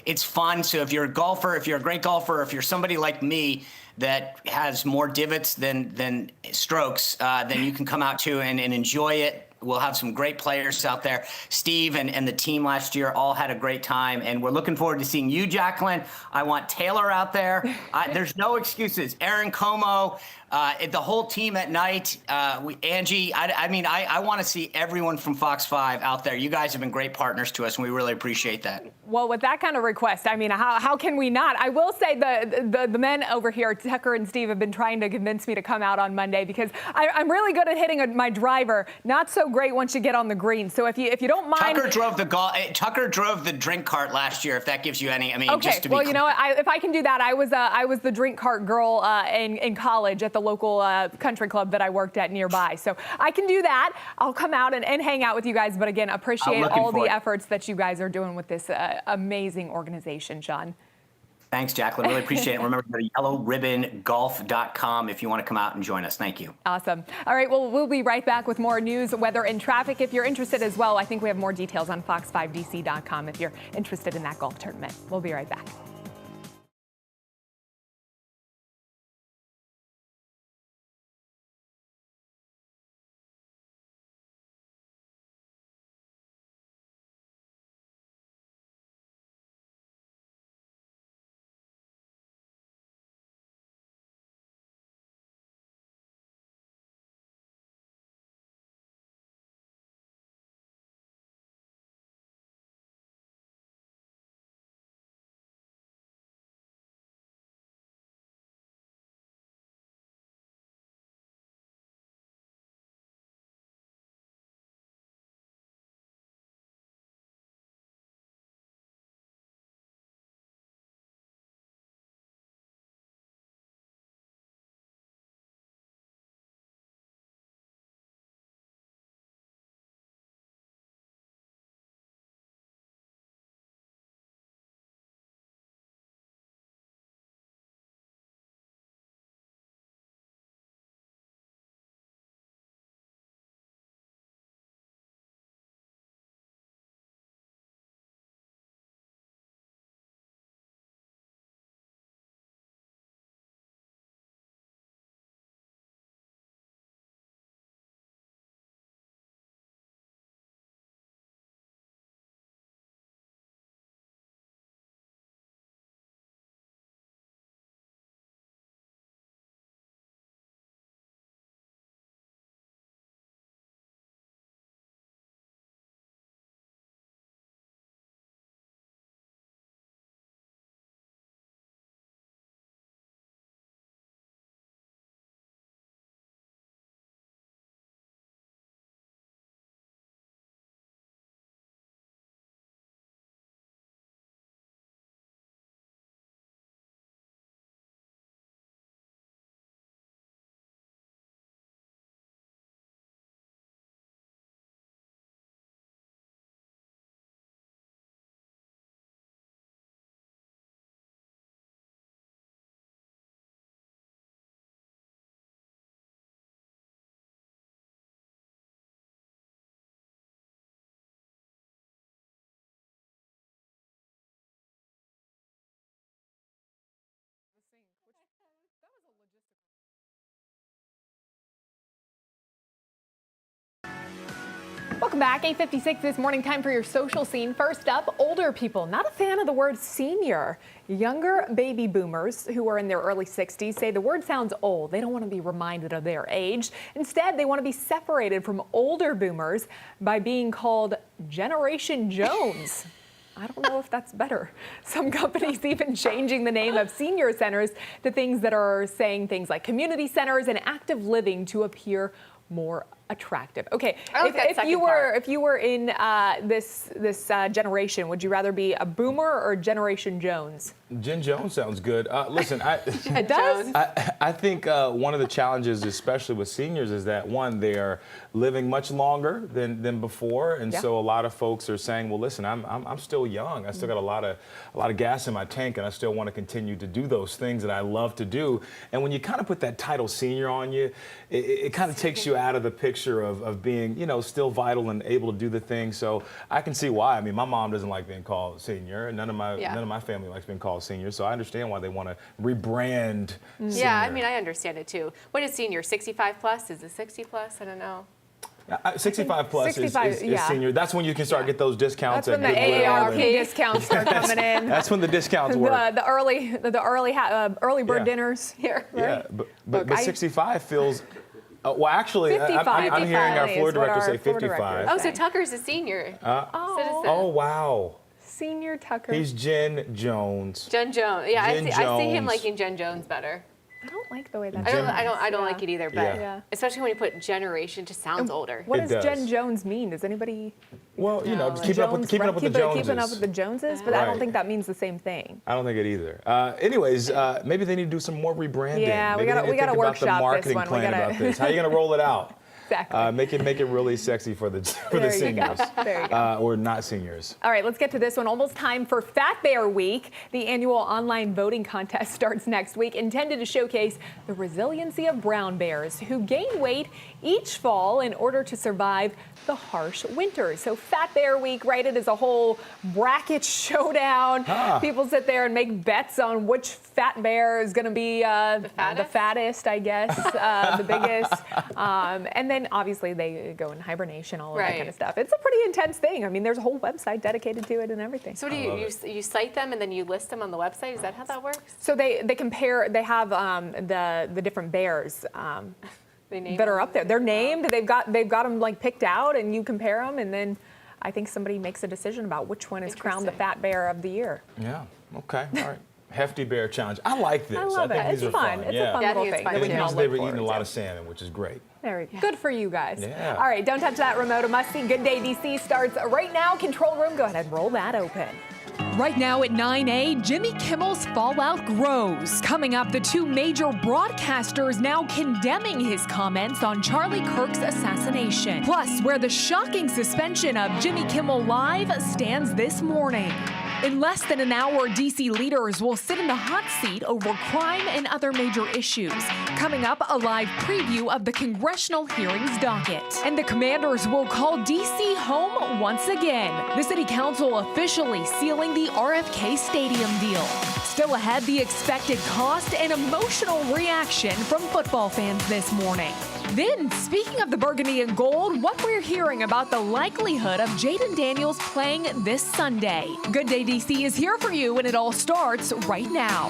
It's fun. So if you're a golfer, if you're a great golfer, if you're somebody like me that has more divots than strokes, then you can come out too and enjoy it. We'll have some great players out there. Steve and the team last year all had a great time, and we're looking forward to seeing you, Jacqueline. I want Taylor out there. There's no excuses. Aaron Como, the whole team at night. Angie, I want to see everyone from Fox 5 out there. You guys have been great partners to us, and we really appreciate that. Well, with that kind of request, how can we not? I will say the men over here, Tucker and Steve, have been trying to convince me to come out on Monday because I'm really good at hitting my driver. Not so great once you get on the green. So if you don't mind, Tucker drove the drink cart last year. If that gives you any, okay. Just to be well, you know what? If I can do that, I was the drink cart girl in college at the local country club that I worked at nearby. So I can do that. I'll come out and hang out with you guys. But again, appreciate all the efforts that you guys are doing with this amazing organization, Sean. Thanks, Jacqueline. Really appreciate it. Remember to go to yellowribbongolf.com if you want to come out and join us. Thank you. Awesome. All right. Well, we'll be right back with more news, weather, and traffic. If you're interested as well, I think we have more details on fox5dc.com if you're interested in that golf tournament. We'll be right back. back. 8:56 this morning. Time for your social scene. First up, older people. Not a fan of the word senior. Younger baby boomers who are in their early 60s say the word sounds old. They don't want to be reminded of their age. Instead, they want to be separated from older boomers by being called Generation Jones. I don't know if that's better. Some companies even changing the name of senior centers to things that are saying things like community centers and active living to appear more attractive. Okay, if you were in this generation, would you rather be a boomer or Generation Jones? Gen Jones sounds good. Listen, It does? I think one of the challenges, especially with seniors, is that one, they are living much longer than before, and so a lot of folks are saying, well, listen, I'm still young. I still got a lot of gas in my tank, and I still want to continue to do those things that I love to do. And when you kind of put that title senior on you, it kind of takes you out of the picture of being, you know, still vital and able to do the things. So I can see why. I mean, my mom doesn't like being called senior, and none of my family likes being called senior. So I understand why they want to rebrand. Yeah, I mean, I understand it too. What is senior? 65 plus? Is it 60 plus? I don't know. 65 plus 65, is senior. That's when you can start get those discounts. That's when the AARP discounts start coming in. That's when the discounts work. The early bird dinners here. Right? Yeah, but 65 feels. Well, actually, I'm hearing our floor director say 55. Oh, so Tucker's a senior citizen. Oh, wow. Senior Tucker. He's Jen Jones. Jen Jones. Yeah, I see him Jones. liking Jen Jones better. I don't like the way that. I don't like it either, but especially when you put generation, it just sounds older. What does Jen Jones mean? Does anybody? Well, you know, keeping up with the Joneses. Keeping up with the Joneses, but I don't think that means the same thing. I don't think it either. Anyways, maybe they need to do some more rebranding. Yeah, maybe we got to workshop this one. Plan about this. How are you going to roll it out? Exactly. Make it really sexy for the seniors. There you go. Or not seniors. All right, let's get to this one. Almost time for Fat Bear Week. The annual online voting contest starts next week, intended to showcase the resiliency of brown bears who gain weight each fall in order to survive the harsh winters. So Fat Bear Week, right? It is a whole bracket showdown. People sit there and make bets on which fat bear is going to be the fattest, I guess, the biggest. And then obviously they go in hibernation, all of that kind of stuff. It's a pretty intense thing. I mean, there's a whole website dedicated to it and everything. So do you cite them and then you list them on the website? Is that how that works? So they compare. They have the different bears. That are up there. They're named. They've got them like picked out, and you compare them, and then I think somebody makes a decision about which one is crowned the fat bear of the year. Yeah. Okay. All right. Hefty Bear Challenge. I like this. I love think it. these It's are fun. It's a fun little thing. It means they were eating a lot of salmon, which is great. There we go. Good for you guys. Yeah. All right, don't touch that remote. A must-see Good Day DC starts right now. Control room, go ahead and roll that open. Right now at 9A, Jimmy Kimmel's fallout grows. Coming up, the two major broadcasters now condemning his comments on Charlie Kirk's assassination. Plus, where the shocking suspension of Jimmy Kimmel Live stands this morning. In less than an hour, D.C. leaders will sit in the hot seat over crime and other major issues. Coming up, a live preview of the congressional hearings docket. And the commanders will call D.C. home once again. The city council officially sealing the RFK Stadium deal. Still ahead, the expected cost and emotional reaction from football fans this morning. Then, speaking of the burgundy and gold, what we're hearing about the likelihood of Jaden Daniels playing this Sunday. Good Day DC is here for you, and it all starts right now.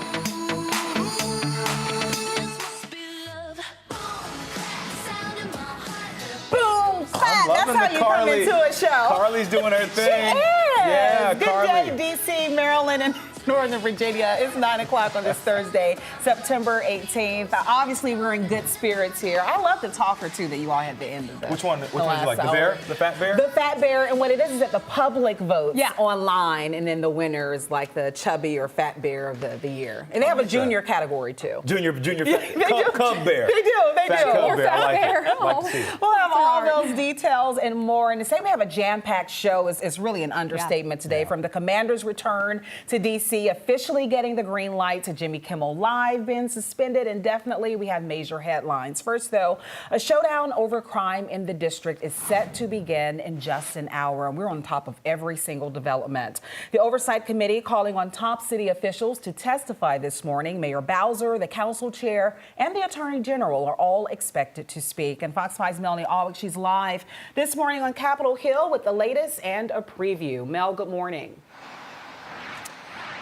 Boom! Fat. That's how you come into a show. Carly's doing her thing. She is. Yeah, Good Carly. Day, DC, Maryland, and Northern Virginia. It's 9 o'clock on this Thursday, September 18th. Obviously, we're in good spirits here. I love the talker, too, that you all had at the end of the Which one do you like? The hour. bear? The fat bear? The fat bear, and what it is that the public votes online, and then the winner is like the chubby or fat bear of the year. And they have a junior category, too. Junior Cub bear. They do. Fat cub bear. I like bear. it. Like to see it. We'll have all those details and more. And to say we have a jam-packed show is really an understatement today. From the Commander's return to D.C. D.C. officially getting the green light to Jimmy Kimmel Live being suspended indefinitely. We have major headlines. First, though, a showdown over crime in the district is set to begin in just an hour, and we're on top of every single development. The Oversight Committee calling on top city officials to testify this morning. Mayor Bowser, the council chair, and the attorney general are all expected to speak. And Fox 5's Melanie Alwick, she's live this morning on Capitol Hill with the latest and a preview. Mel, good morning.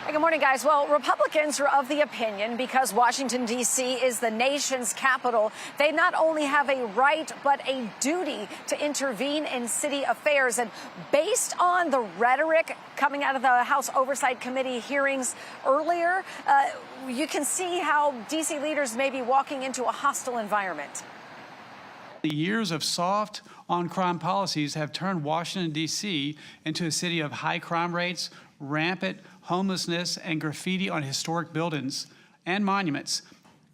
Hey, good morning, guys. Well, Republicans are of the opinion because Washington, D.C. is the nation's capital, they not only have a right but a duty to intervene in city affairs. And based on the rhetoric coming out of the House Oversight Committee hearings earlier, you can see how D.C. leaders may be walking into a hostile environment. The years of soft on-crime policies have turned Washington, D.C. into a city of high crime rates, rampant homelessness, and graffiti on historic buildings and monuments.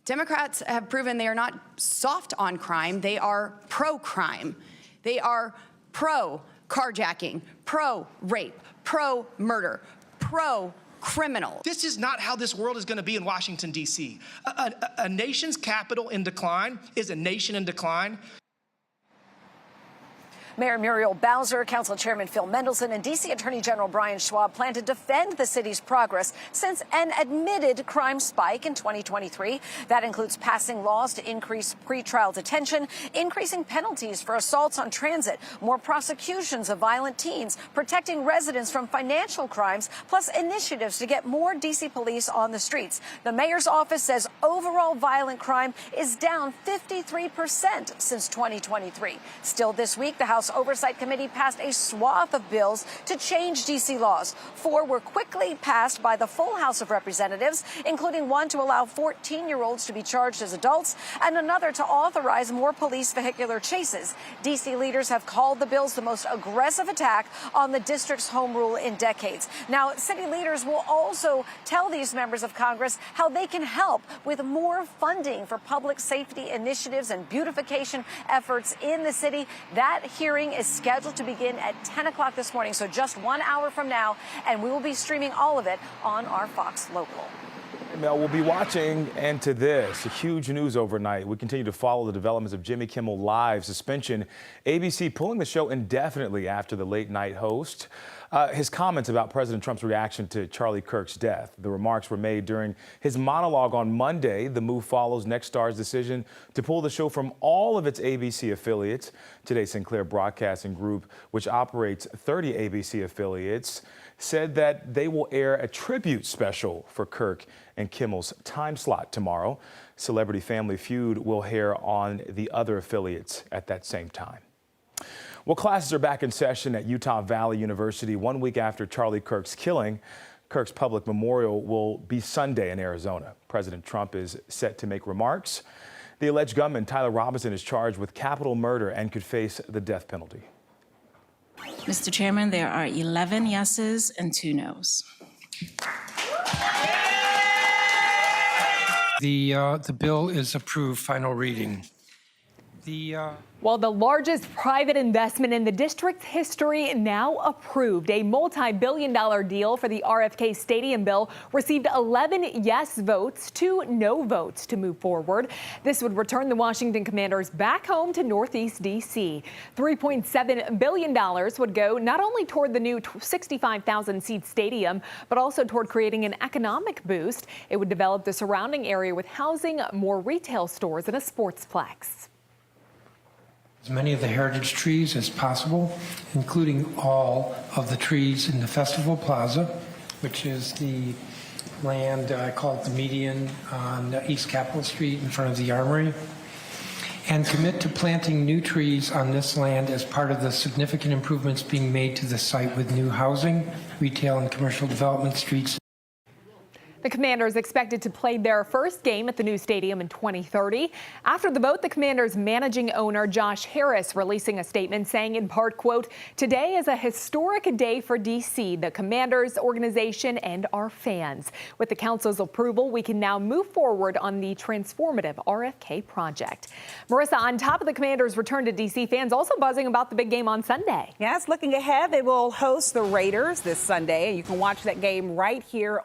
Democrats have proven they are not soft on crime. They are pro-crime. They are pro-carjacking, pro-rape, pro-murder, pro-criminal. This is not how this world is going to be in Washington, D.C. A nation's capital in decline is a nation in decline. Mayor Muriel Bowser, Council Chairman Phil Mendelson, and D.C. Attorney General Brian Schwab plan to defend the city's progress since an admitted crime spike in 2023. That includes passing laws to increase pretrial detention, increasing penalties for assaults on transit, more prosecutions of violent teens, protecting residents from financial crimes, plus initiatives to get more D.C. police on the streets. The mayor's office says overall violent crime is down 53% since 2023. Still this week, the House Oversight Committee passed a swath of bills to change D.C. laws. 4 were quickly passed by the full House of Representatives, including one to allow 14-year-olds to be charged as adults and another to authorize more police vehicular chases. D.C. leaders have called the bills the most aggressive attack on the district's home rule in decades. Now, city leaders will also tell these members of Congress how they can help with more funding for public safety initiatives and beautification efforts in the city. That hearing is scheduled to begin at 10 o'clock this morning, so just 1 hour from now, and we will be streaming all of it on our Fox Local. Mel, we'll be watching, and to this, huge news overnight. We continue to follow the developments of Jimmy Kimmel Live suspension. ABC pulling the show indefinitely after the late-night host. His comments about President Trump's reaction to Charlie Kirk's death. The remarks were made during his monologue on Monday. The move follows Nexstar's decision to pull the show from all of its ABC affiliates. Today, Sinclair Broadcasting Group, which operates 30 ABC affiliates, said that they will air a tribute special for Kirk and Kimmel's time slot tomorrow. Celebrity Family Feud will air on the other affiliates at that same time. Well, classes are back in session at Utah Valley University 1 week after Charlie Kirk's killing. Kirk's public memorial will be Sunday in Arizona. President Trump is set to make remarks. The alleged gunman, Tyler Robinson, is charged with capital murder and could face the death penalty. Mr. Chairman, there are 11 yeses and 2 nos. The bill is approved. Final reading. Well, the largest private investment in the district's history now approved. A multi-billion-dollar deal for the RFK Stadium bill received 11 yes votes, 2 no votes to move forward. This would return the Washington Commanders back home to Northeast D.C. $3.7 billion would go not only toward the new 65,000-seat stadium, but also toward creating an economic boost. It would develop the surrounding area with housing, more retail stores, and a sportsplex. As many of the heritage trees as possible, including all of the trees in the Festival Plaza, which is the land, I call it the median on East Capitol Street in front of the Armory, and commit to planting new trees on this land as part of the significant improvements being made to the site with new housing, retail, and commercial development streets. The Commanders expected to play their first game at the new stadium in 2030. After the vote, the Commanders' managing owner, Josh Harris, releasing a statement saying in part, quote, "Today is a historic day for D.C., the Commanders organization, and our fans. With the council's approval, we can now move forward on the transformative RFK project." Marissa, on top of the Commanders' return to D.C., fans also buzzing about the big game on Sunday. Yes, looking ahead, they will host the Raiders this Sunday. You can watch that game right here